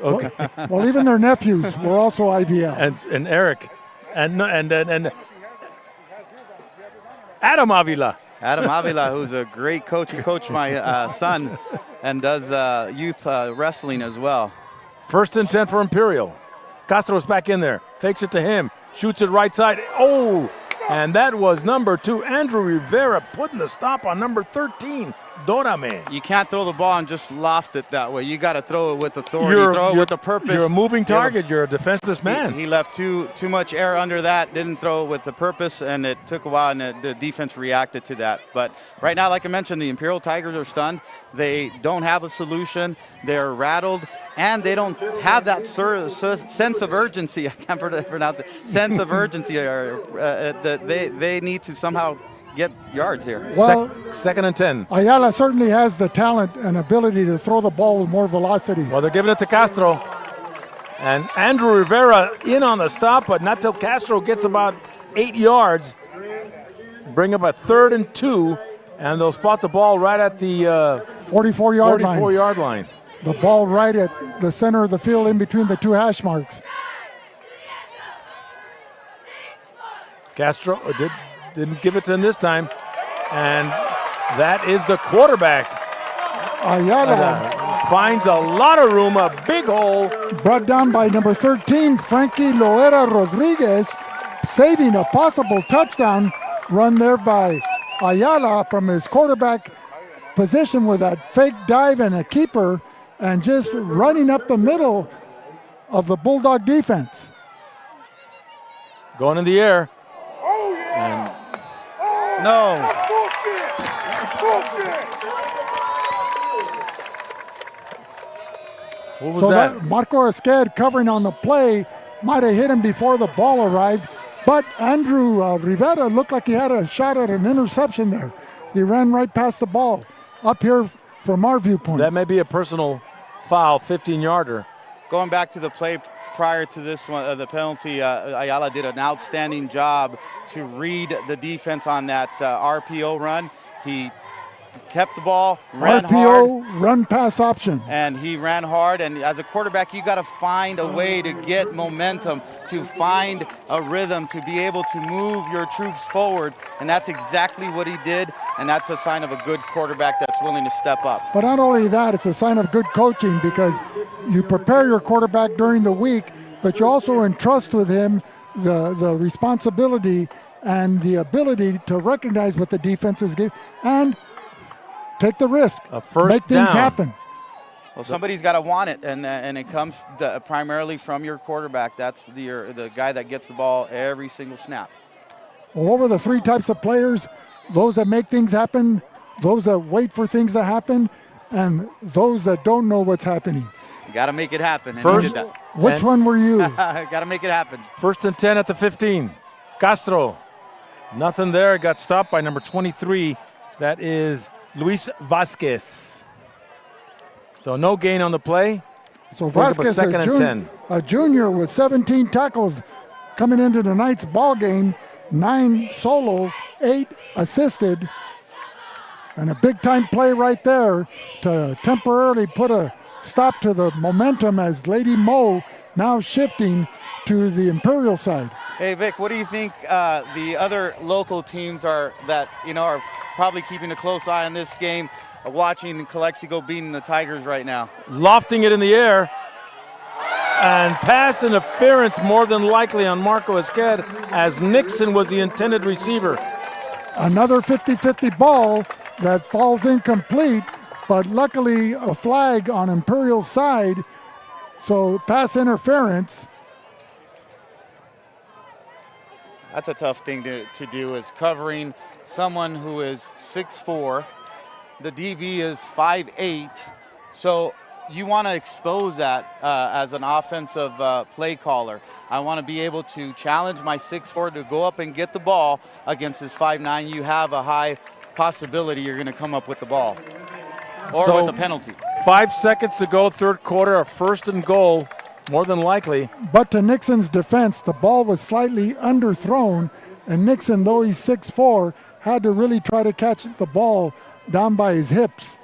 Okay. Well, even their nephews were also IVL. And Eric. And Adam Avila. Adam Avila, who's a great coach. He coached my son and does youth wrestling as well. 1st and 10 for Imperial. Castro's back in there. Fakes it to him. Shoots it right side. Oh! And that was number 2, Andrew Rivera, putting the stop on number 13, Dorame. You can't throw the ball and just loft it that way. You got to throw it with authority, throw it with a purpose. You're a moving target. You're a defenseless man. He left too much air under that, didn't throw it with a purpose, and it took a while, and the defense reacted to that. But right now, like I mentioned, the Imperial Tigers are stunned. They don't have a solution. They're rattled, and they don't have that sense of urgency. I can't pronounce it. Sense of urgency. They need to somehow get yards here. Well, 2nd and 10. Ayala certainly has the talent and ability to throw the ball with more velocity. Well, they're giving it to Castro. And Andrew Rivera in on the stop, but not till Castro gets about 8 yards. Bring up a 3rd and 2, and they'll spot the ball right at the 44-yard line. The ball right at the center of the field in between the 2 hash marks. Castro didn't give it to him this time. And that is the quarterback. Ayala finds a lot of room, a big hole. Brought down by number 13, Frankie Loera Rodriguez, saving a possible touchdown run there by Ayala from his quarterback position with that fake dive and a keeper, and just running up the middle of the Bulldog defense. Going in the air. And no. What was that? Marco Esqued covering on the play might have hit him before the ball arrived, but Andrew Rivera looked like he had a shot at an interception there. He ran right past the ball up here from our viewpoint. That may be a personal foul, 15-yarder. Going back to the play prior to this one, the penalty, Ayala did an outstanding job to read the defense on that RPO run. He kept the ball, ran RPO, hard. run pass option. And he ran hard, and as a quarterback, you got to find a way to get momentum, to find a rhythm, to be able to move your troops forward, and that's exactly what he did, and that's a sign of a good quarterback that's willing to step up. But not only that, it's a sign of good coaching, because you prepare your quarterback during the week, but you also entrust with him the responsibility and the ability to recognize what the defense is giving and take the risk, make things happen. Well, somebody's got to want it, and it comes primarily from your quarterback. That's the guy that gets the ball every single snap. Well, what were the three types of players? Those that make things happen, those that wait for things to happen, and those that don't know what's happening. You got to make it happen. First, which one were you? Got to make it happen. 1st and 10 at the 15. Castro. Nothing there. Got stopped by number 23. That is Luis Vasquez. So no gain on the play. So Vasquez, a junior with 17 tackles coming into tonight's ball game, 9 solo, 8 assisted, and a big-time play right there to temporarily put a stop to the momentum as Lady Mo now shifting to the Imperial side. Hey Vic, what do you think the other local teams are probably keeping a close eye on this game, watching Calexico beating the Tigers right now? Lofting it in the air, and pass interference more than likely on Marco Esqued, as Nixon was the intended receiver. Another 50-50 ball that falls incomplete, but luckily a flag on Imperial's side, so pass interference. That's a tough thing to do, is covering someone who is 6'4". The DB is 5'8". So you want to expose that as an offensive play caller. I want to be able to challenge my 6'4" to go up and get the ball against his 5'9". You have a high possibility you're going to come up with the ball or with a penalty. 5 seconds to go, third quarter, a 1st and goal. More than likely. But to Nixon's defense, the ball was slightly underthrown, and Nixon, though he's 6'4", had to really try to catch the ball down by his hips.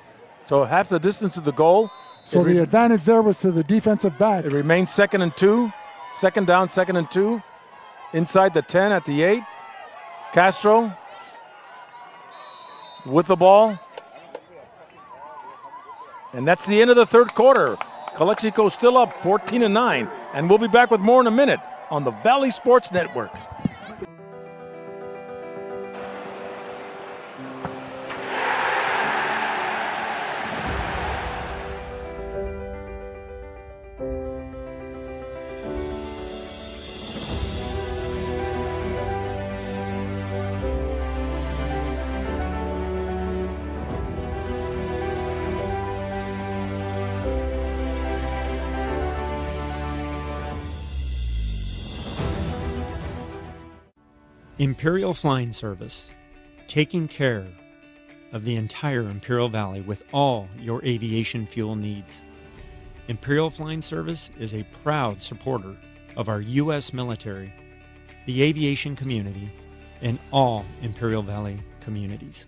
So half the distance to the goal. So the advantage there was to the defensive back. It remains 2nd and 2. 2nd down, 2nd and 2. Inside the 10 at the 8. Castro with the ball. And that's the end of the third quarter. Calexico still up 14-9, and we'll be back with more in a minute on the Valley Sports Network. Imperial Flying Service, taking care of the entire Imperial Valley with all your aviation fuel needs. Imperial Flying Service is a proud supporter of our U.S. military, the aviation community, and all Imperial Valley communities.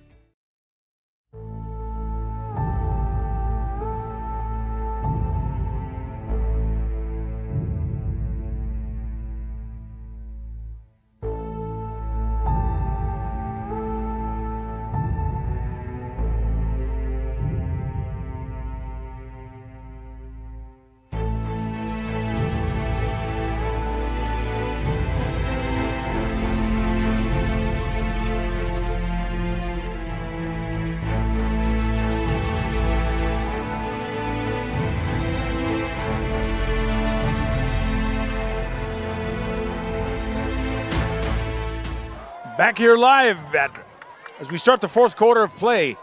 Back here live as we start the fourth quarter of play.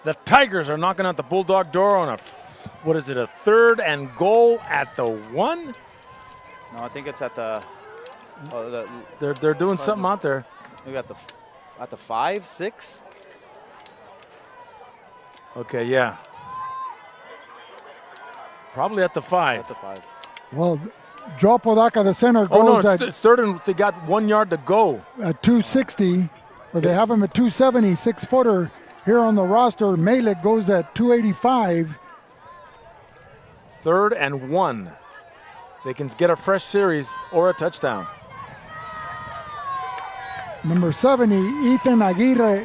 The Tigers are knocking out the Bulldog door on a 3rd and goal at the 1? No, I think it's at the. They're doing something out there. Maybe at the 5, 6. Okay, yeah. Probably at the 5. At the 5. Well, Joe Podaca, the center, goes at 3rd and they got 1 yard to go. At 260, or they have him at 270, 6-footer here on the roster. Malik goes at 285. 3rd and 1. They can get a fresh series or a touchdown. Number 70, Ethan Aguirre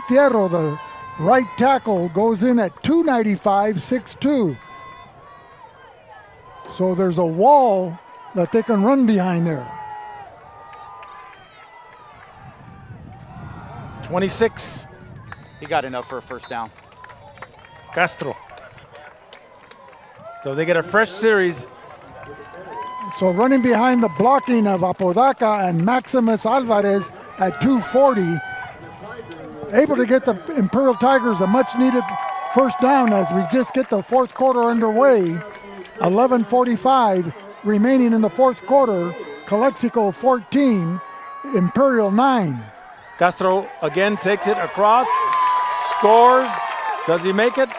Fierro, the right tackle, goes in at 295, 6'2". So there's a wall that they can run behind there. 26. He got enough for a first down. Castro. So they get a fresh series. So running behind the blocking of Apodaca and Maximus Alvarez at 240. Able to get the Imperial Tigers a much needed first down as we just get the fourth quarter underway. 11:45 remaining in the fourth quarter. Calexico 14, Imperial 9. Castro again takes it across, scores. Does he make it?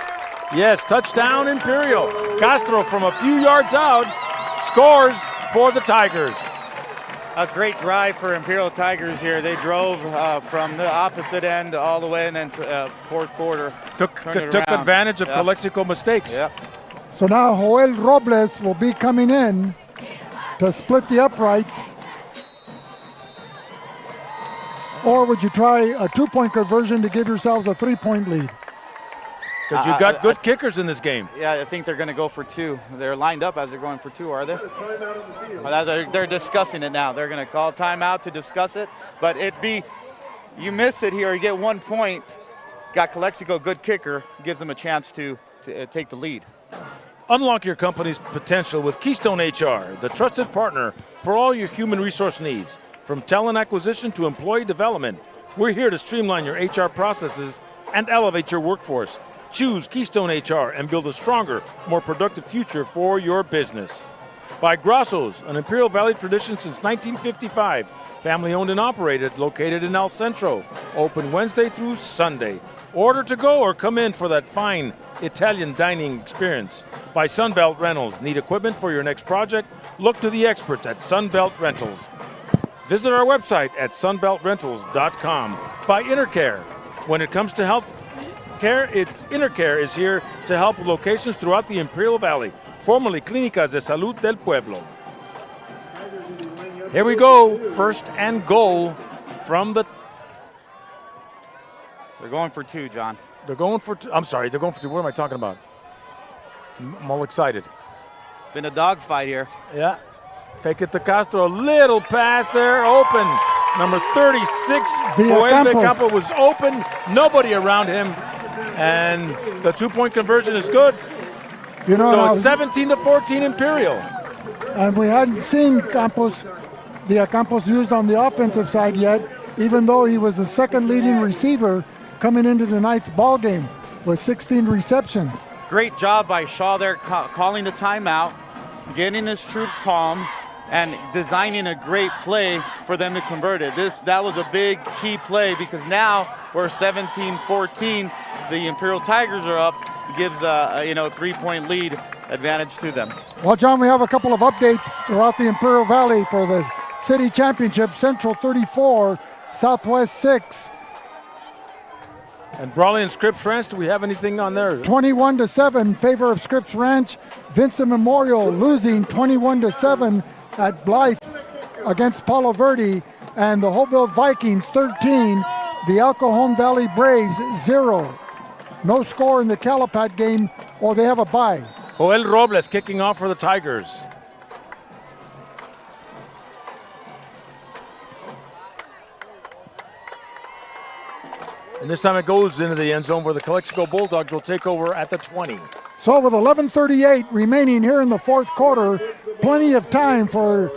Yes, touchdown Imperial. Castro from a few yards out scores for the Tigers. A great drive for Imperial Tigers here. They drove from the opposite end all the way, and then fourth quarter took advantage of Calexico mistakes. Yep. So now Joel Robles will be coming in to split the uprights. Or would you try a 2-point conversion to give yourselves a 3-point lead? Because you got good kickers in this game. Yeah, I think they're going to go for 2. They're lined up as they're going for 2, are they? Well, they're discussing it now. They're going to call timeout to discuss it. But you miss it here, you get 1 point. Got Calexico, good kicker, gives them a chance to take the lead. Unlock your company's potential with Keystone HR, the trusted partner for all your human resource needs. From talent acquisition to employee development, we're here to streamline your HR processes and elevate your workforce. Choose Keystone HR and build a stronger, more productive future for your business. By Grasso's, an Imperial Valley tradition since 1955. Family owned and operated, located in El Centro. Open Wednesday through Sunday. Order to go or come in for that fine Italian dining experience. By Sunbelt Rentals. Need equipment for your next project? Look to the experts at Sunbelt Rentals. Visit our website at sunbeltrentals.com. By Intercare. When it comes to health care, Intercare is here to help with locations throughout the Imperial Valley, formerly Clínicas de Salud del Pueblo. Here we go, first and goal from the... They're going for 2, John. They're going for 2. I'm sorry, they're going for 2. What am I talking about? I'm all excited. It's been a dogfight here. Yeah. Fake it to Castro. A little pass there, open. Number 36, Villacampo was open. Nobody around him. And the 2-point conversion is good. So it's 17-14 Imperial. And we hadn't seen Villacampos used on the offensive side yet, even though he was the second leading receiver coming into tonight's ball game with 16 receptions. Great job by Shaw there calling the timeout, getting his troops calm, and designing a great play for them to convert it. That was a big key play because now we're 17-14. The Imperial Tigers are up. Gives a 3-point lead advantage to them. Well, John, we have a couple of updates throughout the Imperial Valley for the city championship. Central 34, Southwest 6. And Brawley and Scripps Ranch, do we have anything on there? 21-7 favor of Scripps Ranch. Vincent Memorial losing 21-7 at Blythe against Palo Verde. And the Hopeville Vikings 13, the El Cajon Valley Braves 0. No score in the Calapat game, or they have a bye. Joel Robles kicking off for the Tigers. And this time it goes into the end zone where the Calexico Bulldogs will take over at the 20. So with 11:38 remaining here in the fourth quarter, plenty of time for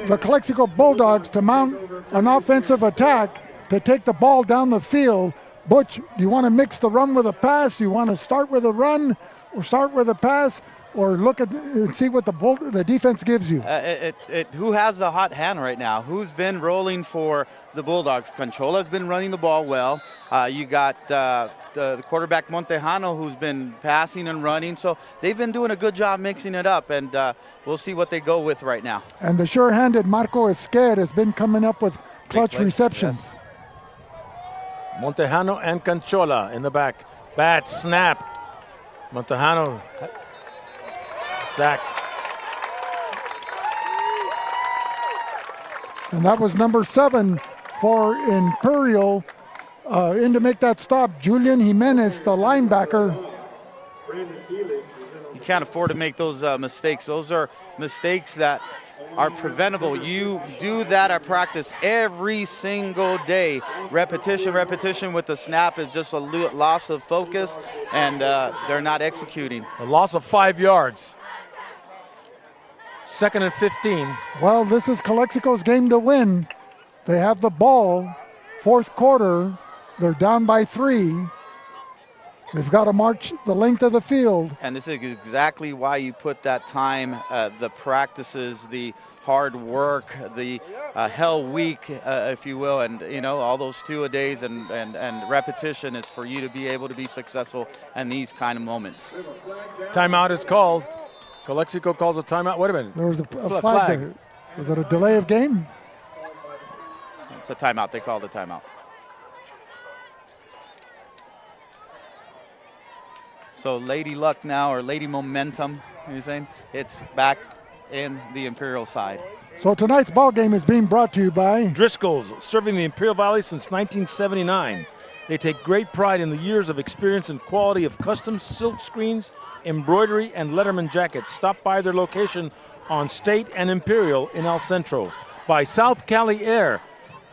the Calexico Bulldogs to mount an offensive attack to take the ball down the field. Butch, do you want to mix the run with a pass? Do you want to start with a run or start with a pass, or look at and see what the defense gives you? Who has the hot hand right now? Who's been rolling for the Bulldogs? Conchola's been running the ball well. You got the quarterback Montejano, who's been passing and running. So they've been doing a good job mixing it up, and we'll see what they go with right now. And the sure-handed Marco Esquer has been coming up with clutch receptions. Yes. Montejano and Conchola in the back. Bad snap. Montejano sacked. And that was number 7 for Imperial. In to make that stop, Julian Jimenez, the linebacker. You can't afford to make those mistakes. Those are mistakes that are preventable. You do that at practice every single day. Repetition with the snap is just a loss of focus, and they're not executing. A loss of 5 yards. 2nd and 15. Well, this is Calexico's game to win. They have the ball, 4th quarter. They're down by 3. They've got to march the length of the field. And this is exactly why you put that time, the practices, the hard work, the hell week, if you will, and all those 2-a-days and repetition is for you to be able to be successful in these kind of moments. Timeout is called. Calexico calls a timeout. Wait a minute. There was a flag there. Was it a delay of game? It's a timeout. They called a timeout. So Lady Luck now, or Lady Momentum, you're saying? It's back in the Imperial side. So tonight's ball game is being brought to you by Driscoll's, serving the Imperial Valley since 1979. They take great pride in the years of experience and quality of custom silk screens, embroidery, and Letterman jackets. Stop by their location on State and Imperial in El Centro. By South Cali Air,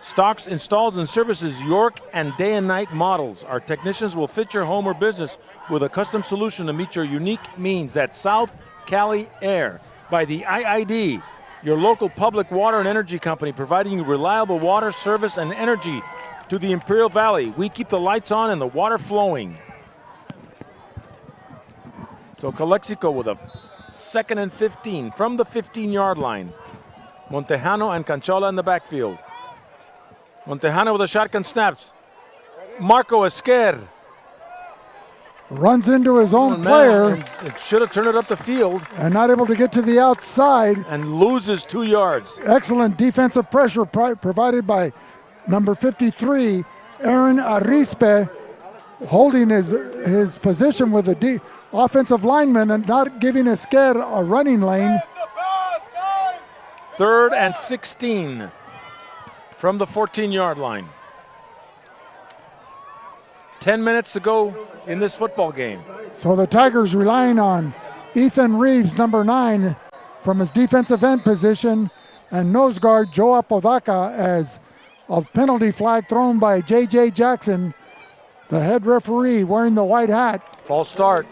stocks, installs, and services York and day and night models. Our technicians will fit your home or business with a custom solution to meet your unique needs. That's South Cali Air. By the IID, your local public water and energy company, providing you reliable water, service, and energy to the Imperial Valley. We keep the lights on and the water flowing. So Calexico with a 2nd and 15 from the 15-yard line. Montejano and Canchola in the backfield. Montejano with a shotgun snaps. Marco Esquer runs into his own player. It should have turned it up the field. And not able to get to the outside. And loses 2 yards. Excellent defensive pressure provided by number 53, Aaron Arispe, holding his position with the offensive lineman and not giving Esquer a running lane. 3rd and 16 from the 14-yard line. 10 minutes to go in this football game. So the Tigers relying on Ethan Reeves, number 9, from his defensive end position, and nose guard Joe Apodaca as a penalty flag thrown by J.J. Jackson, the head referee wearing the white hat. False start.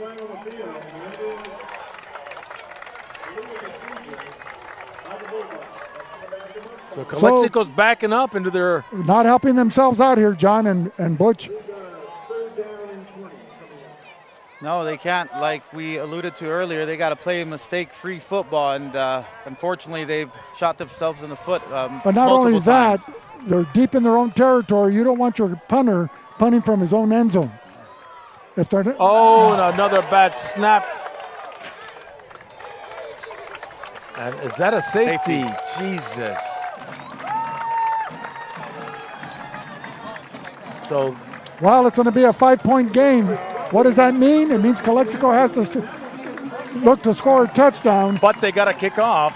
So Calexico's backing up into their... Not helping themselves out here, John and Butch. No, they can't. Like we alluded to earlier, they got to play mistake-free football, and unfortunately they've shot themselves in the foot But not only that, they're deep in their own territory. You don't want your punter punting from his own end zone. If they're and another bad snap. And is that a safety? Jesus. So, well, it's going to be a 5-point game. What does that mean? It means Calexico has to look to score a touchdown. But they got to kick off,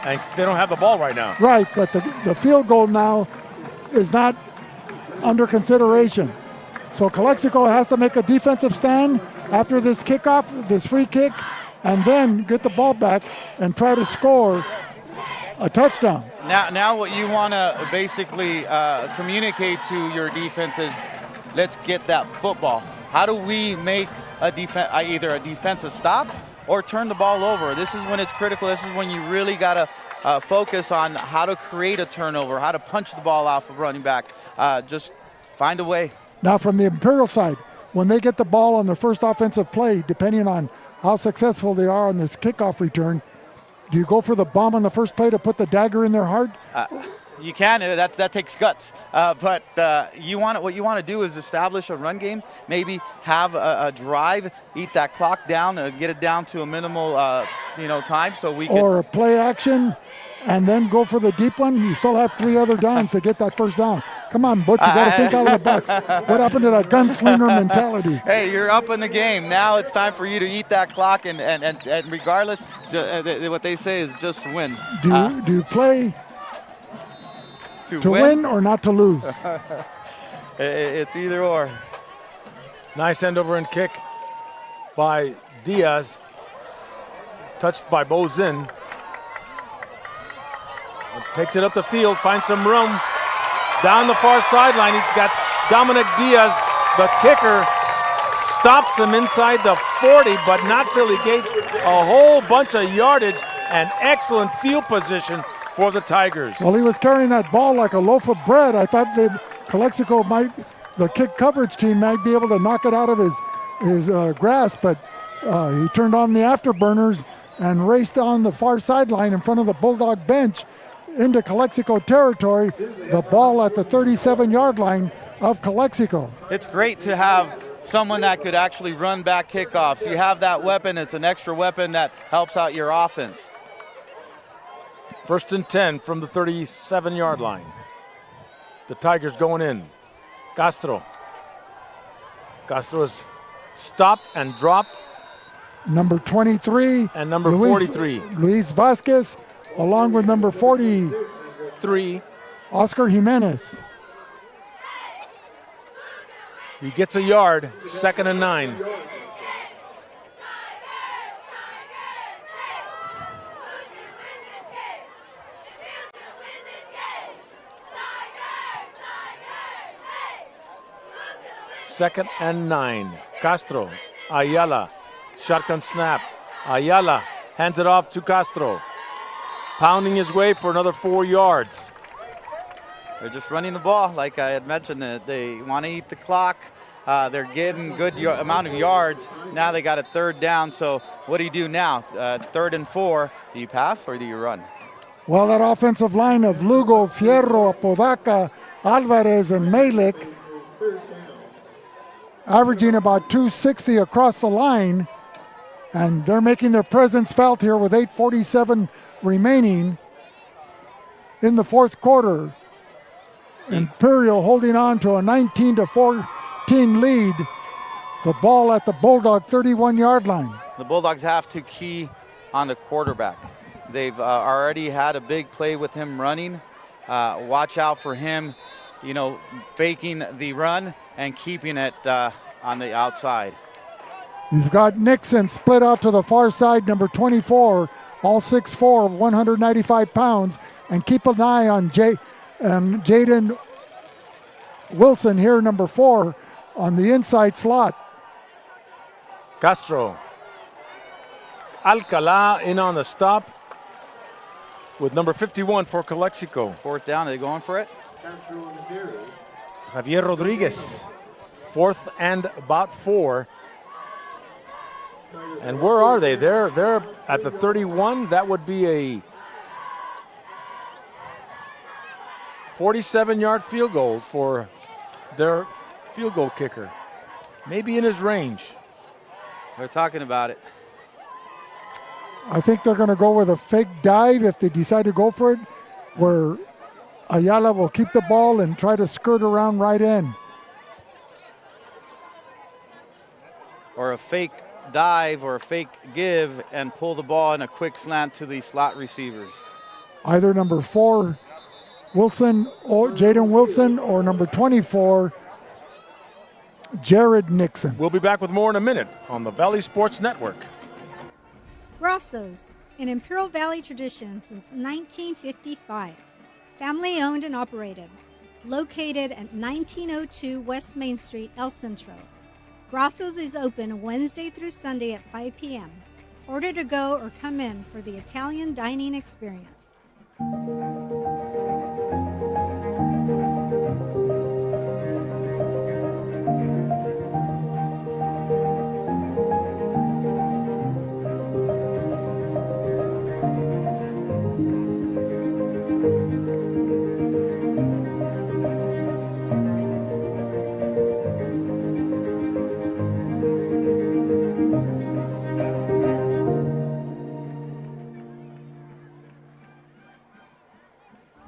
and they don't have the ball right now. Right, but the field goal now is not under consideration. So Calexico has to make a defensive stand after this kickoff, this free kick, and then get the ball back and try to score a touchdown. Now what you want to basically communicate to your defense is, let's get that football. How do we make either a defensive stop or turn the ball over? This is when it's critical. This is when you really got to focus on how to create a turnover, how to punch the ball off of running back. Just find a way. Now from the Imperial side, when they get the ball on their first offensive play, depending on how successful they are on this kickoff return, do you go for the bomb on the first play to put the dagger in their heart? You can. That takes guts. But what you want to do is establish a run game. Maybe have a drive, eat that clock down, get it down to a minimal, time, so we can. Or a play action, and then go for the deep one. You still have 3 other downs to get that first down. Come on, Butch, you got to think out of the box. What happened to that gunslinger mentality? Hey, you're up in the game. Now it's time for you to eat that clock, and regardless, what they say is just win. Do you play to win or not to lose? It's either or. Nice end over and kick by Diaz. Touched by Bozin. Takes it up the field, finds some room. Down the far sideline, he's got Dominic Diaz, the kicker, stops him inside the 40, but not till he gets a whole bunch of yardage and excellent field position for the Tigers. Well, he was carrying that ball like a loaf of bread. I thought Calexico the kick coverage team might be able to knock it out of his grasp, but he turned on the afterburners and raced on the far sideline in front of the Bulldog bench into Calexico territory, the ball at the 37-yard line of Calexico. It's great to have someone that could actually run back kickoffs. You have that weapon. It's an extra weapon that helps out your offense. 1st and 10 from the 37-yard line. The Tigers going in. Castro. Castro is stopped and dropped. Number 23. And number 43. Luis Vasquez, along with number 43. Oscar Jimenez. He gets a yard, 2nd and 9. Second and 9. Castro, Ayala, shotgun snap. Ayala hands it off to Castro. Pounding his way for another 4 yards. They're just running the ball, like I had mentioned. They want to eat the clock. They're getting good amount of yards. Now they got a 3rd down. So what do you do now? 3rd and 4. Do you pass or do you run? Well, that offensive line of Lugo, Fierro, Apodaca, Alvarez, and Malik, averaging about 260 across the line, and they're making their presence felt here with 8:47 remaining in the 4th quarter. Imperial holding on to a 19-14 lead. The ball at the Bulldog 31-yard line. The Bulldogs have to key on the quarterback. They've already had a big play with him running. Watch out for him, faking the run and keeping it on the outside. You've got Nixon split out to the far side, number 24, all 6'4", 195 pounds, and keep an eye on Jaden Wilson here, number 4, on the inside slot. Castro. Alcala in on the stop with number 51 for Calexico. 4th down, are they going for it? Javier Rodriguez. 4th and about 4. And where are they? They're at the 31. That would be a 47-yard field goal for their field goal kicker. Maybe in his range. They're talking about it. I think they're going to go with a fake dive if they decide to go for it, where Ayala will keep the ball and try to skirt around right in. Or a fake dive or a fake give and pull the ball in a quick slant to the slot receivers. Either number 4, Wilson, or Jaden Wilson, or number 24, Jared Nixon. We'll be back with more in a minute on the Valley Sports Network. Grosso's, an Imperial Valley tradition since 1955. Family owned and operated. Located at 1902 West Main Street, El Centro. Grosso's is open Wednesday through Sunday at 5 p.m. Order to go or come in for the Italian dining experience.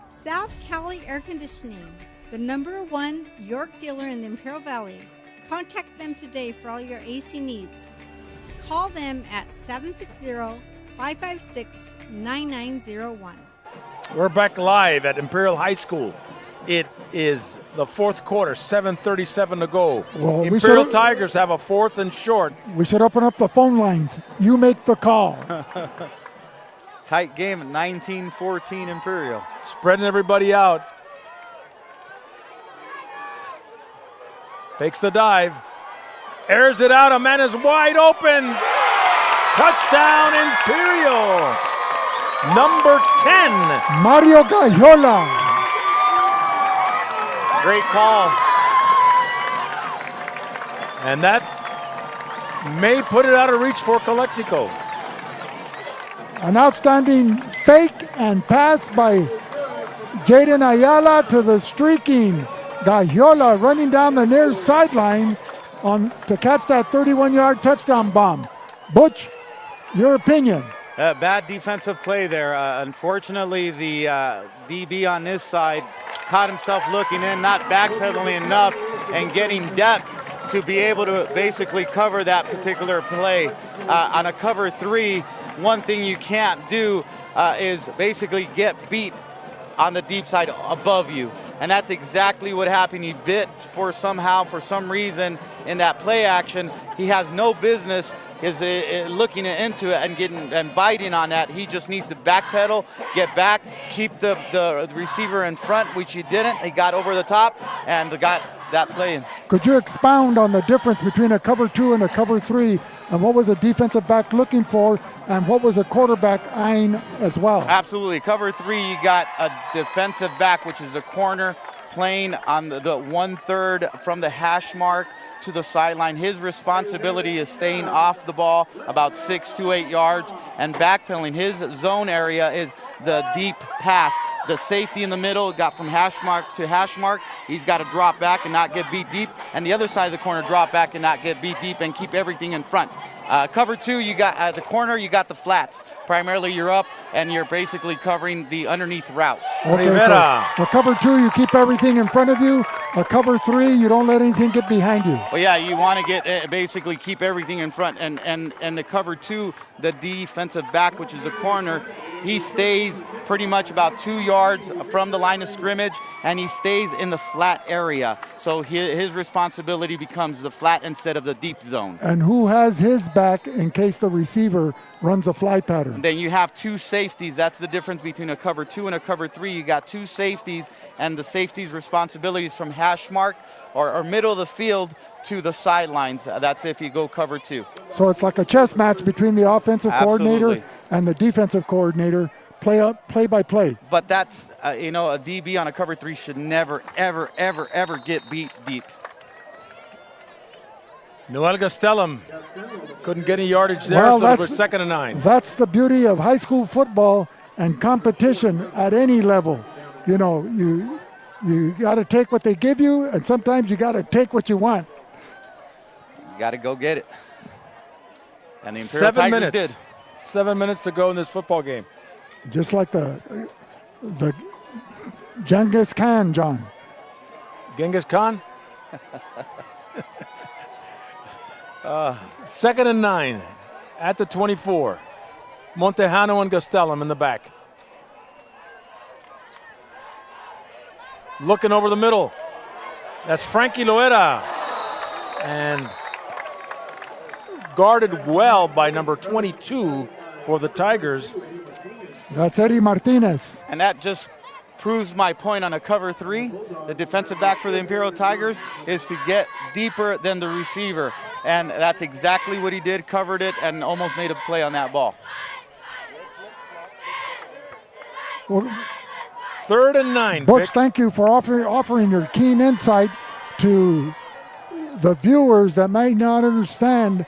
South Cali Air Conditioning, the #1 York dealer in the Imperial Valley. Contact them today for all your AC needs. Call them at 760-556-9901. We're back live at Imperial High School. It is the 4th quarter, 7:37 to go. Well, Imperial Tigers have a 4th and short. We should open up the phone lines. You make the call. Tight game, 19-14 Imperial. Spreading everybody out. Fakes the dive. Airs it out. A man is wide open. Touchdown, Imperial. Number 10. Mario Gayola. Great call. And that may put it out of reach for Calexico. An outstanding fake and pass by Jaden Ayala to the streaking Gayola, running down the near sideline to catch that 31-yard touchdown bomb. Butch, your opinion? Bad defensive play there. Unfortunately, the DB on this side caught himself looking in, not backpedaling enough, and getting depth to be able to basically cover that particular play. On a cover 3, one thing you can't do is basically get beat on the deep side above you. And that's exactly what happened. He bit for some reason in that play action. He has no business looking into it and getting and biting on that. He just needs to backpedal, get back, keep the receiver in front, which he didn't. He got over the top and got that play in. Could you expound on the difference between a cover 2 and a cover 3, and what was a defensive back looking for, and what was a quarterback eyeing as well? Absolutely. Cover 3, you got a defensive back, which is a corner, playing on the 1/3 from the hash mark to the sideline. His responsibility is staying off the ball about 6 to 8 yards and backpedaling. His zone area is the deep pass. The safety in the middle got from hash mark to hash mark. He's got to drop back and not get beat deep. And the other side of the corner, drop back and not get beat deep and keep everything in front. Cover 2, you got at the corner, you got the flats. Primarily you're up and you're basically covering the underneath routes. Okay, so a cover 2, you keep everything in front of you. A cover 3, you don't let anything get behind you. Well, yeah, you want to get basically keep everything in front. And the cover 2, the defensive back, which is a corner, he stays pretty much about 2 yards from the line of scrimmage, and he stays in the flat area. So his responsibility becomes the flat instead of the deep zone. And who has his back in case the receiver runs a fly pattern? Then you have 2 safeties. That's the difference between a cover 2 and a cover 3. You got 2 safeties, and the safeties' responsibilities from hash mark or middle of the field to the sidelines. That's if you go cover 2. So it's like a chess match between the offensive coordinator and the defensive coordinator, play by play. But that's, a DB on a cover 3 should never, ever, ever, ever get beat deep. Noel Gastelum couldn't get any yardage there, so we're 2nd and 9. That's the beauty of high school football and competition at any level. You know, you got to take what they give you, and sometimes you got to take what you want. You got to go get it. And the Imperial Tigers did. 7 minutes to go in this football game. Just like the Genghis Khan, John. Genghis Khan? 2nd and 9 at the 24. Montejano and Gastelum in the back. Looking over the middle. That's Frankie Loera. And guarded well by number 22 for the Tigers. That's Eddie Martinez. And that just proves my point on a cover 3. The defensive back for the Imperial Tigers is to get deeper than the receiver. And that's exactly what he did, covered it, and almost made a play on that ball. 3rd and 9. Butch, thank you for offering your keen insight to the viewers that might not understand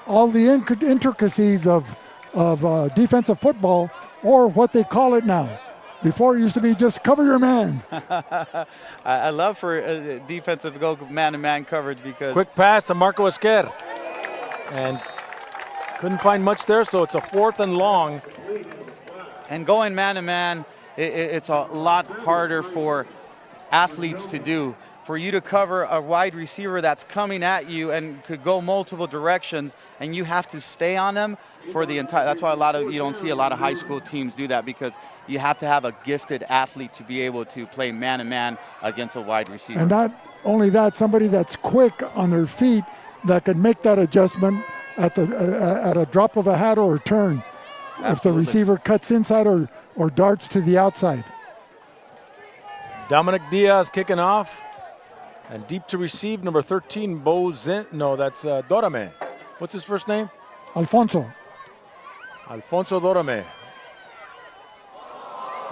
all the intricacies of defensive football, or what they call it now. Before it used to be just cover your man. I love for defensive go man-to-man coverage because... Quick pass to Marco Esquer. And couldn't find much there, so it's a 4th and long. And going man-to-man, it's a lot harder for athletes to do. For you to cover a wide receiver that's coming at you and could go multiple directions, and you have to stay on them for the entire. That's why you don't see a lot of high school teams do that, because you have to have a gifted athlete to be able to play man-to-man against a wide receiver. And not only that, somebody that's quick on their feet that can make that adjustment at a drop of a hat or a turn. if the receiver cuts inside or darts to the outside. Dominic Diaz kicking off. And deep to receive, number 13, that's Dorame. What's his first name? Alfonso Dorame.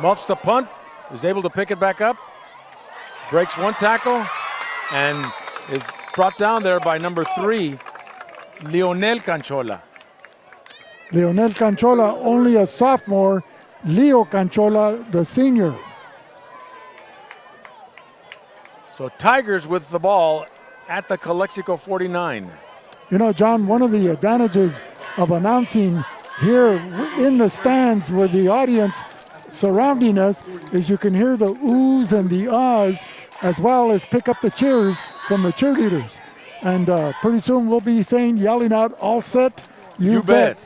Muffs the punt, is able to pick it back up. Breaks one tackle and is brought down there by number 3, Lionel Canchola. Lionel Canchola, only a sophomore. Leo Canchola, the senior. So Tigers with the ball at the Calexico 49. You know, John, one of the advantages of announcing here in the stands with the audience surrounding us is you can hear the oohs and the ahs, as well as pick up the cheers from the cheerleaders. And pretty soon we'll be yelling out, all set, you bet.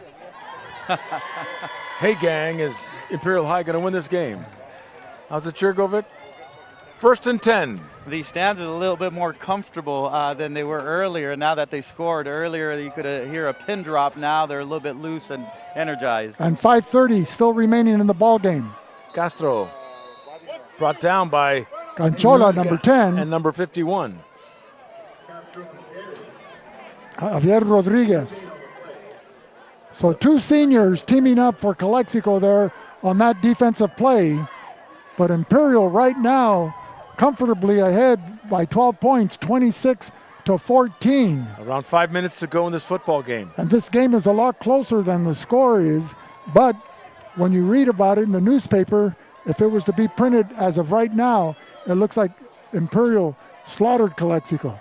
Hey gang, is Imperial High going to win this game? How's the cheer go, Vic? 1st and 10. The stands are a little bit more comfortable than they were earlier. Now that they scored earlier, you could hear a pin drop. Now they're a little bit loose and energized. And 5:30 still remaining in the ball game. Castro brought down by Canchola, number 10. And number 51. Javier Rodriguez. So 2 seniors teaming up for Calexico there on that defensive play. But Imperial right now comfortably ahead by 12 points, 26-14. Around 5 minutes to go in this football game. And this game is a lot closer than the score is. But when you read about it in the newspaper, if it was to be printed as of right now, it looks like Imperial slaughtered Calexico.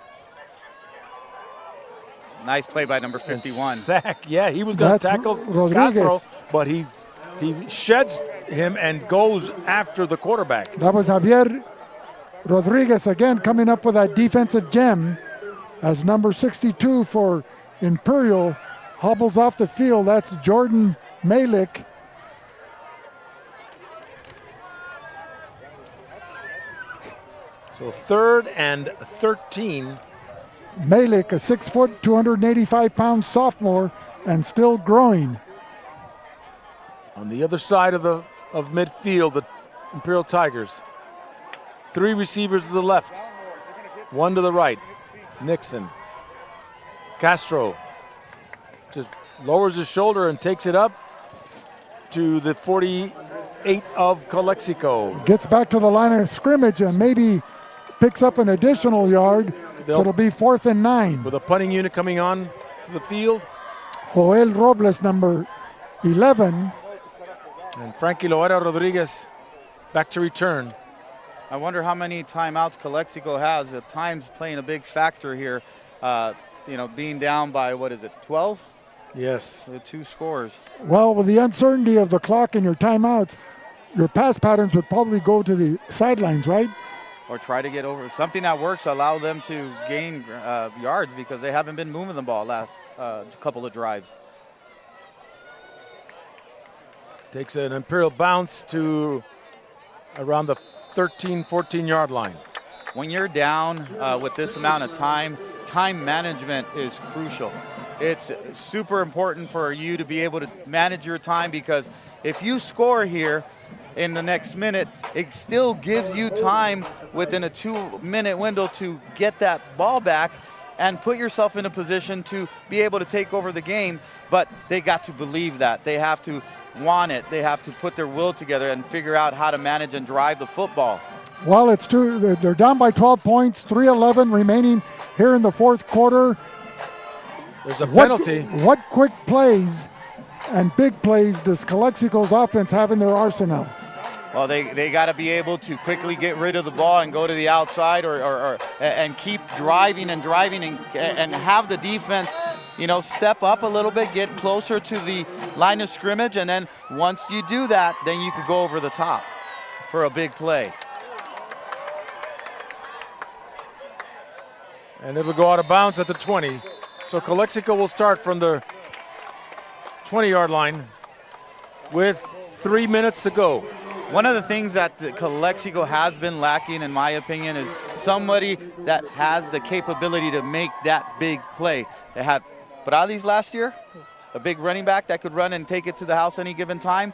Nice play by number 51. Sack, yeah, he was going to tackle Castro, but he sheds him and goes after the quarterback. That was Javier Rodriguez again coming up with that defensive gem as number 62 for Imperial hobbles off the field. That's Jordan Malik. So 3rd and 13. Malik, a 6 foot, 285-pound sophomore, and still growing. On the other side of midfield, the Imperial Tigers. 3 receivers to the left, 1 to the right. Nixon. Castro just lowers his shoulder and takes it up to the 48 of Calexico. Gets back to the line of scrimmage and maybe picks up an additional yard. So it'll be 4th and 9. With a punting unit coming on to the field. Joel Robles, number 11. And Frankie Loera Rodriguez back to return. I wonder how many timeouts Calexico has. At times playing a big factor here. Being down by, 12? Yes. The 2 scores. Well, with the uncertainty of the clock and your timeouts, your pass patterns would probably go to the sidelines, right? Or try to get over something that works, allow them to gain yards because they haven't been moving the ball last couple of drives. Takes an Imperial bounce to around the 13, 14-yard line. When you're down with this amount of time management is crucial. It's super important for you to be able to manage your time because if you score here in the next minute, it still gives you time within a 2-minute window to get that ball back and put yourself in a position to be able to take over the game. But they got to believe that. They have to want it. They have to put their will together and figure out how to manage and drive the football. Well, they're down by 12 points, 3:11 remaining here in the 4th quarter. There's a penalty. What quick plays and big plays does Calexico's offense have in their arsenal? Well, they got to be able to quickly get rid of the ball and go to the outside and keep driving and have the defense, step up a little bit, get closer to the line of scrimmage, and then once you do that, then you could go over the top for a big play. And it'll go out of bounds at the 20. So Calexico will start from the 20-yard line with 3 minutes to go. One of the things that the Calexico has been lacking, in my opinion, is somebody that has the capability to make that big play. They had Morales last year, a big running back that could run and take it to the house any given time.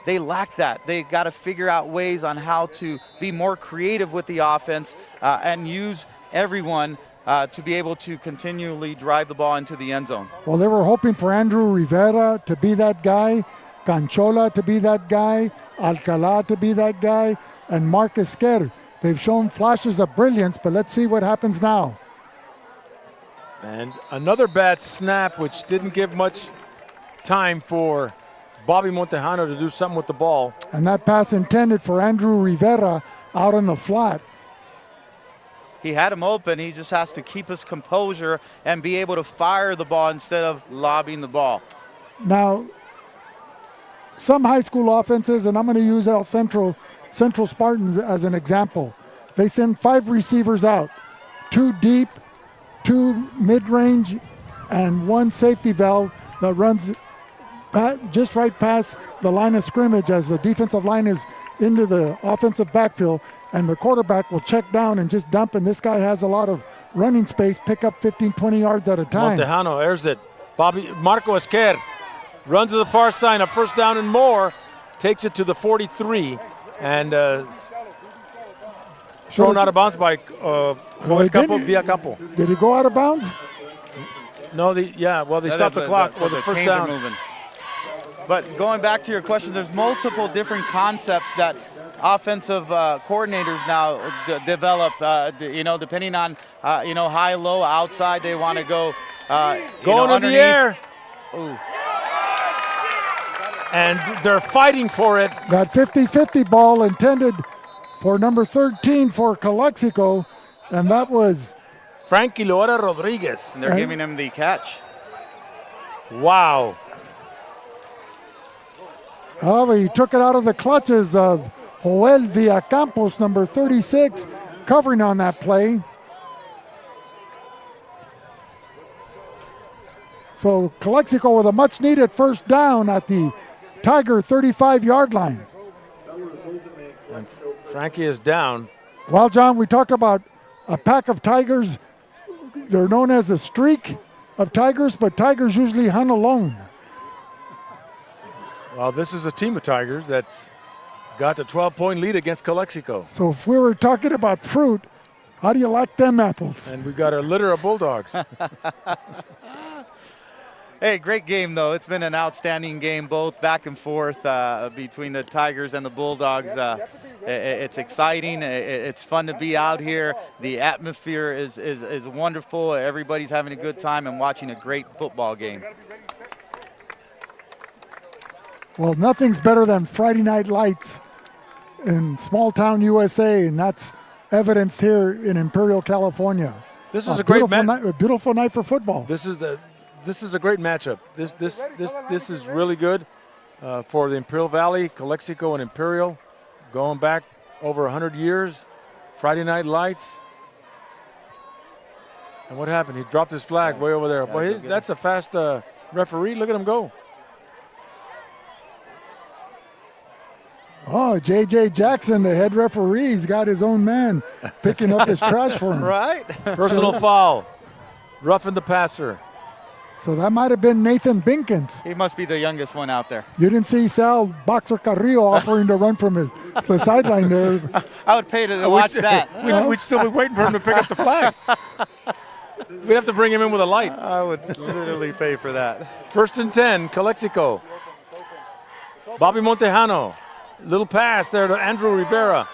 They lack that. They got to figure out ways on how to be more creative with the offense and use everyone to be able to continually drive the ball into the end zone. Well, they were hoping for Andrew Rivera to be that guy, Canchola to be that guy, Alcala to be that guy, and Mark Esquer. They've shown flashes of brilliance, but let's see what happens now. And another bad snap, which didn't give much time for Bobby Montejano to do something with the ball. And that pass intended for Andrew Rivera out on the flat. He had him open. He just has to keep his composure and be able to fire the ball instead of lobbing the ball. Now, some high school offenses, and I'm going to use El Central Spartans as an example. They send 5 receivers out, 2 deep, 2 mid-range, and 1 safety valve that runs just right past the line of scrimmage as the defensive line is into the offensive backfield, and the quarterback will check down and just dump, and this guy has a lot of running space, pick up 15, 20 yards at a time. Montejano airs it. Marco Esquer runs to the far side, a first down and more, takes it to the 43, and thrown out of bounds by Villacampo. Did he go out of bounds? No, they stopped the clock with the first down. Moving. But going back to your question, there's multiple different concepts that offensive coordinators now develop, depending on, high, low, outside, they want to go. Going in the air. Ooh. And they're fighting for it. That 50-50 ball intended for number 13 for Calexico, and that was Frankie Loera Rodriguez. And they're giving him the catch. Wow. Oh, he took it out of the clutches of Joel Villacampos, number 36, covering on that play. So Calexico with a much-needed first down at the Tiger 35-yard line. And Frankie is down. Well, John, we talked about a pack of tigers. They're known as a streak of tigers, but tigers usually hunt alone. Well, this is a team of Tigers that's got the 12-point lead against Calexico. So if we were talking about fruit, how do you like them apples? And we got a litter of Bulldogs. Hey, great game, though. It's been an outstanding game, both back and forth between the Tigers and the Bulldogs. It's exciting. It's fun to be out here. The atmosphere is wonderful. Everybody's having a good time and watching a great football game. Well, nothing's better than Friday night lights in small-town USA, and that's evidenced here in Imperial, California. This is a great match. A beautiful night for football. This is a great matchup. This is really good for the Imperial Valley, Calexico, and Imperial, going back over 100 years. Friday night lights. And what happened? He dropped his flag way over there. Boy, that's a fast referee. Look at him go. Oh, J.J. Jackson, the head referee, he's got his own man picking up his trash for him. Right? Personal foul. Roughing the passer. So that might have been Nathan Binkins. He must be the youngest one out there. You didn't see Sal Boxer Carrillo offering to run from the sideline there. I would pay to watch that. We'd still be waiting for him to pick up the flag. We'd have to bring him in with a light. I would literally pay for that. 1st and 10, Calexico. Bobby Montejano. Little pass there to Andrew Rivera.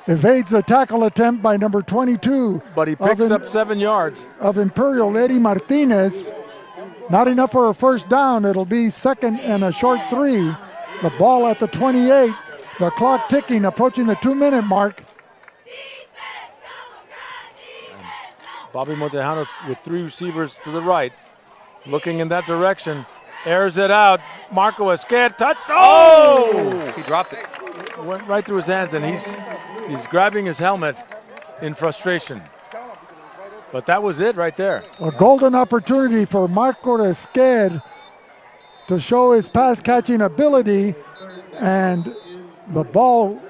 Evades the tackle attempt by number 22. But he picks up 7 yards. Of Imperial, Eddie Martinez. Not enough for a first down. It'll be second and a short 3. The ball at the 28. The clock ticking, approaching the 2-minute mark. Bobby Montejano with 3 receivers to the right. Looking in that direction. Airs it out. Marco Esquer touched. Oh! He dropped it. Went right through his hands, and he's grabbing his helmet in frustration. But that was it right there. A golden opportunity for Marco Esquer to show his pass-catching ability, and the ball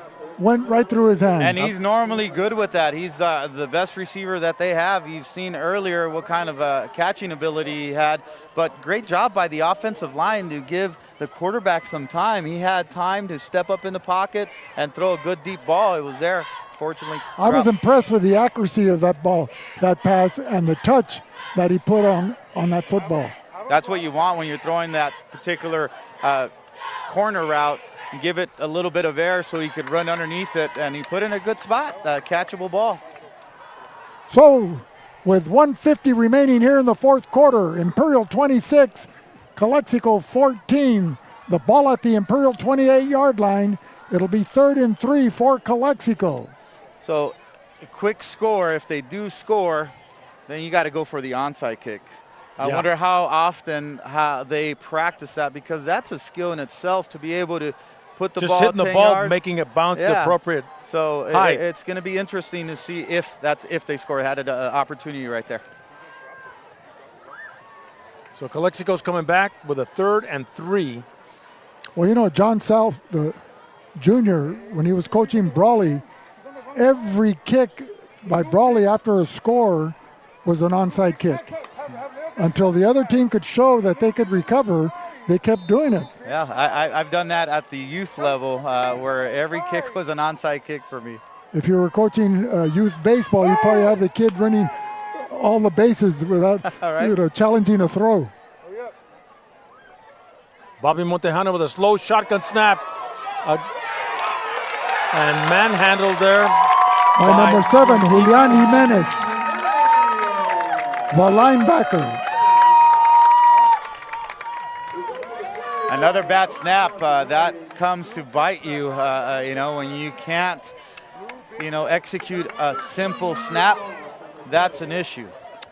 went right through his hands. And he's normally good with that. He's the best receiver that they have. You've seen earlier what kind of catching ability he had. But great job by the offensive line to give the quarterback some time. He had time to step up in the pocket and throw a good deep ball. It was there, fortunately. I was impressed with the accuracy of that ball, that pass, and the touch that he put on that football. That's what you want when you're throwing that particular corner route. You give it a little bit of air so he could run underneath it, and he put in a good spot, catchable ball. So, with 1:50 remaining here in the fourth quarter, Imperial 26, Calexico 14. The ball at the Imperial 28-yard line. It'll be 3rd and 3 for Calexico. So, a quick score. If they do score, then you got to go for the onside kick. I wonder how often they practice that, because that's a skill in itself to be able to put the just ball hitting the 10 ball, yards. making it bounce the appropriate So height. it's going to be interesting to see if they score. Had an opportunity right there. So Calexico's coming back with a 3rd and 3. Well, you know, John South, the junior, when he was coaching Brawley, every kick by Brawley after a score was an onside kick. Until the other team could show that they could recover, they kept doing it. Yeah, I've done that at the youth level where every kick was an onside kick for me. If you were coaching youth baseball, you probably have the kid running all the bases without challenging a throw. Bobby Montejano with a slow shotgun snap. And manhandled there by number 7, Julian Jimenez, the linebacker. Another bad snap. That comes to bite you, when you can't, execute a simple snap, that's an issue.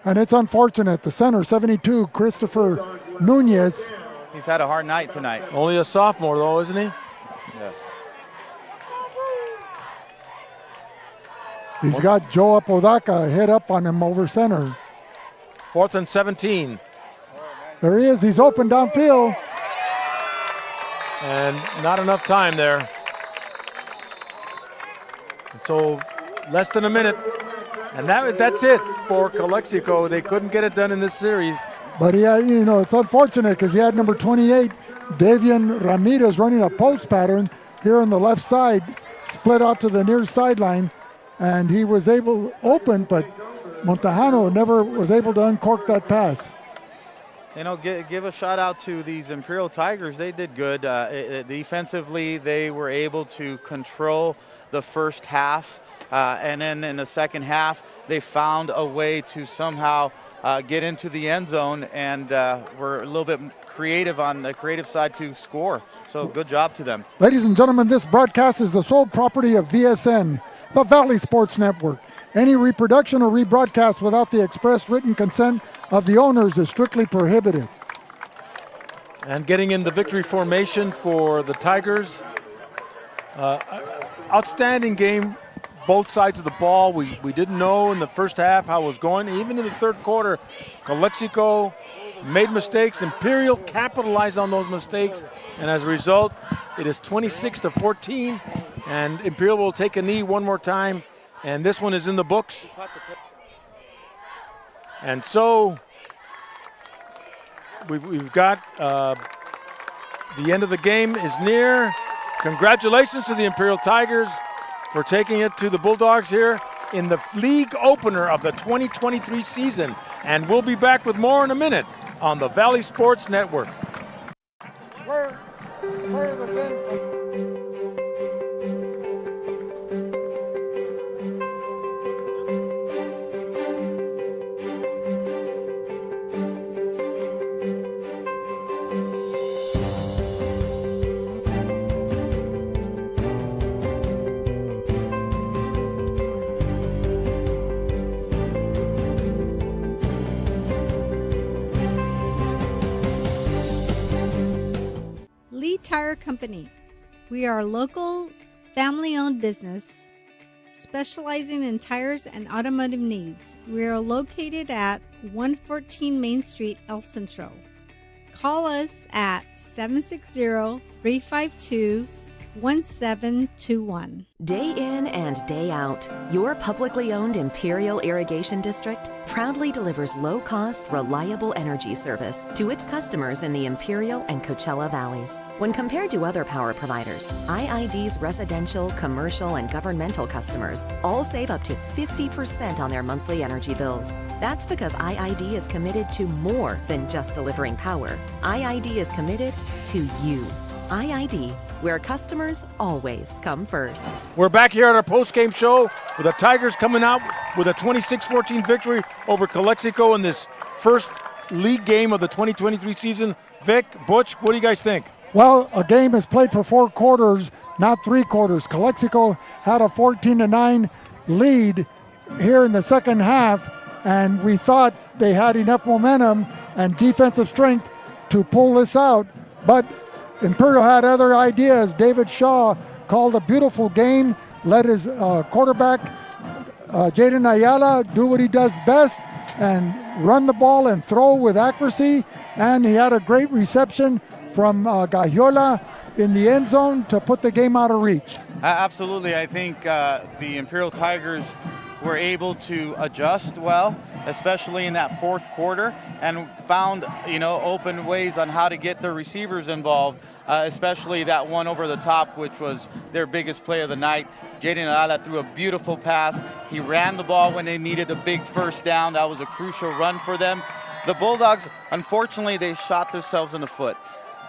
And it's unfortunate. The center, 72, Christopher Nunez. He's had a hard night tonight. Only a sophomore, though, isn't he? Yes. He's got Joe Apodaca head up on him over center. 4th and 17. There he is. He's open downfield. And not enough time there. And so less than a minute. And that's it for Calexico. They couldn't get it done in this series. But he had, it's unfortunate because he had number 28, Davian Ramirez, running a post pattern here on the left side, split out to the near sideline, and he was able to open, but Montejano never was able to uncork that pass. Give a shout out to these Imperial Tigers. They did good. Defensively, they were able to control the first half. And then in the second half, they found a way to somehow get into the end zone, and were a little bit creative on the creative side to score. So good job to them. Ladies and gentlemen, this broadcast is the sole property of VSN, the Valley Sports Network. Any reproduction or rebroadcast without the express written consent of the owners is strictly prohibited. And getting in the victory formation for the Tigers. Outstanding game, both sides of the ball. We didn't know in the first half how it was going. Even in the third quarter, Calexico made mistakes. Imperial capitalized on those mistakes. And as a result, it is 26-14. And Imperial will take a knee one more time. And this one is in the books. And so we've got the end of the game is near. Congratulations to the Imperial Tigers for taking it to the Bulldogs here in the league opener of the 2023 season. And we'll be back with more in a minute on the Valley Sports Network. Where the game from? Tire Company. We are a local, family-owned business specializing in tires and automotive needs. We are located at 114 Main Street, El Centro. Call us at 760-352-1222 1721. Day in and day out, your publicly owned Imperial Irrigation District proudly delivers low-cost, reliable energy service to its customers in the Imperial and Coachella Valleys. When compared to other power providers, IID's residential, commercial, and governmental customers all save up to 50% on their monthly energy bills. That's because IID is committed to more than just delivering power. IID is committed to you. IID, where customers always come first. We're back here at our post-game show with the Tigers coming out with a 26-14 victory over Calexico in this first league game of the 2023 season. Vic, Butch, what do you guys think? Well, a game is played for 4 quarters, not 3 quarters. Calexico had a 14-9 lead here in the second half, and we thought they had enough momentum and defensive strength to pull this out, but Imperial had other ideas. David Shaw called a beautiful game, let his quarterback, Jaden Ayala, do what he does best and run the ball and throw with accuracy. And he had a great reception from Gagiola in the end zone to put the game out of reach. Absolutely. I think the Imperial Tigers were able to adjust well, especially in that fourth quarter, and found, open ways on how to get the receivers involved, especially that one over the top, which was their biggest play of the night. Jaden Ayala threw a beautiful pass. He ran the ball when they needed a big first down. That was a crucial run for them. The Bulldogs, unfortunately, they shot themselves in the foot.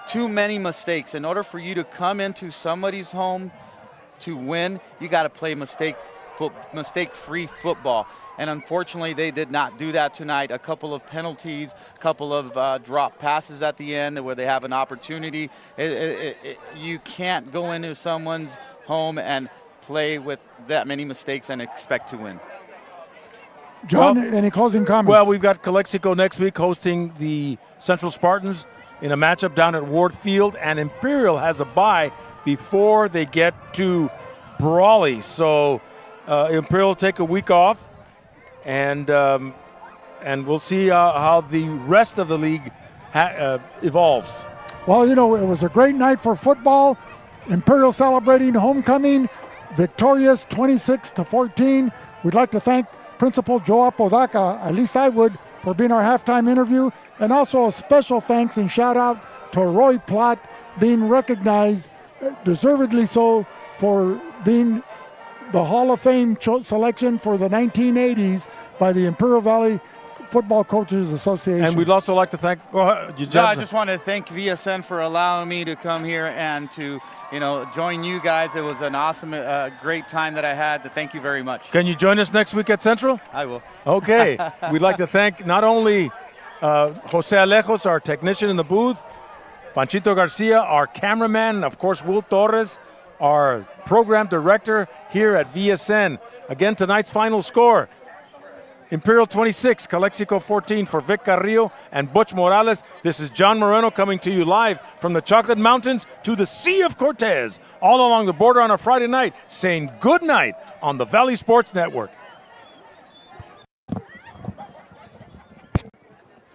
Too many mistakes. In order for you to come into somebody's home to win, you got to play mistake-free football. And unfortunately, they did not do that tonight. A couple of penalties, a couple of drop passes at the end where they have an opportunity. You can't go into someone's home and play with that many mistakes and expect to win. John, any closing comments? Well, we've got Calexico next week hosting the Central Spartans in a matchup down at Ward Field, and Imperial has a bye before they get to Brawley. So Imperial will take a week off, and we'll see how the rest of the league evolves. Well, it was a great night for football. Imperial celebrating homecoming, victorious 26-14. We'd like to thank Principal Joe Apodaca, at least I would, for being our halftime interview, and also a special thanks and shout out to Roy Platt being recognized, deservedly so, for being the Hall of Fame selection for the 1980s by the Imperial Valley Football Coaches Association. And we'd also like to thank, I just want to thank VSN for allowing me to come here and to, join you guys. It was an awesome, great time that I had. Thank you very much. Can you join us next week at Central? I will. Okay. We'd like to thank not only Jose Alejos, our technician in the booth, Panchito Garcia, our cameraman, and of course Will Torres, our program director here at VSN. Again, tonight's final score: Imperial 26, Calexico 14 for Vic Carrillo and Butch Morales. This is John Moreno coming to you live from the Chocolate Mountains to the Sea of Cortez, all along the border on a Friday night, saying good night on the Valley Sports Network.